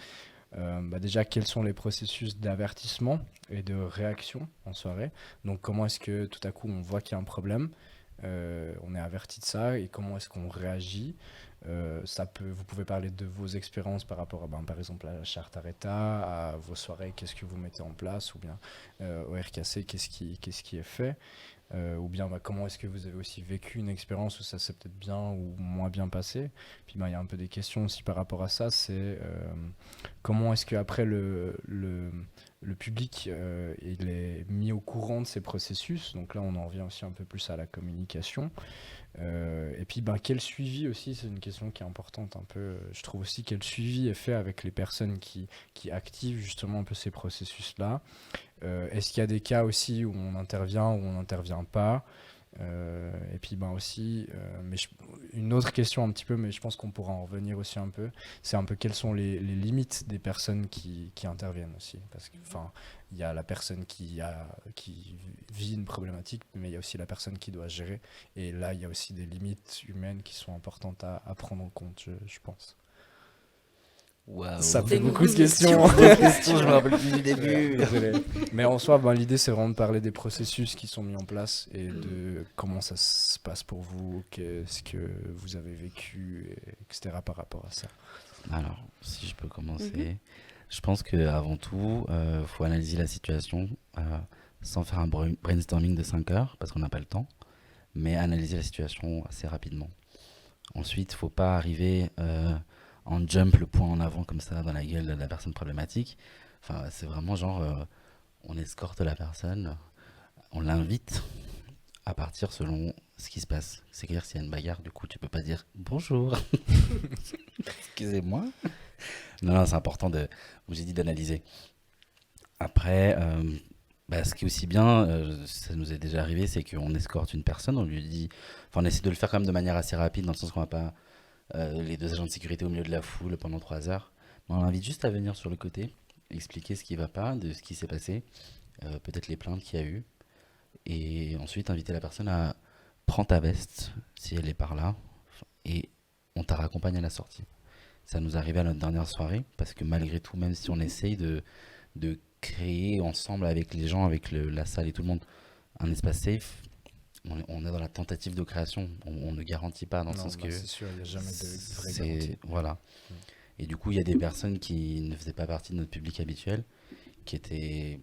Déjà, quels sont les processus d'avertissement et de réaction en soirée? Donc, comment est-ce que tout à coup, on voit qu'il y a un problème? On est averti de ça et comment est-ce qu'on réagit? Vous pouvez parler de vos expériences par rapport à, par exemple, à la charte Areta, à vos soirées, qu'est-ce que vous mettez en place, ou bien au RKC, qu'est-ce qui est fait, ou bien comment est-ce que vous avez aussi vécu une expérience où ça s'est peut-être bien ou moins bien passé. Puis il y a un peu des questions aussi par rapport à ça, c'est comment est-ce qu'après le public il est mis au courant de ces processus. Donc là on en revient aussi un peu plus à la communication. Et puis quel suivi aussi, c'est une question qui est importante un peu. Je trouve aussi quel suivi est fait avec les personnes qui activent justement un peu ces processus là. Est-ce qu'il y a des cas aussi où on intervient, où on n'intervient pas? Et puis aussi, une autre question un petit peu, mais je pense qu'on pourra en revenir aussi un peu, c'est un peu quelles sont les limites des personnes qui interviennent aussi. Parce que, il y a la personne qui vit une problématique, mais il y a aussi la personne qui doit gérer. Et là, il y a aussi des limites humaines qui sont importantes à prendre en compte, je pense. Waouh. Ça C'était fait une beaucoup de grosse questions. Question, je me rappelle plus du début. Désolé. Mais en soi, l'idée, c'est vraiment de parler des processus qui sont mis en place et de comment ça se passe pour vous, qu'est-ce que vous avez vécu, etc. par rapport à ça. Alors, si je peux commencer, je pense qu'avant tout, il faut analyser la situation sans faire un brainstorming de 5 heures, parce qu'on n'a pas le temps, mais analyser la situation assez rapidement. Ensuite, il ne faut pas arriver en jump le point en avant comme ça dans la gueule de la personne problématique. Enfin, c'est vraiment genre, on escorte la personne, on l'invite à partir selon ce qui se passe. C'est clair, s'il y a une bagarre, du coup, tu peux pas dire bonjour, excusez-moi. Non, c'est important comme j'ai dit, d'analyser. Après, ce qui est aussi bien, ça nous est déjà arrivé, c'est qu'on escorte une personne, on lui dit, on essaie de le faire quand même de manière assez rapide, dans le sens qu'on va pas les 2 agents de sécurité au milieu de la foule pendant 3 heures. Mais on l'invite juste à venir sur le côté, expliquer ce qui va pas, de ce qui s'est passé, peut-être les plaintes qu'il y a eu, et ensuite inviter la personne à prendre ta veste si elle est par là, et on t'a raccompagne à la sortie. Ça nous arrivait à notre dernière soirée, parce que malgré tout, même si on essaye de créer ensemble avec les gens, avec la salle et tout le monde, un espace safe, on est dans la tentative de création. On ne garantit pas, dans le sens que c'est sûr, il n'y a jamais de vraie garantie. voilà. Et du coup, il y a des personnes qui ne faisaient pas partie de notre public habituel, qui étaient,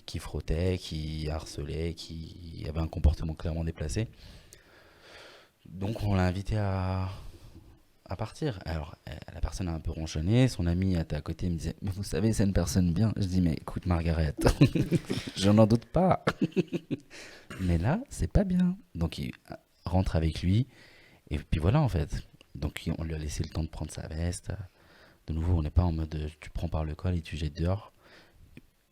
qui frottaient, qui harcelaient, qui avaient un comportement clairement déplacé. Donc, on l'a invité à partir. Alors, la personne a un peu ronchonné, son ami était à côté, me disait, mais vous savez, c'est une personne bien. Je dis, mais écoute, Margaret, je n'en doute pas. Mais là, c'est pas bien. Donc, il rentre avec lui, et puis voilà, en fait. Donc, on lui a laissé le temps de prendre sa veste. De nouveau, on n'est pas en mode, tu prends par le col et tu jettes dehors.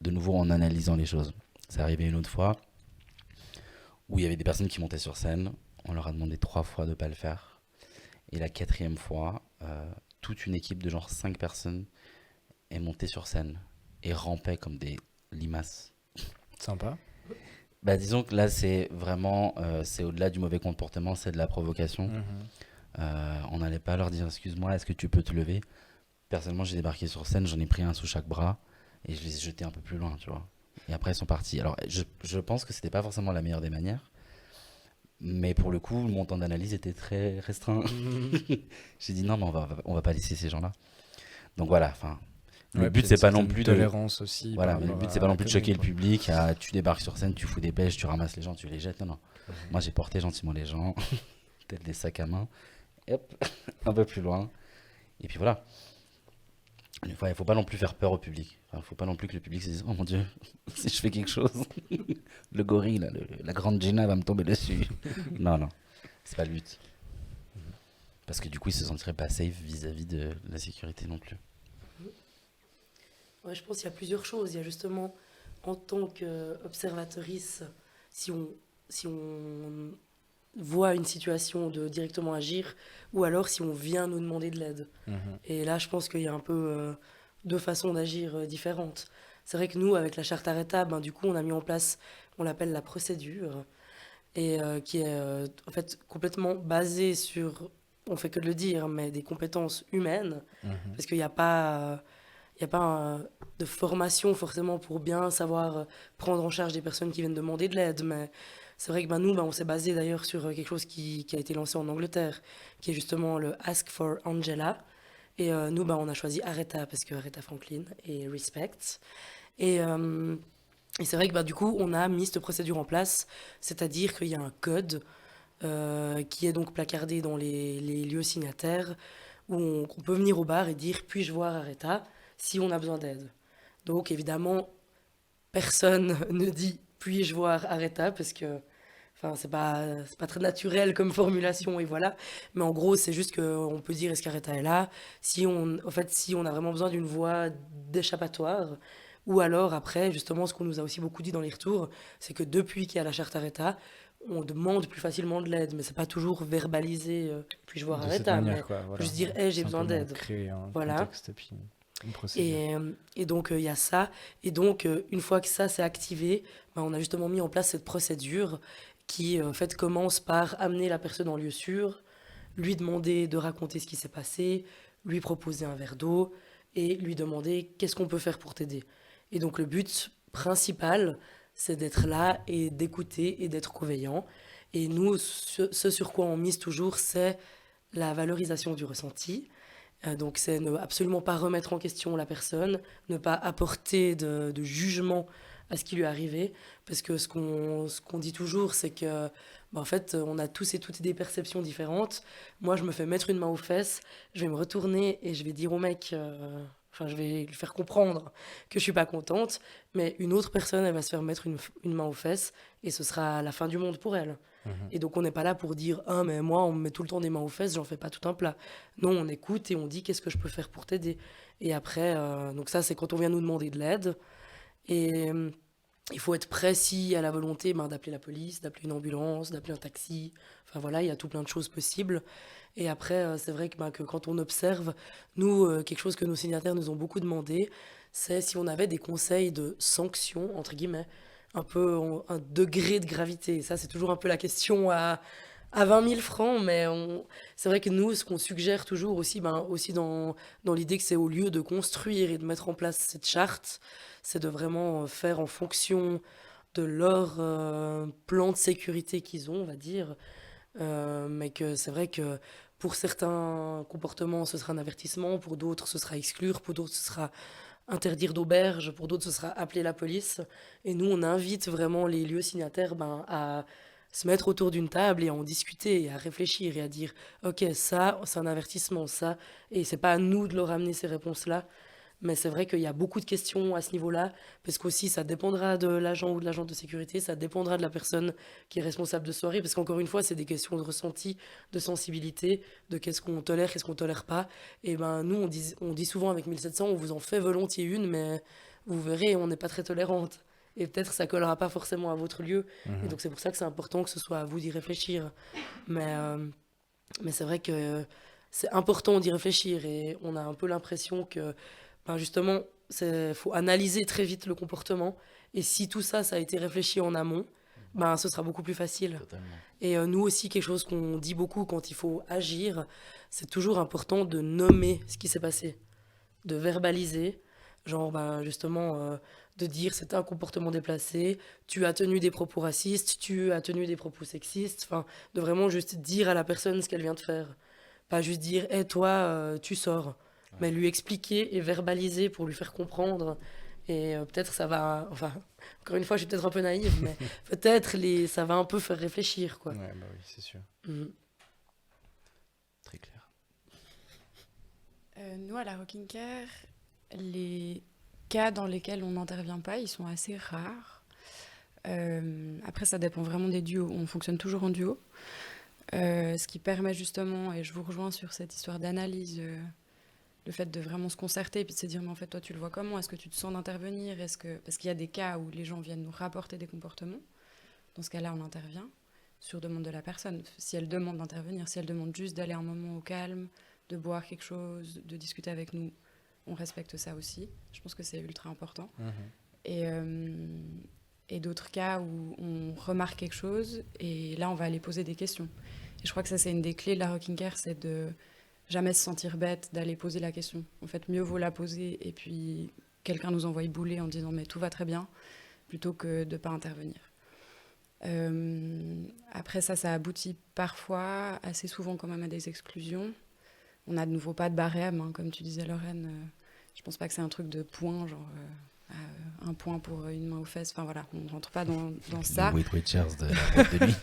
De nouveau, en analysant les choses. C'est arrivé une autre fois, où il y avait des personnes qui montaient sur scène. On leur a demandé 3 fois de ne pas le faire. Et la 4e fois, toute une équipe de genre 5 personnes est montée sur scène et rampait comme des limaces. Sympa. Disons que là, c'est vraiment, c'est au-delà du mauvais comportement, c'est de la provocation. On n'allait pas leur dire, excuse-moi, est-ce que tu peux te lever? Personnellement, j'ai débarqué sur scène, j'en ai pris un sous chaque bras et je les ai jetés un peu plus loin, tu vois. Et après, ils sont partis. Alors, je pense que c'était pas forcément la meilleure des manières. Mais pour le coup, mon temps d'analyse était très restreint. J'ai dit non, mais on va pas laisser ces gens-là. Donc voilà, le but c'est pas non plus de tolérance aussi. Voilà, mais le but c'est pas non plus de choquer le public. Tu débarques sur scène, tu fous des bêches, tu ramasses les gens, tu les jettes. Non. Moi j'ai porté gentiment les gens, peut-être des sacs à main, et hop, un peu plus loin. Et puis voilà. Il faut pas non plus faire peur au public. Il faut pas non plus que le public se dise oh mon Dieu, si je fais quelque chose, le gorille, là, la grande Gina va me tomber dessus. Non, c'est pas le but. Parce que du coup, ils se sentiraient pas safe vis-à-vis de la sécurité non plus. Ouais, je pense qu'il y a plusieurs choses. Il y a justement, en tant qu'observatrice, si on voit une situation, de directement agir, ou alors si on vient nous demander de l'aide. Et là, je pense qu'il y a un peu 2 façons d'agir différentes. C'est vrai que nous, avec la charte Arreta, du coup, on a mis en place, on l'appelle la procédure, et qui est en fait complètement basée sur, on fait que de le dire, mais des compétences humaines, parce qu'il n'y a pas... de formation forcément pour bien savoir prendre en charge des personnes qui viennent demander de l'aide, mais c'est vrai que nous, on s'est basé d'ailleurs sur quelque chose qui a été lancé en Angleterre, qui est justement le Ask for Angela. Et nous, on a choisi Aretha, parce que Aretha Franklin et Respect. Et c'est vrai que du coup, on a mis cette procédure en place, c'est-à-dire qu'il y a un code qui est donc placardé dans les lieux signataires, où on peut venir au bar et dire « puis-je voir Aretha ?» si on a besoin d'aide. Donc évidemment, personne ne dit « puis-je voir Aretha ?» parce que c'est pas très naturel comme formulation, et voilà. Mais en gros, c'est juste qu'on peut dire « est-ce qu'Aretha est là ?» si on a vraiment besoin d'une voie d'échappatoire, Ou alors, après, justement, ce qu'on nous a aussi beaucoup dit dans les retours, c'est que depuis qu'il y a la charte Areta, on demande plus facilement de l'aide, mais c'est pas toujours verbalisé, puis-je voir De cette Areta, mais manière, quoi. Voilà. juste dire, hey, j'ai besoin Simplement d'aide. créer un Voilà. contexte et puis une procédure. Et donc, il y a ça. Et donc, une fois que ça s'est activé, ben, on a justement mis en place cette procédure qui, en fait, commence par amener la personne en lieu sûr, lui demander de raconter ce qui s'est passé, lui proposer un verre d'eau et lui demander qu'est-ce qu'on peut faire pour t'aider. Et donc, le but principal, c'est d'être là et d'écouter et d'être conveillant. Et nous, ce sur quoi on mise toujours, c'est la valorisation du ressenti. Donc c'est ne absolument pas remettre en question la personne, ne pas apporter de jugement à ce qui lui est arrivé, parce que ce qu'on dit toujours, c'est que bah, en fait, on a tous et toutes des perceptions différentes. Moi, je me fais mettre une main aux fesses, je vais me retourner et je vais dire au mec, enfin, je vais lui faire comprendre que je suis pas contente, mais une autre personne, elle va se faire mettre une main aux fesses et ce sera la fin du monde pour elle. Mhm. Et donc on n'est pas là pour dire ah mais moi on me met tout le temps des mains aux fesses, j'en fais pas tout un plat. Non, on écoute et on dit qu'est-ce que je peux faire pour t'aider. Et après donc ça c'est quand on vient nous demander de l'aide et il faut être prêt si à la volonté ben, d'appeler la police, d'appeler une ambulance, d'appeler un taxi. Enfin voilà, il y a tout plein de choses possibles. Et après c'est vrai que, ben, que quand on observe, nous quelque chose que nos signataires nous ont beaucoup demandé, c'est si on avait des conseils de sanctions entre guillemets un peu un degré de gravité. Ça, c'est toujours un peu la question à 20 000 francs, mais c'est vrai que nous, ce qu'on suggère toujours aussi, ben, aussi dans l'idée que c'est au lieu de construire et de mettre en place cette charte, c'est de vraiment faire en fonction de leur plan de sécurité qu'ils ont, on va dire. Mais que c'est vrai que pour certains comportements, ce sera un avertissement, pour d'autres, ce sera exclure, pour d'autres, ce sera interdire d'auberge, pour d'autres ce sera appeler la police. Et nous, on invite vraiment les lieux signataires ben, à se mettre autour d'une table et à en discuter et à réfléchir et à dire ok, ça c'est un avertissement, ça, et c'est pas à nous de leur amener ces réponses-là. Mais c'est vrai qu'il y a beaucoup de questions à ce niveau-là, parce qu'aussi ça dépendra de l'agent ou de l'agente de sécurité, ça dépendra de la personne qui est responsable de soirée, parce qu'encore une fois, c'est des questions de ressenti, de sensibilité, de qu'est-ce qu'on tolère, qu'est-ce qu'on tolère pas. Et ben nous, on dit souvent avec 1700, on vous en fait volontiers une, mais vous verrez, on n'est pas très tolérante. Et peut-être ça collera pas forcément à votre lieu. Et Mhm. donc c'est pour ça que c'est important que ce soit à vous d'y réfléchir. Mais c'est vrai que c'est important d'y réfléchir et on a un peu l'impression que ben justement, il faut analyser très vite le comportement. Et si tout ça, ça a été réfléchi en amont, ben, ce sera beaucoup plus facile. Totalement. Et nous aussi, quelque chose qu'on dit beaucoup quand il faut agir, c'est toujours important de nommer ce qui s'est passé, de verbaliser. Genre, ben, justement, de dire c'était un comportement déplacé, tu as tenu des propos racistes, tu as tenu des propos sexistes. Enfin, de vraiment juste dire à la personne ce qu'elle vient de faire. Pas juste dire, hé, toi, tu sors. Mais lui expliquer et verbaliser pour lui faire comprendre. Et peut-être ça va. Enfin, encore une fois, je suis peut-être un peu naïve, mais peut-être ça va un peu faire réfléchir, quoi. Ouais, bah oui, c'est sûr. Mhm. Très clair. Nous, à la Rocking Care, les cas dans lesquels on n'intervient pas, ils sont assez rares. Après, ça dépend vraiment des duos. On fonctionne toujours en duo. Ce qui permet justement, et je vous rejoins sur cette histoire d'analyse, le fait de vraiment se concerter et puis de se dire mais en fait toi tu le vois comment, est-ce que tu te sens d'intervenir, parce qu'il y a des cas où les gens viennent nous rapporter des comportements, dans ce cas-là on intervient sur demande de la personne, si elle demande d'intervenir, si elle demande juste d'aller un moment au calme, de boire quelque chose, de discuter avec nous, on respecte ça aussi, je pense que c'est ultra important. Et d'autres cas où on remarque quelque chose et là on va aller poser des questions, et je crois que ça c'est une des clés de la Rocking Care, c'est de jamais se sentir bête d'aller poser la question. En fait, mieux vaut la poser et puis quelqu'un nous envoie bouler en disant mais tout va très bien, plutôt que de ne pas intervenir. Après ça aboutit parfois, assez souvent quand même, à des exclusions. On n'a de nouveau pas de barème, hein, comme tu disais Lorraine. Je pense pas que c'est un truc de points, genre un point pour une main aux fesses. Enfin voilà, on ne rentre pas dans ça. Weight Watchers de la boîte de nuit.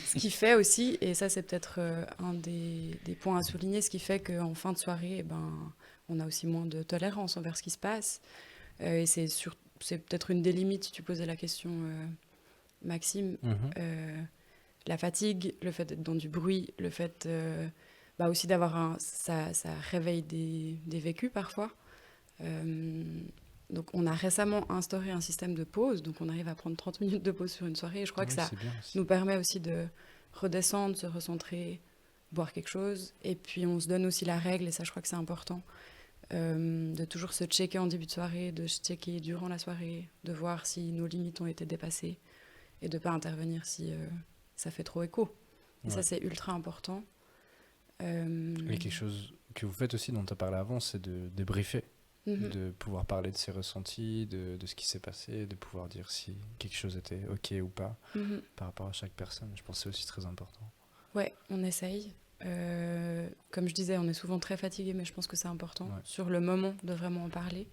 Ce qui fait aussi, et ça c'est peut-être un des points à souligner, ce qui fait qu'en fin de soirée, on a aussi moins de tolérance envers ce qui se passe. Et c'est peut-être une des limites, si tu posais la question, Maxime. La fatigue, le fait d'être dans du bruit, le fait aussi d'avoir ça réveille des vécus parfois. Donc on a récemment instauré un système de pause, donc on arrive à prendre 30 minutes de pause sur une soirée, et je crois que ça c'est bien aussi. nous permet aussi de redescendre, se recentrer, boire quelque chose, et puis on se donne aussi la règle, et ça je crois que c'est important, de toujours se checker en début de soirée, de se checker durant la soirée, de voir si nos limites ont été dépassées, et de ne pas intervenir si ça fait trop écho. Et ça, c'est ultra important. Et quelque chose que vous faites aussi, dont tu as parlé avant, c'est de débriefer, de pouvoir parler de ses ressentis, de ce qui s'est passé, de pouvoir dire si quelque chose était OK ou pas par rapport à chaque personne. Je pense que c'est aussi très important. Ouais, on essaye. Comme je disais, on est souvent très fatigué, mais je pense que c'est important sur le moment de vraiment en parler.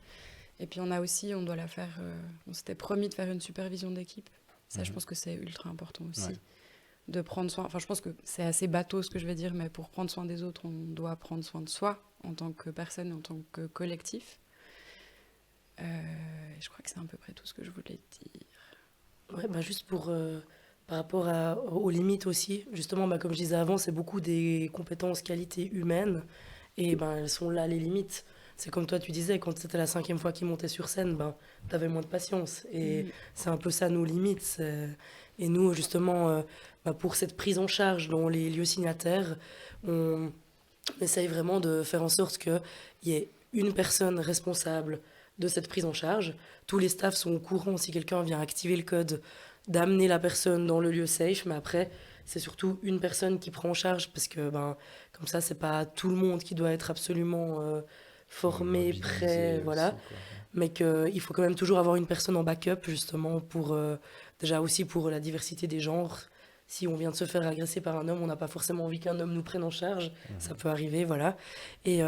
Et puis on a aussi, on doit la faire, on s'était promis de faire une supervision d'équipe. Ça, je pense que c'est ultra important aussi. De prendre soin, enfin je pense que c'est assez bateau ce que je vais dire, mais pour prendre soin des autres, on doit prendre soin de soi en tant que personne, en tant que collectif. Je crois que c'est à peu près tout ce que je voulais dire. Ouais, bah juste pour, par rapport aux limites aussi, justement, bah comme je disais avant, c'est beaucoup des compétences, qualités humaines, et ben elles sont là les limites. C'est comme toi tu disais, quand c'était la 5e fois qu'il montait sur scène, ben t'avais moins de patience, et c'est un peu ça nos limites. Et nous, justement, bah, pour cette prise en charge dans les lieux signataires, on essaye vraiment de faire en sorte qu'il y ait une personne responsable de cette prise en charge. Tous les staffs sont au courant si quelqu'un vient activer le code, d'amener la personne dans le lieu safe, mais après, c'est surtout une personne qui prend en charge, parce que ben, comme ça, c'est pas tout le monde qui doit être absolument formé, prêt, voilà. Aussi, Mais qu'il faut quand même toujours avoir une personne en backup, justement, pour déjà aussi pour la diversité des genres. Si on vient de se faire agresser par un homme, on n'a pas forcément envie qu'un homme nous prenne en charge. Ça peut arriver, voilà. Et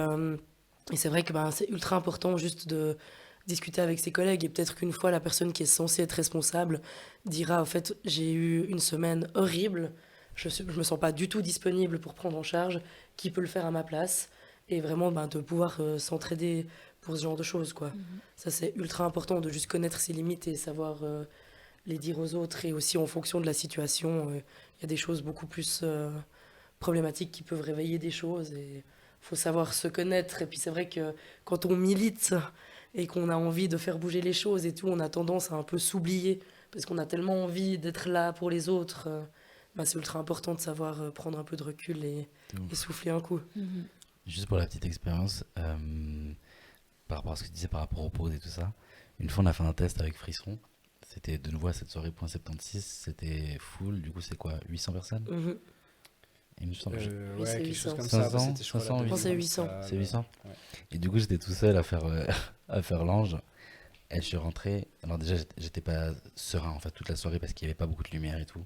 c'est vrai que ben, c'est ultra important juste de discuter avec ses collègues. Et peut-être qu'une fois, la personne qui est censée être responsable dira, en fait, j'ai eu une semaine horrible, je me sens pas du tout disponible pour prendre en charge, qui peut le faire à ma place? Et vraiment, ben, de pouvoir s'entraider pour ce genre de choses, quoi. Ça, c'est ultra important de juste connaître ses limites et savoir les dire aux autres. Et aussi, en fonction de la situation, il y a des choses beaucoup plus problématiques qui peuvent réveiller des choses. Et il faut savoir se connaître. Et puis, c'est vrai que quand on milite et qu'on a envie de faire bouger les choses et tout, on a tendance à un peu s'oublier. Parce qu'on a tellement envie d'être là pour les autres. Ben, c'est ultra important de savoir prendre un peu de recul et souffler un coup. Juste pour la petite expérience, par rapport à ce que tu disais par rapport aux pauses et tout ça, une fois on a fait un test avec Frisson, c'était de nouveau à cette soirée .76, c'était full, du coup c'est quoi, 800 personnes Il me semble. Oui, ouais, c'est quelque chose 800. comme ça. 500, C'était, je crois, 500, la deuxième c'est 800. salle. C'est 800 Ouais. Et du coup j'étais tout seul à faire l'ange, et je suis rentré, alors déjà j'étais pas serein en fait toute la soirée parce qu'il y avait pas beaucoup de lumière et tout,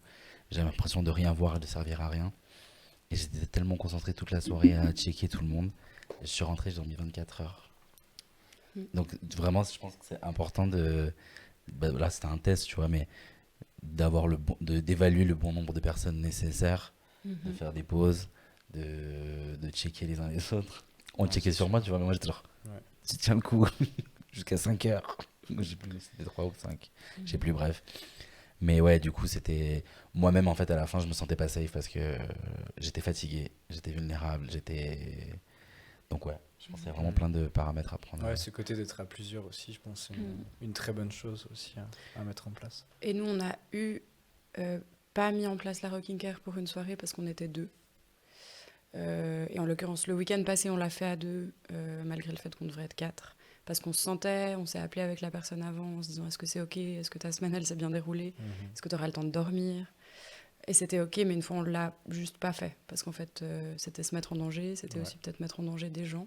j'avais l'impression de rien voir et de servir à rien. Et j'étais tellement concentré toute la soirée à checker tout le monde. Je suis rentré, j'ai dormi 24 heures. Donc vraiment, je pense que c'est important de... Bah, là, c'était un test, tu vois, mais d'évaluer le bon nombre de personnes nécessaires, de faire des pauses, de checker les uns les autres. On checkait sur moi, tu vois, mais moi j'étais genre, tu tiens le coup jusqu'à 5 heures. J'ai plus, c'était 3 ou 5, je sais plus, bref. Mais ouais, du coup, c'était... Moi-même, en fait, à la fin, je me sentais pas safe parce que j'étais fatigué, j'étais vulnérable, Donc ouais, je pense qu'il y a vraiment plein de paramètres à prendre. Ouais, ce côté d'être à plusieurs aussi, je pense, c'est une très bonne chose aussi à mettre en place. Et nous, on a pas mis en place la Rocking Care pour une soirée parce qu'on était 2. Et en l'occurrence, le week-end passé, on l'a fait à 2, malgré le fait qu'on devrait être 4. Parce qu'on se sentait, on s'est appelé avec la personne avant en se disant est-ce que c'est ok, est-ce que ta semaine elle s'est bien déroulée, est-ce que tu auras le temps de dormir. Et c'était ok, mais une fois on l'a juste pas fait parce qu'en fait c'était se mettre en danger, c'était aussi peut-être mettre en danger des gens.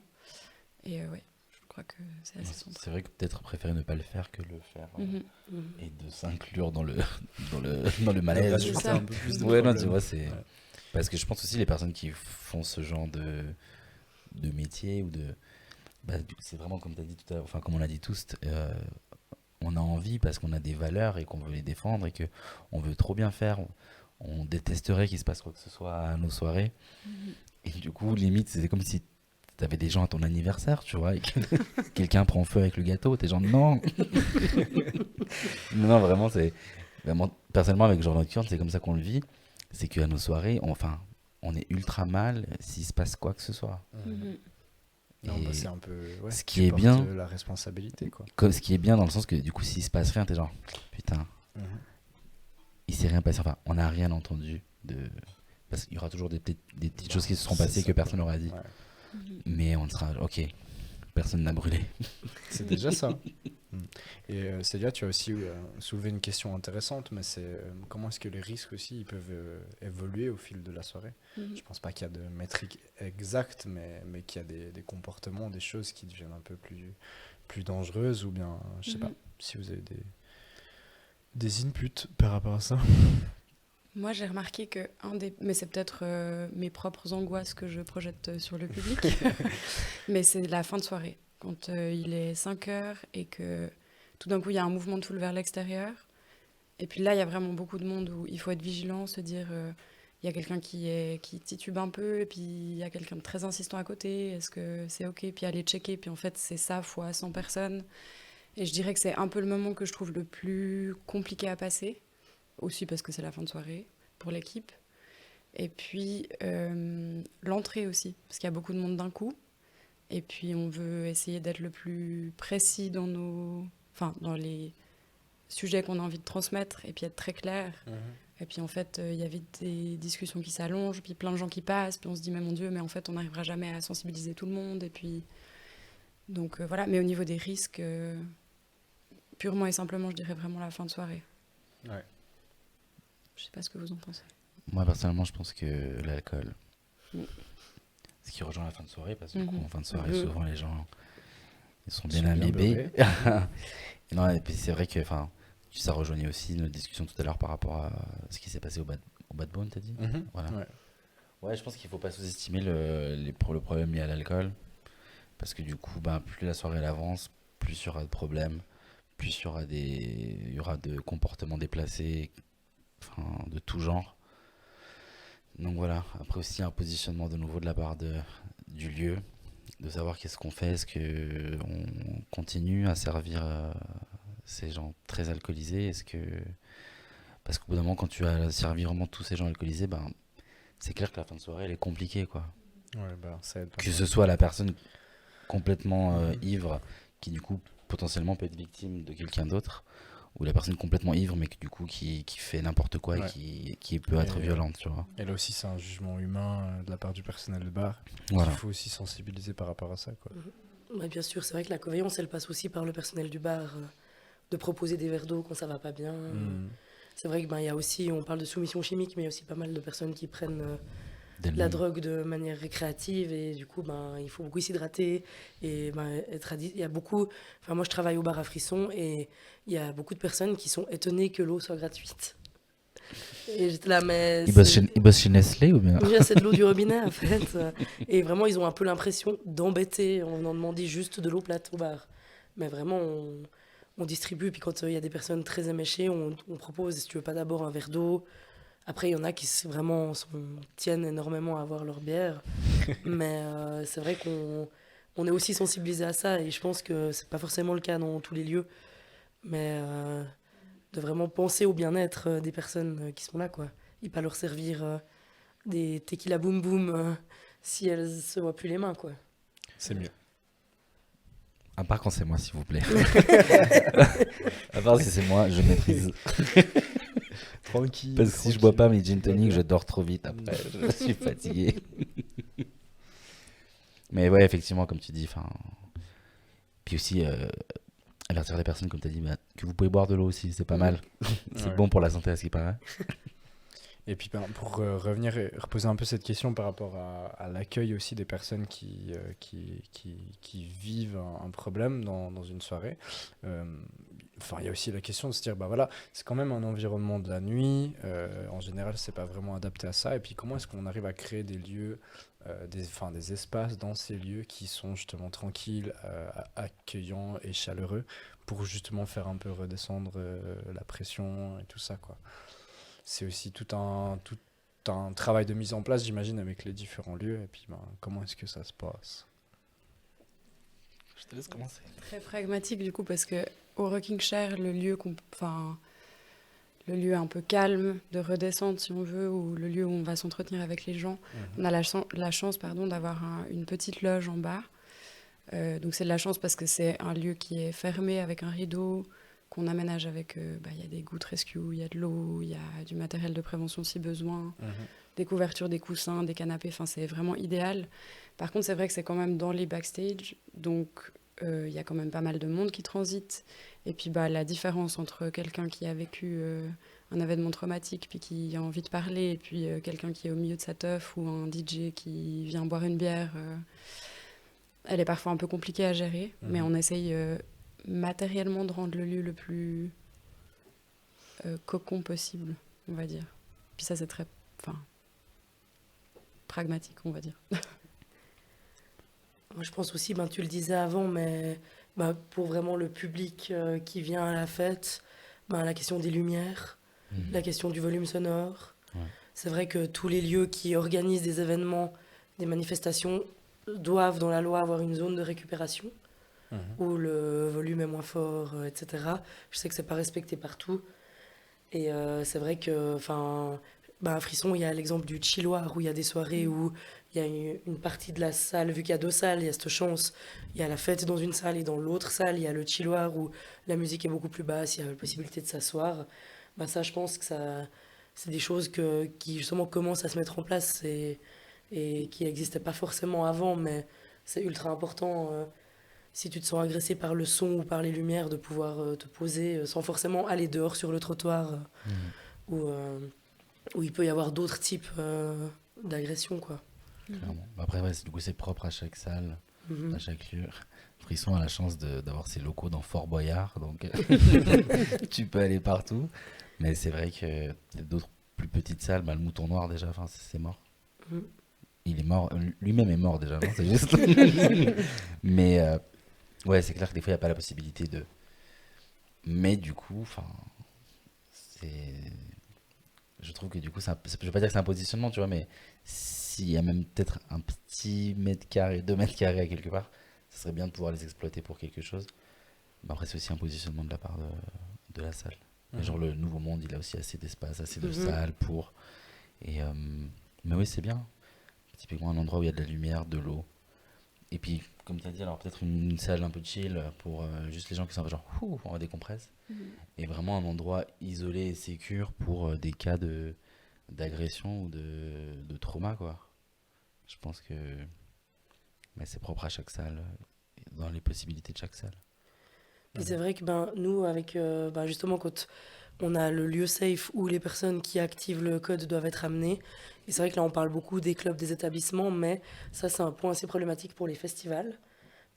Et ouais, je crois que c'est assez central. C'est vrai que peut-être préférer ne pas le faire que le faire et de s'inclure dans le malaise. C'est ça. Un peu plus de Ouais, non, problème. tu vois, c'est... Parce que je pense aussi les personnes qui font ce genre de métier ou de... Bah, c'est vraiment comme tu as dit tout à l'heure, enfin comme on l'a dit tous, on a envie parce qu'on a des valeurs et qu'on veut les défendre et qu'on veut trop bien faire. On détesterait qu'il se passe quoi que ce soit à nos soirées. Et du coup, limite, c'est comme si tu avais des gens à ton anniversaire, tu vois, et que quelqu'un prend feu avec le gâteau, t'es genre non. Non, vraiment, c'est... Vraiment, personnellement, avec Genre Nocturne, c'est comme ça qu'on le vit. C'est qu'à nos soirées, on est ultra mal s'il se passe quoi que ce soit. Non, Et bah, c'est un peu. Ouais, ce tu qui est portes, bien, la responsabilité, quoi. ce qui est bien dans le sens que du coup, s'il se passe rien, t'es genre, putain, Mhm. il s'est rien passé. Enfin, on n'a rien entendu de. Parce qu'il y aura toujours des petites Bah, choses qui se seront c'est passées ça, que personne quoi. n'aura dit. Ouais. Mais on sera, ok, personne n'a brûlé. C'est déjà ça. Mm. Et Célia, tu as aussi soulevé une question intéressante, mais c'est comment est-ce que les risques aussi ils peuvent évoluer au fil de la soirée. Je pense pas qu'il y a de métrique exacte, mais qu'il y a des comportements, des choses qui deviennent un peu plus dangereuses, ou bien, je sais pas, si vous avez des inputs par rapport à ça. Moi, j'ai remarqué que mais c'est peut-être mes propres angoisses que je projette sur le public, mais c'est la fin de soirée. Quand il est 5 heures et que tout d'un coup, il y a un mouvement de foule vers l'extérieur. Et puis là, il y a vraiment beaucoup de monde où il faut être vigilant, se dire, il y a quelqu'un qui titube un peu, et puis il y a quelqu'un de très insistant à côté, est-ce que c'est OK? Puis aller checker, puis en fait, c'est ça fois 100 personnes. Et je dirais que c'est un peu le moment que je trouve le plus compliqué à passer, aussi parce que c'est la fin de soirée pour l'équipe. Et puis l'entrée aussi, parce qu'il y a beaucoup de monde d'un coup. Et puis on veut essayer d'être le plus précis dans les sujets qu'on a envie de transmettre, et puis être très clair. Et puis en fait, il y avait des discussions qui s'allongent, puis plein de gens qui passent, puis on se dit, mais mon Dieu, mais en fait, on n'arrivera jamais à sensibiliser tout le monde. Et puis, donc voilà. Mais au niveau des risques, purement et simplement, je dirais vraiment la fin de soirée. Ouais. Je sais pas ce que vous en pensez. Moi, personnellement, je pense que l'alcool, Mm. ce qui rejoint la fin de soirée, parce que du coup, Mhm. en fin de soirée, Mhm. souvent, les gens, ils sont Ils bien sont bien imbibés. beurrés. Et non, et puis c'est vrai que, enfin, ça rejoignait aussi notre discussion tout à l'heure par rapport à ce qui s'est passé au Bad Bone, t'as dit? Mhm. Voilà. Ouais. Ouais, je pense qu'il faut pas sous-estimer le problème lié à l'alcool. Parce que du coup, ben, plus la soirée elle avance, plus il y aura de problèmes, plus il y aura de comportements déplacés, enfin, de tout genre. Donc voilà, après aussi un positionnement de nouveau de la part du lieu, de savoir qu'est-ce qu'on fait, est-ce qu'on continue à servir ces gens très alcoolisés, parce qu'au bout d'un moment, quand tu as servi vraiment tous ces gens alcoolisés, ben, c'est clair que la fin de soirée elle est compliquée, quoi. Ouais, bah, ça aide pas Que mal. ce soit la personne complètement Mhm. ivre, qui du coup potentiellement peut être victime de quelqu'un d'autre, ou la personne complètement ivre, mais que, du coup qui fait n'importe quoi Ouais. et qui peut être Et- violente, tu vois. Et là aussi, c'est un jugement humain de la part du personnel de bar. Voilà. Il faut aussi sensibiliser par rapport à ça, quoi. Ouais, bien sûr, c'est vrai que la coveillance, elle passe aussi par le personnel du bar, de proposer des verres d'eau quand ça va pas bien. Mhm. C'est vrai que il y a aussi, on parle de soumission chimique, mais il y a aussi pas mal de personnes qui prennent la D'elle-même. drogue de manière récréative, et du coup, il faut beaucoup s'hydrater et il y a beaucoup. Enfin, moi, je travaille au bar à Frisson, et il y a beaucoup de personnes qui sont étonnées que l'eau soit gratuite. Et j'étais là, mais Il bosse chez Nestlé ou bien? déjà, c'est de l'eau du robinet, en fait. Et vraiment, ils ont un peu l'impression d'embêter en venant demander juste de l'eau plate au bar. Mais vraiment, on distribue. Puis quand il y a des personnes très éméchées, on propose, si tu veux pas d'abord un verre d'eau. Après, il y en a qui tiennent énormément à avoir leur bière. Mais c'est vrai qu'on est aussi sensibilisé à ça. Et je pense que c'est pas forcément le cas dans tous les lieux. Mais de vraiment penser au bien-être des personnes qui sont là, quoi. Et pas leur servir des tequila boum boum si elles se voient plus les mains, quoi. C'est mieux. À part quand c'est moi, s'il vous plaît. À part si c'est moi, je maîtrise. Tranquille. Parce que si je bois pas mes gin tonic, je dors trop vite après. Je suis fatigué. Mais ouais, effectivement, comme tu dis, enfin. Puis aussi, avertir les personnes, comme tu as dit, que vous pouvez boire de l'eau aussi, c'est pas mal. C'est Ouais. bon pour la santé à ce qui paraît. Et puis pour revenir et reposer un peu cette question par rapport à l'accueil aussi des personnes qui vivent un problème dans une soirée. Enfin, il y a aussi la question de se dire, bah voilà, c'est quand même un environnement de la nuit. En général, c'est pas vraiment adapté à ça. Et puis comment est-ce qu'on arrive à créer des lieux, des espaces dans ces lieux qui sont justement tranquilles, accueillants et chaleureux pour justement faire un peu redescendre la pression et tout ça, quoi. C'est aussi tout un travail de mise en place, j'imagine, avec les différents lieux. Et puis, comment est-ce que ça se passe? Je te laisse commencer. Très pragmatique du coup, parce que au Rocking Chair, le lieu un peu calme de redescente, si on veut, ou le lieu où on va s'entretenir avec les gens, on a la chance d'avoir une petite loge en bas Donc c'est de la chance parce que c'est un lieu qui est fermé avec un rideau, qu'on aménage avec, il y a des gouttes rescue, il y a de l'eau, il y a du matériel de prévention si besoin, des couvertures, des coussins, des canapés, enfin c'est vraiment idéal. Par contre c'est vrai que c'est quand même dans les backstage, donc il y a quand même pas mal de monde qui transite. Et puis la différence entre quelqu'un qui a vécu un événement traumatique puis qui a envie de parler, et puis quelqu'un qui est au milieu de sa teuf ou un DJ qui vient boire une bière, elle est parfois un peu compliquée à gérer, mais on essaye matériellement de rendre le lieu le plus cocon possible, on va dire. Puis ça c'est très pragmatique, on va dire. Moi, je pense aussi, tu le disais avant, mais pour vraiment le public qui vient à la fête, la question des lumières, la question du volume sonore. Ouais. C'est vrai que tous les lieux qui organisent des événements, des manifestations, doivent dans la loi avoir une zone de récupération où le volume est moins fort, etc. Je sais que c'est pas respecté partout. Et c'est vrai que, à Frisson, il y a l'exemple du chilloir, où il y a des soirées où il y a une partie de la salle, vu qu'il y a 2 salles, il y a cette chance, il y a la fête dans une salle et dans l'autre salle, il y a le chilloir où la musique est beaucoup plus basse, il y a la possibilité de s'asseoir. Ça, je pense que c'est des choses qui justement commencent à se mettre en place et qui n'existaient pas forcément avant, mais c'est ultra important, si tu te sens agressé par le son ou par les lumières, de pouvoir te poser sans forcément aller dehors sur le trottoir où il peut y avoir d'autres types d'agressions, quoi. Clairement. Après, du coup, c'est propre à chaque salle, à chaque lieu. Frisson a la chance d'avoir ses locaux dans Fort Boyard, donc tu peux aller partout. Mais c'est vrai que y a d'autres plus petites salles, le Mouton Noir déjà, c'est mort. Il est mort, lui-même est mort déjà, non, c'est juste. Mais ouais, c'est clair que des fois, il n'y a pas la possibilité de... Mais du coup, je trouve que du coup, je veux pas dire que c'est un positionnement, tu vois, mais s'il y a même peut-être un petit mètre carré, 2 mètres carrés à quelque part, ça serait bien de pouvoir les exploiter pour quelque chose. Mais après, c'est aussi un positionnement de la part de la salle. Et genre, le Nouveau Monde, il a aussi assez d'espace, assez de salles pour... Mais oui, c'est bien. Typiquement, un endroit où il y a de la lumière, de l'eau. Et puis, comme tu as dit, alors peut-être une salle un peu chill pour juste les gens qui sont un peu genre, on va décompresse. Et vraiment un endroit isolé et sécure pour des cas d'agression ou de trauma, quoi. Je pense que c'est propre à chaque salle, dans les possibilités de chaque salle. Puis c'est vrai que nous, avec justement, quand on a le lieu safe où les personnes qui activent le code doivent être amenées, et c'est vrai que là on parle beaucoup des clubs, des établissements, mais ça c'est un point assez problématique pour les festivals,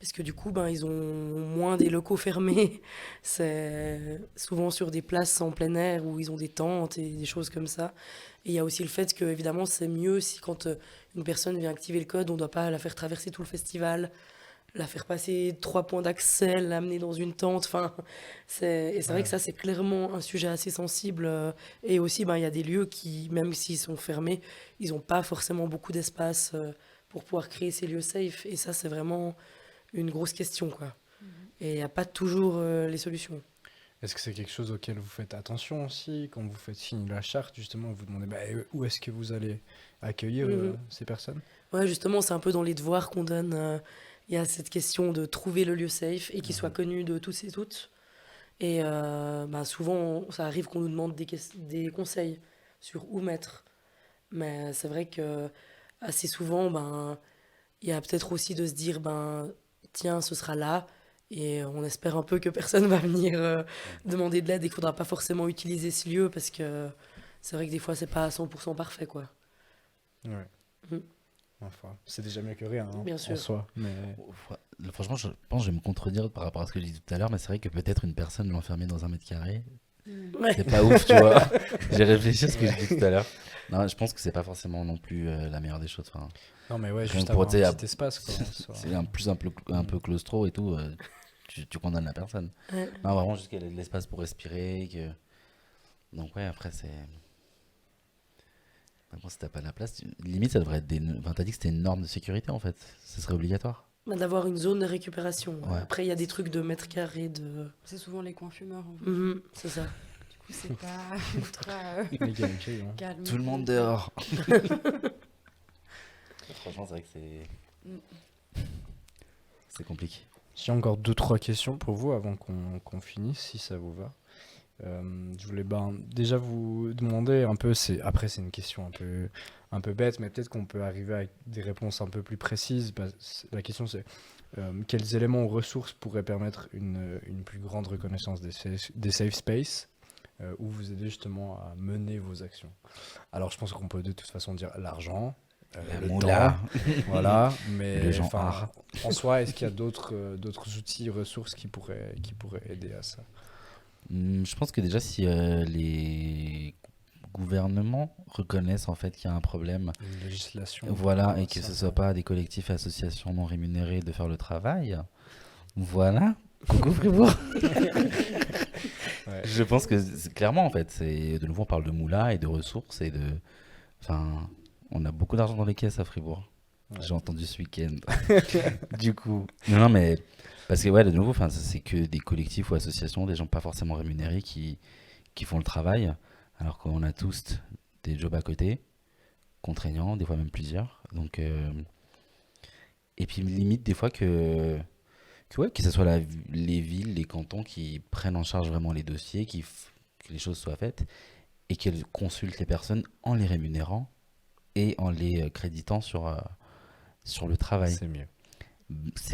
parce que du coup ils ont moins des locaux fermés, c'est souvent sur des places en plein air où ils ont des tentes et des choses comme ça. Et il y a aussi le fait que évidemment c'est mieux si quand une personne vient activer le code, on ne doit pas la faire traverser tout le festival, la faire passer 3 points d'accès, l'amener dans une tente. C'est vrai que ça, c'est clairement un sujet assez sensible. Et aussi, il y a des lieux qui, même s'ils sont fermés, ils n'ont pas forcément beaucoup d'espace pour pouvoir créer ces lieux safe. Et ça, c'est vraiment une grosse question, quoi. Et il n'y a pas toujours les solutions. Est-ce que c'est quelque chose auquel vous faites attention aussi quand vous faites signer la charte, justement, vous demandez où est-ce que vous allez accueillir ces personnes? Ouais, justement, c'est un peu dans les devoirs qu'on donne. Il y a cette question de trouver le lieu safe et qu'il soit connu de tous et toutes. Et souvent, ça arrive qu'on nous demande des conseils sur où mettre. Mais c'est vrai que assez souvent, il y a peut-être aussi de se dire, tiens, ce sera là. Et on espère un peu que personne va venir demander de l'aide et qu'il ne faudra pas forcément utiliser ce lieu parce que c'est vrai que des fois, c'est pas à 100% parfait, quoi. Ouais. Enfin, c'est déjà mieux que rien, Bien sûr. en soi. Mais... Franchement, je pense que je vais me contredire par rapport à ce que je disais tout à l'heure, mais c'est vrai que peut-être une personne l'enfermer dans 1 mètre carré, c'est pas ouf, tu vois. J'ai réfléchi à ce que j'ai dit tout à l'heure. Non, je pense que c'est pas forcément non plus la meilleure des choses. Non, mais ouais, Rien juste que pour, avoir un tu sais, petit espace, quoi. c'est un peu claustro et tout, tu condamnes la personne. Ouais. Non, vraiment, juste qu'elle ait de l'espace pour respirer. Donc, ouais, après, c'est. Bon, si t'as pas la place, limite, ça devrait être t'as dit que c'était une norme de sécurité en fait. Ce serait obligatoire. D'avoir une zone de récupération. Ouais. Après, il y a des trucs de mètres carrés de. C'est souvent les coins fumeurs, en fait. C'est ça. Du coup, c'est pas ultra Méga accueil, hein. calme. Tout le monde dehors. Franchement, c'est vrai que c'est compliqué. J'ai encore 2-3 questions pour vous avant qu'on finisse, si ça vous va. Je voulais déjà vous demander un peu, après c'est une question un peu bête, mais peut-être qu'on peut arriver avec des réponses un peu plus précises. La question c'est quels éléments ou ressources pourraient permettre une plus grande reconnaissance des safe space où vous aidez justement à mener vos actions. Alors je pense qu'on peut de toute façon dire l'argent, La le moula. temps, voilà, mais Le genre enfin, art. en soi, est-ce qu'il y a d'autres outils, ressources qui pourraient aider à ça? Je pense que déjà, si les gouvernements reconnaissent en fait qu'il y a un problème, Une législation. voilà, et que ça, ce soit pas des collectifs et associations non rémunérés de faire le travail, voilà. Coucou Fribourg. Ouais. Je pense que clairement en fait, c'est de nouveau on parle de moula et de ressources et de, enfin, on a beaucoup d'argent dans les caisses à Fribourg. Ouais. J'ai entendu ce week-end. Du coup, non mais parce que ouais, de nouveau, enfin, c'est que des collectifs ou associations, des gens pas forcément rémunérés qui font le travail, alors qu'on a tous des jobs à côté, contraignants, des fois même plusieurs. Donc et puis limite des fois ouais, que ce soit les villes, les cantons qui prennent en charge vraiment les dossiers, que les choses soient faites et qu'elles consultent les personnes en les rémunérant et en les créditant sur le travail. C'est mieux.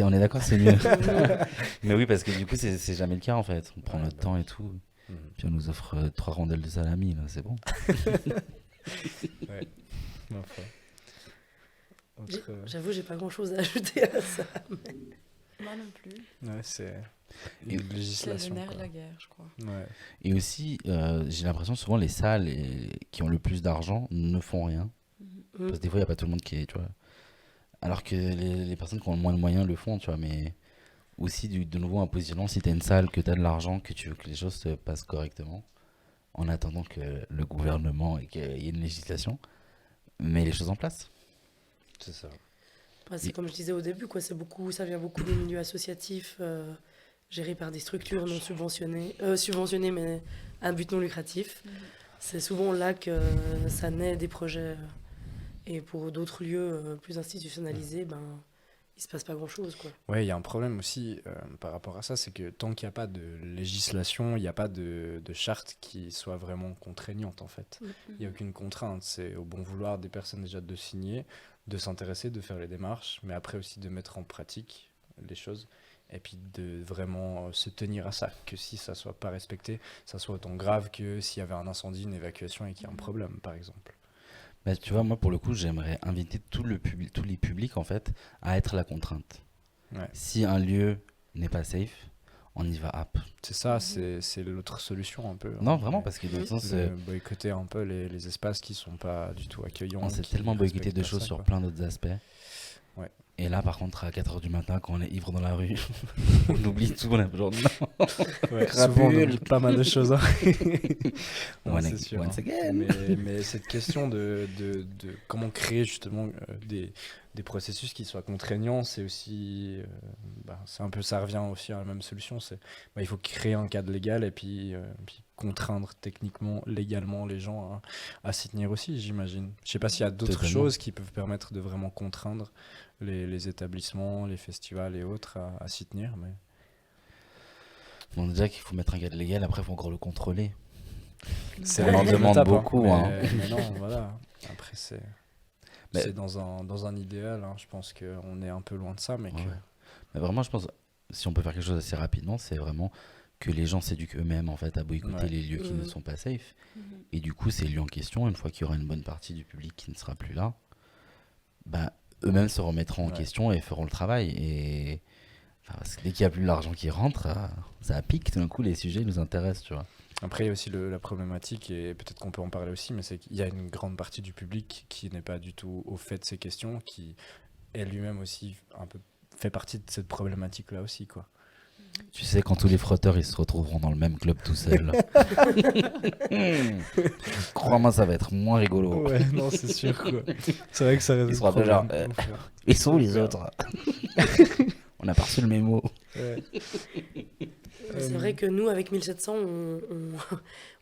On est d'accord, c'est mieux. Mais oui, parce que du coup, c'est jamais le cas en fait. On prend Ouais, notre bah temps oui. et tout. Mhm. Puis on nous offre 3 rondelles de salami, là, c'est bon. Ouais. Enfin. Autre, J'avoue, j'ai pas grand-chose à ajouter à ça. Moi non plus. ouais, c'est Et- une C'est le législation. nerf Quoi. de la guerre, je crois. Ouais. Et aussi, j'ai l'impression souvent les salles qui ont le plus d'argent ne font rien. Mm. Parce que des fois, il n'y a pas tout le monde qui est, tu vois. Alors que les personnes qui ont le moins de moyens le font, tu vois. Mais aussi, de nouveau, un positionnement, si tu as une salle, que tu as de l'argent, que tu veux que les choses se passent correctement, en attendant que le gouvernement et qu'il y ait une législation, met les choses en place. C'est ça. Ouais, c'est comme je disais au début, quoi. Ça vient beaucoup des milieux associatifs gérés par des structures non subventionnées, mais à but non lucratif. C'est souvent là que ça naît des projets. Et pour d'autres lieux plus institutionnalisés, ben, il se passe pas grand-chose, quoi. Ouais, il y a un problème aussi par rapport à ça, c'est que tant qu'il n'y a pas de législation, il n'y a pas de charte qui soit vraiment contraignante en fait. Il n'y a aucune contrainte, c'est au bon vouloir des personnes déjà de signer, de s'intéresser, de faire les démarches, mais après aussi de mettre en pratique les choses et puis de vraiment se tenir à ça, que si ça soit pas respecté, ça soit autant grave que s'il y avait un incendie, une évacuation et qu'il y a un problème par exemple. Bah, tu vois, moi, pour le coup, j'aimerais inviter tous les publics, en fait, à être la contrainte. Ouais. Si un lieu n'est pas safe, on y va up. C'est ça, c'est l'autre solution un peu. Non, hein. vraiment, Ouais. parce que dans le sens, De boycotter un peu les espaces qui sont pas du tout accueillants. on s'est qui tellement boycotté respectent de pas choses ça, sur quoi. plein d'autres aspects. Ouais. Et là, par contre, à 4h du matin, quand on est ivre dans la rue, on oublie tout, on a genre, non, Ouais, Crapule. souvent on oublie pas mal de choses. Hein. Non, Once c'est sûr. once Hein. again. Mais cette question de comment créer justement des processus qui soient contraignants, c'est aussi, c'est un peu, ça revient aussi à la même solution. Il faut créer un cadre légal et puis contraindre techniquement, légalement les gens à s'y tenir aussi, j'imagine. Je sais pas s'il y a d'autres Totalement. choses qui peuvent permettre de vraiment contraindre les établissements, les festivals et autres à s'y tenir, mais... Bon, déjà qu'il faut mettre un cadre légal, après, il faut encore le contrôler. C'est On la en deuxième demande étape, hein, beaucoup, mais, hein. mais non, voilà. Après, Mais- c'est dans un idéal. Hein. Je pense qu'on est un peu loin de ça, mais que... Ouais. Mais vraiment, je pense, si on peut faire quelque chose assez rapidement, c'est vraiment que les gens s'éduquent eux-mêmes, en fait, à boycotter Ouais. les lieux qui ne sont pas safe. Et du coup, ces lieux en question, une fois qu'il y aura une bonne partie du public qui ne sera plus là, ben, eux-mêmes se remettront en Ouais. question et feront le travail. Et enfin, parce que dès qu'il n'y a plus l'argent qui rentre, ça pique. Tout d'un coup, les sujets nous intéressent, tu vois. Après, il y a aussi la problématique, et peut-être qu'on peut en parler aussi, mais c'est qu'il y a une grande partie du public qui n'est pas du tout au fait de ces questions, qui est lui-même aussi un peu fait partie de cette problématique-là aussi, quoi. Tu sais, quand tous les frotteurs ils se retrouveront dans le même club tout seuls, crois-moi, ça va être moins rigolo. Ouais, non, c'est sûr, quoi. C'est vrai que ça résout Ils seront un peu le genre, problème. Ils sont où les autres On a pas reçu le mémo. Ouais. C'est vrai que nous, avec 1700,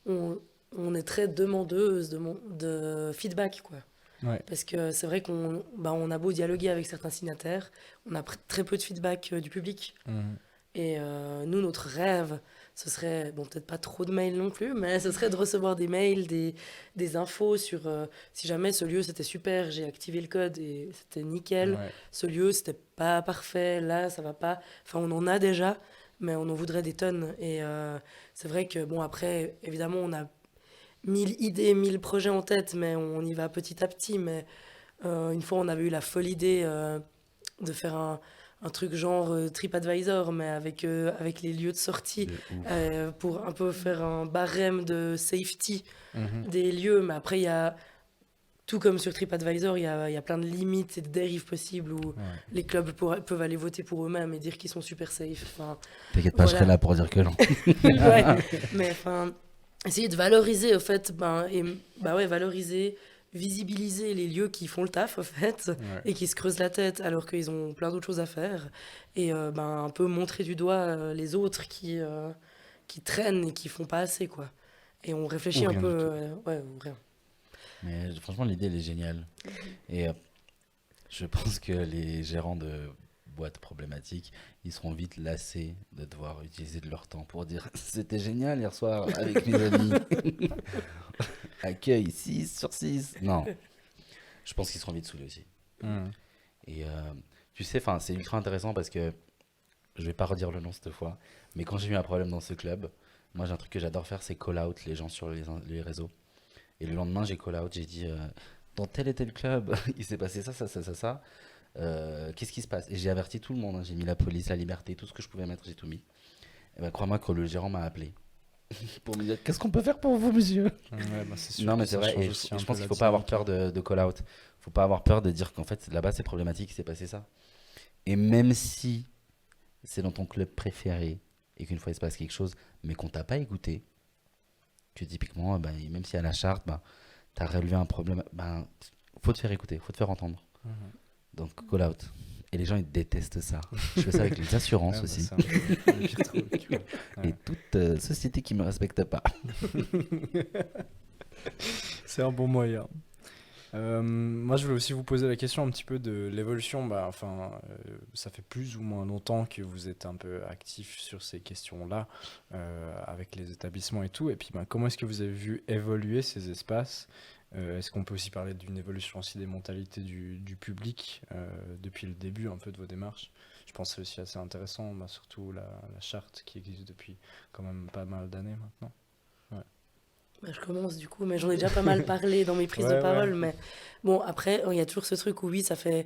on est très demandeuse de feedback, quoi. Ouais. Parce que c'est vrai on a beau dialoguer avec certains signataires, on a très peu de feedback du public. Mhm. Et nous, notre rêve, ce serait, bon, peut-être pas trop de mails non plus, mais ce serait de recevoir des mails, des infos sur si jamais ce lieu c'était super, j'ai activé le code et c'était nickel. Ouais. Ce lieu c'était pas parfait, là ça va pas. Enfin, on en a déjà, mais on en voudrait des tonnes. Et c'est vrai que, bon, après, évidemment, on a 1000 idées, 1000 projets en tête, mais on y va petit à petit. Mais une fois, on avait eu la folle idée de faire un truc genre TripAdvisor, mais avec les lieux de sortie, De ouf. pour un peu faire un barème de safety Mhm. des lieux. Mais après, il y a, tout comme sur TripAdvisor, il y a plein de limites et de dérives possibles où Ouais. les clubs peuvent aller voter pour eux-mêmes et dire qu'ils sont super safe. Enfin, T'inquiète pas, je Voilà. serai là pour dire que non. ouais, mais enfin, essayer de valoriser, au fait, valoriser, visibiliser les lieux qui font le taf, au fait, Ouais. et qui se creusent la tête alors qu'ils ont plein d'autres choses à faire, et un peu montrer du doigt les autres qui traînent et qui font pas assez, quoi. Et on réfléchit Ou un rien peu, du tout. ouais, ou rien. Mais franchement, l'idée, elle est géniale. Et je pense que les gérants de boîtes problématiques, ils seront vite lassés de devoir utiliser de leur temps pour dire c'était génial hier soir avec mes amis. Accueil 6 sur 6. Non. Je pense qu'ils seront vite saoulés aussi. Mhm. Et tu sais, c'est ultra intéressant parce que je vais pas redire le nom cette fois, mais quand j'ai eu un problème dans ce club, moi j'ai un truc que j'adore faire, c'est call out les gens sur les réseaux. Et le lendemain, j'ai call out, j'ai dit dans tel et tel club, il s'est passé ça, ça, ça, ça, ça. Qu'est-ce qui se passe? Et j'ai averti tout le monde, hein. J'ai mis la police, la liberté, tout ce que je pouvais mettre, j'ai tout mis. Et ben crois-moi que le gérant m'a appelé pour me dire qu'est-ce qu'on peut faire pour vous, monsieur? Ouais, bah, c'est sûr Non, que mais c'est ça vrai, change et aussi je un pense peu qu'il la faut pas avoir dynamique, peur hein. de call out. Faut pas avoir peur de dire qu'en fait là-bas c'est problématique, il s'est passé ça. Et même si c'est dans ton club préféré et qu'une fois il se passe quelque chose, mais qu'on t'a pas écouté, que typiquement, même si à la charte, t'as relevé un problème, faut te faire écouter, faut te faire entendre. Mhm. Donc call out. Et les gens ils détestent ça. Je fais ça avec les assurances Ouais, bah, aussi. c'est un peu le pire truc, ouais. Et Ouais. toute société qui me respecte pas. C'est un bon moyen. Moi, je voulais aussi vous poser la question un petit peu de l'évolution. Ça fait plus ou moins longtemps que vous êtes un peu actif sur ces questions-là, avec les établissements et tout. Et puis, comment est-ce que vous avez vu évoluer ces espaces? Est-ce qu'on peut aussi parler d'une évolution aussi des mentalités du public depuis le début un peu de vos démarches? Je pense que c'est aussi assez intéressant, surtout la charte qui existe depuis quand même pas mal d'années maintenant. Je commence du coup, mais j'en ai déjà pas mal parlé dans mes prises de Ouais, parole. ouais. Mais bon, après, il y a toujours ce truc où oui, ça fait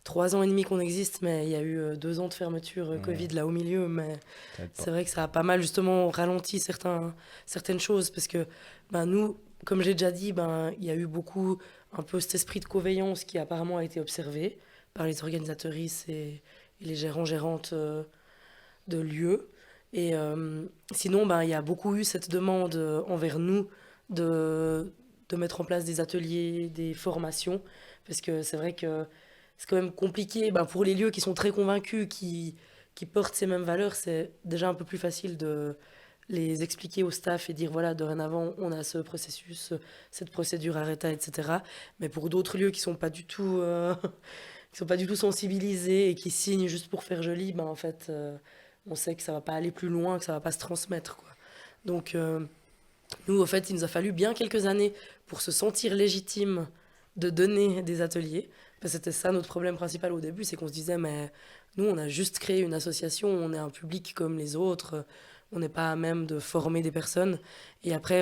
3 ans et demi qu'on existe, mais il y a eu 2 ans de fermeture Covid là au milieu. Mais Peut-être pas. c'est vrai que ça a pas mal justement ralenti certaines choses parce que nous, comme j'ai déjà dit, il y a eu beaucoup un peu cet esprit de coveillance qui apparemment a été observé par les organisatrices et les gérants, gérantes de lieux. Et sinon, il y a beaucoup eu cette demande envers nous de mettre en place des ateliers, des formations, parce que c'est vrai que c'est quand même compliqué. Pour les lieux qui sont très convaincus, qui portent ces mêmes valeurs, c'est déjà un peu plus facile de les expliquer au staff et dire voilà, dorénavant, on a ce processus, cette procédure ARETA, etc. Mais pour d'autres lieux qui sont pas du tout, qui sont pas du tout sensibilisés et qui signent juste pour faire joli, en fait, on sait que ça va pas aller plus loin, que ça va pas se transmettre, quoi. Donc, nous, au fait, il nous a fallu bien quelques années pour se sentir légitime de donner des ateliers. Parce que c'était ça notre problème principal au début, c'est qu'on se disait, mais nous, on a juste créé une association, on est un public comme les autres, on n'est pas à même de former des personnes. Et après,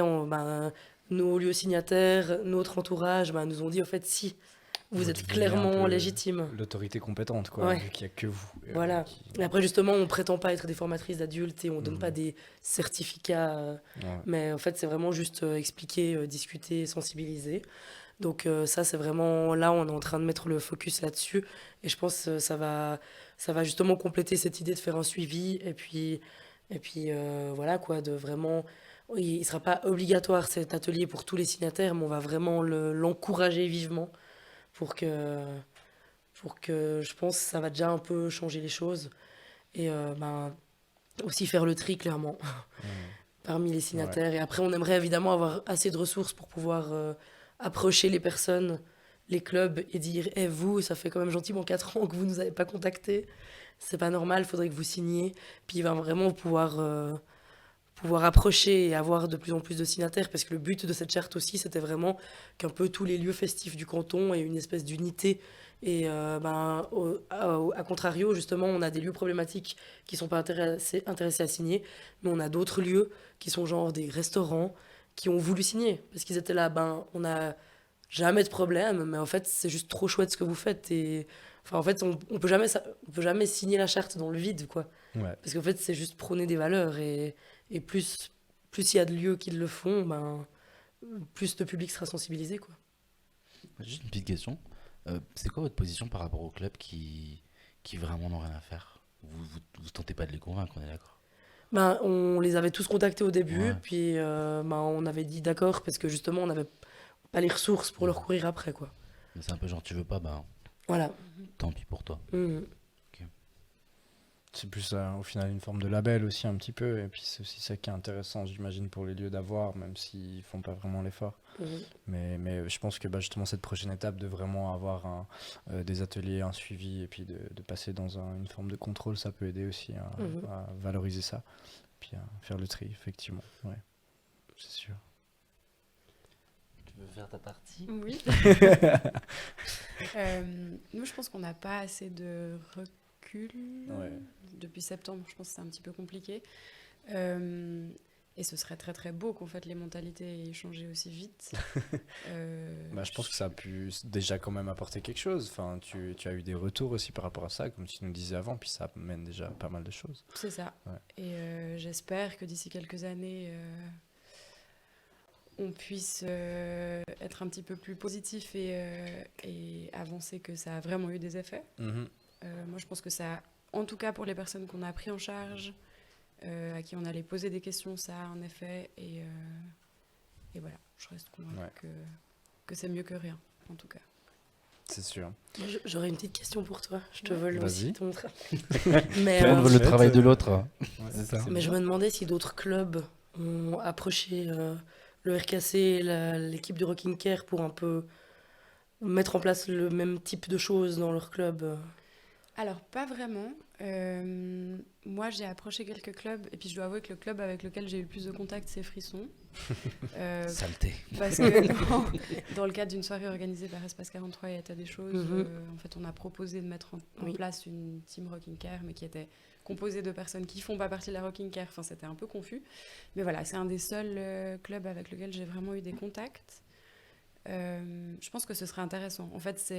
nos lieux signataires, notre entourage, nous ont dit, au fait, si, vous êtes devenez un clairement peu légitime. l'autorité compétente, quoi, Ouais. vu qu'il n'y a que vous. Voilà. Et après, justement, on prétend pas être des formatrices d'adultes et on donne Mhm. pas des certificats. Ouais. Mais en fait, c'est vraiment juste expliquer, discuter, sensibiliser. Donc ça, c'est vraiment... Là, on est en train de mettre le focus là-dessus. Et je pense que ça va justement compléter cette idée de faire un suivi. Et puis voilà, quoi, de vraiment... Il ne sera pas obligatoire cet atelier pour tous les signataires, mais on va vraiment l'encourager vivement pour que je pense que ça va déjà un peu changer les choses. Et aussi faire le tri, clairement, parmi les signataires. Et après, on aimerait évidemment avoir assez de ressources pour pouvoir approcher les personnes les clubs et dire « vous, ça fait quand même gentiment 4 ans que vous nous avez pas contactés. C'est pas normal, il faudrait que vous signiez. » Puis il va vraiment pouvoir approcher et avoir de plus en plus de signataires, parce que le but de cette charte aussi, c'était vraiment qu'un peu tous les lieux festifs du canton aient une espèce d'unité. Et à contrario, justement, on a des lieux problématiques qui ne sont pas intéressés à signer, mais on a d'autres lieux qui sont genre des restaurants qui ont voulu signer, parce qu'ils étaient là, on n'a jamais de problème, mais en fait, c'est juste trop chouette ce que vous faites. Et enfin, en fait, on peut jamais signer la charte dans le vide, quoi. Ouais. Parce qu'en fait, c'est juste prôner des valeurs. Et plus il y a de lieux qui le font, plus de public sera sensibilisé, quoi. Juste une petite question. C'est quoi votre position par rapport aux clubs qui vraiment n'ont rien à faire? Vous tentez pas de les convaincre, on est d'accord? On les avait tous contactés au début, Ouais. puis on avait dit d'accord, parce que justement, on n'avait pas les ressources pour leur courir après, quoi. Mais c'est un peu genre, tu veux pas, bah Voilà. tant pis pour toi. Mhm. C'est plus au final une forme de label aussi un petit peu, et puis c'est aussi ça qui est intéressant, j'imagine, pour les lieux d'avoir, même s'ils font pas vraiment l'effort. Mhm. Mais je pense que justement cette prochaine étape de vraiment avoir des ateliers, un suivi, et puis de passer dans une forme de contrôle, ça peut aider aussi à valoriser ça, puis à faire le tri, effectivement. Ouais, c'est sûr. Tu veux faire ta partie? Oui. Nous, je pense qu'on n'a pas assez de recul. Ouais. Depuis septembre, je pense que c'est un petit peu compliqué. Et ce serait très très beau qu'en fait les mentalités aient changé aussi vite. Je pense que ça a pu déjà quand même apporter quelque chose. Enfin, tu as eu des retours aussi par rapport à ça, comme tu nous disais avant, puis ça amène déjà pas mal de choses. C'est ça. Ouais. Et j'espère que d'ici quelques années, on puisse être un petit peu plus positif et avancer, que ça a vraiment eu des effets. Moi, je pense que ça, en tout cas pour les personnes qu'on a pris en charge, à qui on allait poser des questions, ça a un effet. Et voilà, je reste convaincue que c'est mieux que rien, en tout cas. C'est sûr. J'aurais une petite question pour toi. Je te vole Vas-y. aussi ton travail. Tout le monde veut le travail de l'autre. Ouais, C'est ça. Mais je me demandais si d'autres clubs ont approché le RKC, l'équipe du Rocking Care, pour un peu mettre en place le même type de choses dans leur club. Alors, pas vraiment. Moi, j'ai approché quelques clubs, et puis je dois avouer que le club avec lequel j'ai eu le plus de contact, c'est Frisson. Saleté. Parce que dans le cadre d'une soirée organisée par Espace 43 et État des choses, en fait, on a proposé de mettre en place une team Rocking Care, mais qui était composée de personnes qui font pas partie de la Rocking Care. Enfin, c'était un peu confus. Mais voilà, c'est un des seuls clubs avec lequel j'ai vraiment eu des contacts. Je pense que ce serait intéressant. En fait,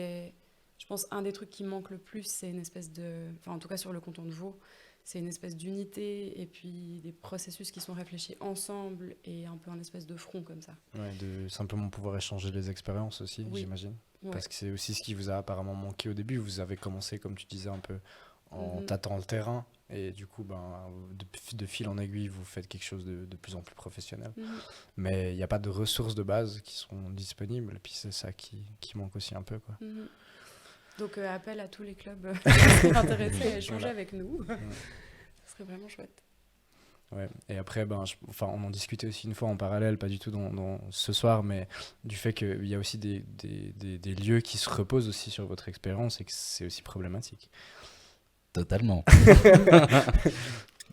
je pense un des trucs qui manque le plus, c'est une espèce de... Enfin, en tout cas, sur le canton de Vaud, c'est une espèce d'unité et puis des processus qui sont réfléchis ensemble et un peu un espèce de front comme ça. Ouais, de simplement pouvoir échanger les expériences aussi, j'imagine. Ouais. Parce que c'est aussi ce qui vous a apparemment manqué au début. Vous avez commencé, comme tu disais, un peu en tâtant le terrain. Et du coup, de fil en aiguille, vous faites quelque chose de plus en plus professionnel. Mais il n'y a pas de ressources de base qui sont disponibles. Et puis c'est ça qui manque aussi un peu, quoi. Donc appel à tous les clubs intéressés à échanger avec nous. Ce serait vraiment chouette. Ouais. Et après, on en discutait aussi une fois en parallèle, pas du tout dans ce soir, mais du fait qu'il y a aussi des lieux qui se reposent aussi sur votre expérience et que c'est aussi problématique. Totalement.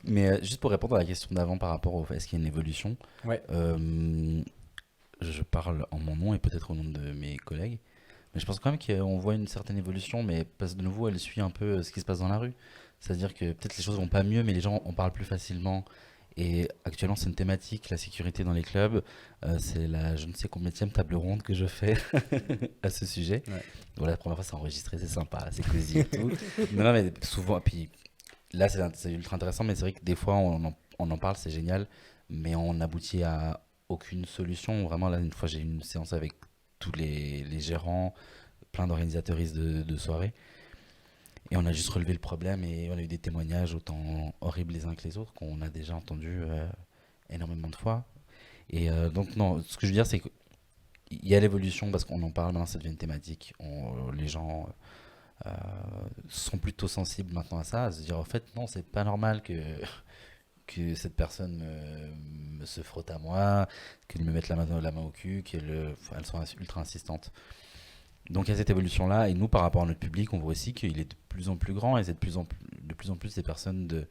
Mais juste pour répondre à la question d'avant par rapport au fait est-ce qu'il y a une évolution, je parle en mon nom et peut-être au nom de mes collègues. Mais je pense quand même qu'on voit une certaine évolution, mais parce que de nouveau, elle suit un peu ce qui se passe dans la rue. C'est-à-dire que peut-être les choses vont pas mieux, mais les gens en parlent plus facilement. Et actuellement, c'est une thématique, la sécurité dans les clubs. C'est la je ne sais combienième table ronde que je fais à ce sujet. Ouais. Voilà, la première fois, c'est enregistré, c'est sympa, c'est cosy et tout. Non, mais souvent, puis là, c'est ultra intéressant, mais c'est vrai que des fois, on en parle, c'est génial, mais on n'aboutit à aucune solution. Vraiment, là, une fois, j'ai eu une séance avec tous les gérants, plein d'organisateuristes de soirées. Et on a juste relevé le problème et on a eu des témoignages autant horribles les uns que les autres qu'on a déjà entendu énormément de fois. Et donc, non, ce que je veux dire, c'est qu'il y a l'évolution parce qu'on en parle, maintenant ça devient une thématique. Les gens sont plutôt sensibles maintenant à ça, à se dire en fait, non, c'est pas normal que cette personne me se frotte à moi, qu'elle me mette la main au cul, elles sont ultra insistantes. Donc il y a cette évolution-là, et nous, par rapport à notre public, on voit aussi qu'il est de plus en plus grand, et c'est de plus en plus des personnes de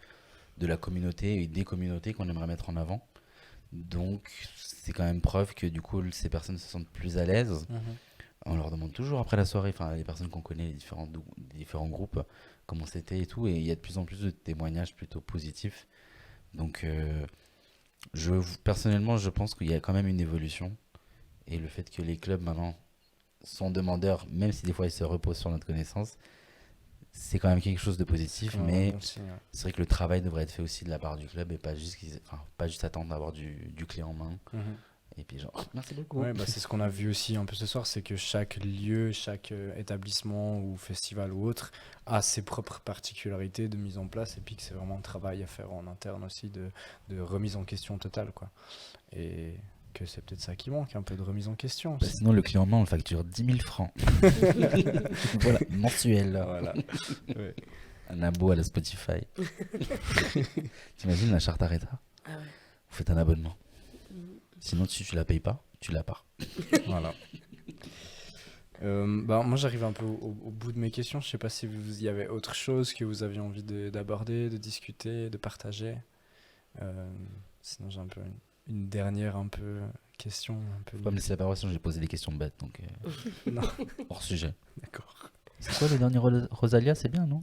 la communauté et des communautés qu'on aimerait mettre en avant. Donc c'est quand même preuve que du coup, ces personnes se sentent plus à l'aise. On leur demande toujours après la soirée, enfin les personnes qu'on connaît, les différents groupes, comment c'était et tout, et il y a de plus en plus de témoignages plutôt positifs. Donc personnellement, je pense qu'il y a quand même une évolution, et le fait que les clubs maintenant sont demandeurs, même si des fois ils se reposent sur notre connaissance, c'est quand même quelque chose de positif, mais Bon signe, ouais. c'est vrai que le travail devrait être fait aussi de la part du club, et pas juste, pas juste attendre d'avoir du clé en main, et puis genre, merci beaucoup. Ouais, bah, c'est ce qu'on a vu aussi un peu ce soir, c'est que chaque lieu, chaque établissement ou festival ou autre a ses propres particularités de mise en place, et puis que c'est vraiment un travail à faire en interne aussi de remise en question totale, quoi. Et que c'est peut-être ça qui manque, un peu de remise en question Bah, aussi. sinon, le clé en main, on le facture 10 000 francs. Voilà, mensuel. Voilà. Ouais. Un abo à la Spotify. T'imagines la charte Areta? Ah ouais. Vous faites un abonnement. Sinon, si tu la payes pas, tu l'as pas. Voilà. Bah, moi, j'arrive un peu au bout de mes questions. Je sais pas si il y avait autre chose que vous aviez envie d'aborder, de discuter, de partager. Sinon, j'ai un peu une dernière question. Un peu Faut pas me laisser la parole, sinon j'ai posé des questions bêtes. Donc, Non, hors sujet. d'accord. C'est quoi le dernier Rosalia? C'est bien, non?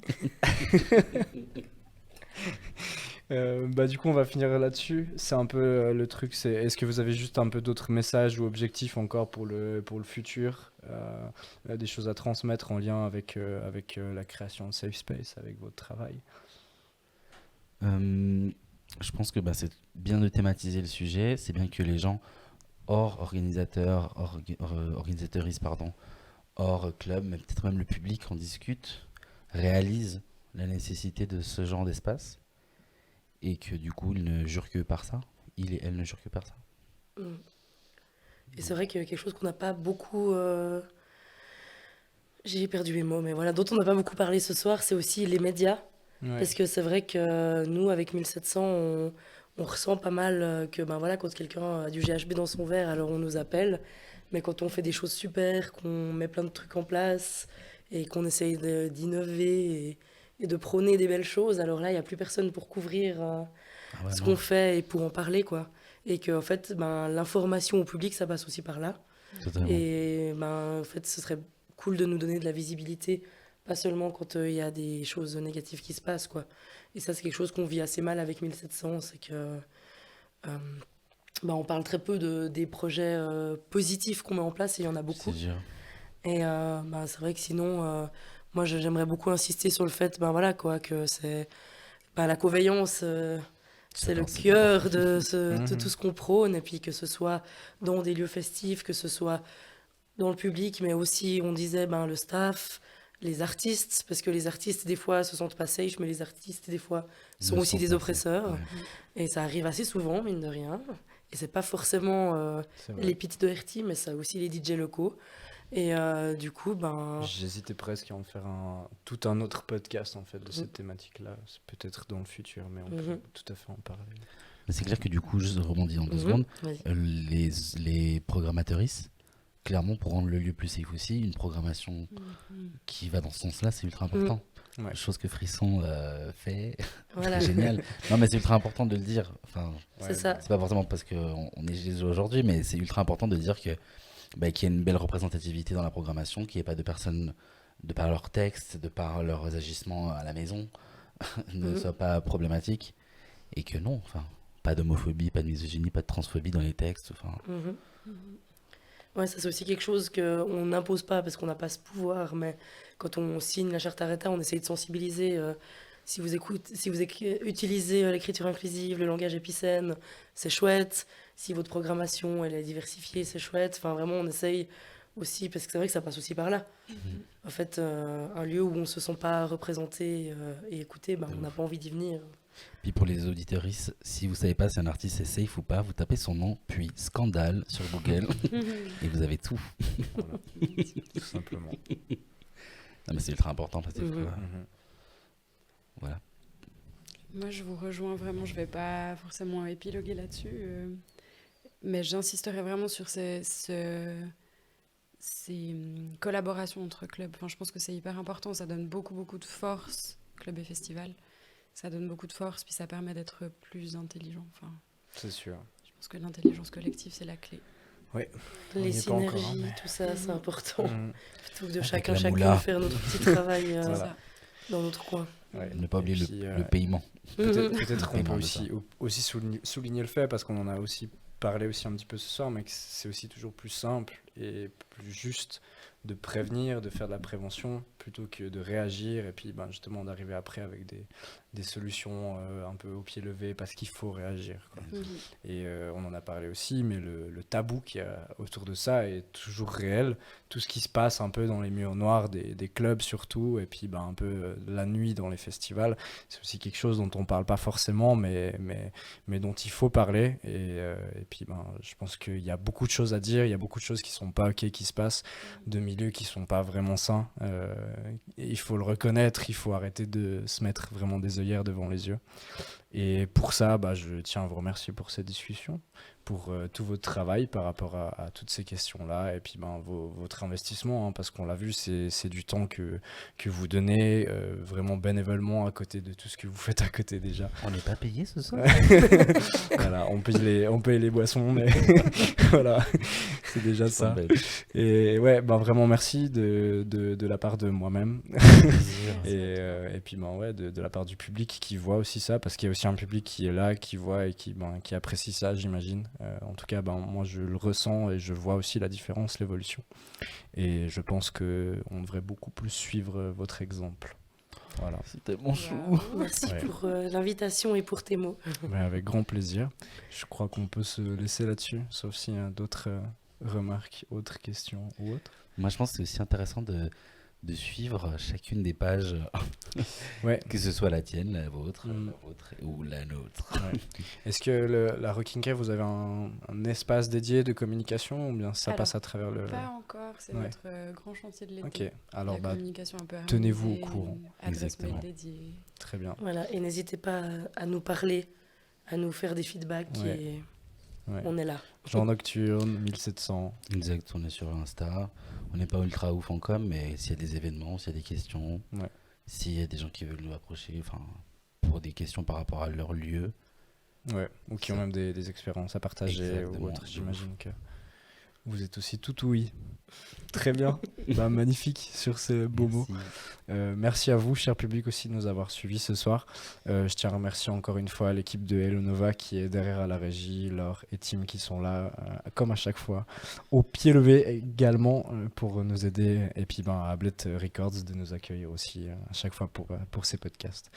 Bah, du coup, on va finir là-dessus. C'est un peu le truc. Est-ce que vous avez juste un peu d'autres messages ou objectifs encore pour le futur, des choses à transmettre en lien avec la création de Safe Space, avec votre travail? Je pense que c'est bien de thématiser le sujet. C'est bien que les gens hors organisateurs, organisateuristes, pardon, hors club, mais peut-être même le public en discute, réalise la nécessité de ce genre d'espace, et que du coup, il ne jure que par ça. Il et elle ne jurent que par ça. Mm. Et c'est vrai que quelque chose qu'on n'a pas beaucoup. J'ai perdu mes mots, mais voilà, dont on n'a pas beaucoup parlé ce soir, c'est aussi les médias. Ouais. Parce que c'est vrai que nous, avec 1700, on ressent pas mal que ben voilà, quand quelqu'un a du GHB dans son verre, alors on nous appelle. Mais quand on fait des choses super, qu'on met plein de trucs en place et qu'on essaye d'innover et de prôner des belles choses, alors là, il n'y a plus personne pour couvrir Ah ouais, ce non. qu'on fait et pour en parler, quoi. Et que, en fait, ben, l'information au public, ça passe aussi par là. Totalement. Et ben, en fait, ce serait cool de nous donner de la visibilité, pas seulement quand il y a des choses négatives qui se passent, quoi. Et ça, c'est quelque chose qu'on vit assez mal avec 1700, c'est que ben, on parle très peu des projets positifs qu'on met en place, et il y en a beaucoup. C'est dur. Et ben, c'est vrai que sinon, moi, j'aimerais beaucoup insister sur le fait, ben voilà, quoi, que c'est ben, la coveillance. C'est le C'est cœur de Mhm. tout ce qu'on prône, et puis que ce soit dans des lieux festifs, que ce soit dans le public, mais aussi, on disait, ben, le staff, les artistes, parce que les artistes, des fois, se sentent pas safe, mais les artistes, des fois, sont Ne aussi sont des pas oppresseurs. faits. Ouais. Et ça arrive assez souvent, mine de rien. Et c'est pas forcément C'est vrai. les pits de RT, mais ça aussi les DJ locaux. Et du coup, ben... J'hésitais presque à en faire tout un autre podcast en fait de cette thématique-là. C'est peut-être dans le futur, mais on peut tout à fait en parler. Mais c'est clair que du coup, je rebondis en 2 Mhm. secondes. Vas-y. Les programmateuristes, clairement, pour rendre le lieu plus safe aussi, une programmation qui va dans ce sens-là, c'est ultra important. Ouais. Chose que Frisson fait, Voilà. génial. Non, mais c'est ultra important de le dire. Enfin, C'est ça. c'est pas forcément parce qu'on est chez eux aujourd'hui, mais c'est ultra important de dire que qu'il y ait une belle représentativité dans la programmation, qu'il n'y ait pas de personnes, de par leur texte, de par leurs agissements à la maison, ne Mhm. soient pas problématiques. Et que non, enfin, pas d'homophobie, pas de misogynie, pas de transphobie dans les textes. Enfin, Mhm. Ouais, ça c'est aussi quelque chose qu'on n'impose pas parce qu'on n'a pas ce pouvoir, mais quand on signe la charte Areta, on essaye de sensibiliser. Si vous utilisez l'écriture inclusive, le langage épicène, c'est chouette. Si votre programmation elle est diversifiée, c'est chouette. Enfin, vraiment, on essaye aussi, parce que c'est vrai que ça passe aussi par là. En fait, un lieu où on ne se sent pas représenté et écouté, ben, on n'a pas envie d'y venir. puis pour les auditeuristes, si vous savez pas si un artiste est safe ou pas, vous tapez son nom, puis scandale sur Google, et vous avez tout. Voilà. Tout simplement. Non, mais c'est ultra important parce que Mhm. voilà. Moi, je vous rejoins vraiment. Je vais pas forcément épiloguer là-dessus, mais j'insisterai vraiment sur c'est une collaboration entre clubs. Enfin, je pense que c'est hyper important. Ça donne beaucoup, beaucoup de force, club et festival. Ça donne beaucoup de force, puis ça permet d'être plus intelligent. Enfin, C'est sûr. je pense que l'intelligence collective, c'est la clé. On Les n'y est pas encore, synergies, hein, tout ça, c'est important. Mm. Plutôt que de Avec chacun la moula. faire notre petit travail C'est Voilà. ça. dans notre coin. Ouais. Ne pas Et oublier puis, le paiement. Peut-être qu'on peut Paiement de ça. aussi souligner le fait, parce qu'on en a aussi parlé aussi un petit peu ce soir, mais que c'est aussi toujours plus simple et plus juste de prévenir, de faire de la prévention, plutôt que de réagir et puis justement d'arriver après avec des solutions un peu au pied levé, parce qu'il faut réagir, quoi. Et on en a parlé aussi, mais le tabou qu'il y a autour de ça est toujours réel. Tout ce qui se passe un peu dans les murs noirs des clubs surtout, et puis un peu la nuit dans les festivals, c'est aussi quelque chose dont on parle pas forcément, mais dont il faut parler. Et puis je pense qu'il y a beaucoup de choses à dire, il y a beaucoup de choses qui sont pas ok qui se passent, de milieux qui sont pas vraiment sains. Et il faut le reconnaître, il faut arrêter de se mettre vraiment des œillères devant les yeux. Et pour ça, je tiens à vous remercier pour cette discussion, pour tout votre travail par rapport à toutes ces questions-là, et puis votre investissement, hein, parce qu'on l'a vu, c'est du temps que vous donnez vraiment bénévolement à côté de tout ce que vous faites à côté déjà. On n'est pas payé ce soir. Voilà, on paye les boissons, mais voilà, c'est déjà ça. Et ouais, vraiment merci de la part de moi-même. Et puis de la part du public qui voit aussi ça, parce qu'il y a aussi un public qui est là, qui voit et qui apprécie ça, j'imagine. En tout cas, moi je le ressens et je vois aussi la différence, l'évolution. Et je pense qu'on devrait beaucoup plus suivre votre exemple. Voilà. C'était mon chou. Merci Ouais. pour l'invitation et pour tes mots. Mais avec grand plaisir. Je crois qu'on peut se laisser là-dessus, sauf s'il y a d'autres remarques, autres questions ou autres. Moi, je pense que c'est aussi intéressant de suivre chacune des pages, Ouais. que ce soit la tienne, la vôtre, Mm. la vôtre ou la nôtre. Ouais. Est-ce que la Rocking Cave, vous avez un espace dédié de communication, ou bien ça Alors, passe à travers le... Pas encore, c'est Ouais. notre grand chantier de l'été. Ok, alors La communication un peu tenez-vous au harmonisée, courant. une adresse Exactement. mail dédiée. très bien. Voilà, et n'hésitez pas à nous parler, à nous faire des feedbacks. Ouais. Et Ouais. on est là. Jean Nocturne, 1700. Exact, on est sur Insta. On n'est pas ultra ouf en com, mais s'il y a des événements, s'il y a des questions, Ouais. s'il y a des gens qui veulent nous approcher, pour des questions par rapport à leur lieu, Ouais. Ou qui ont Ça. même des expériences à partager Exactement, ou autres, de j'imagine que vous êtes aussi tout oui. Très bien. Magnifique sur ce beau mot. merci. Merci à vous, cher public, aussi de nous avoir suivis ce soir. Je tiens à remercier encore une fois l'équipe de Hello Nova qui est derrière à la régie, Laure et Tim qui sont là, comme à chaque fois, au pied levé également pour nous aider. Et puis à Ablet Records de nous accueillir aussi à chaque fois pour ces podcasts.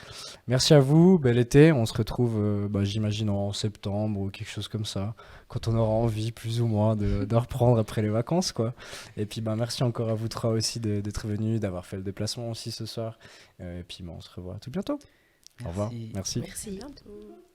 Merci à vous, bel été. On se retrouve, j'imagine, en septembre ou quelque chose comme ça, quand on aura envie plus ou moins de reprendre après les vacances, quoi. Et puis merci encore à vous trois aussi d'être venus, d'avoir fait le déplacement aussi ce soir. Et puis on se revoit tout bientôt. Au revoir. Merci. Merci. Merci. À bientôt.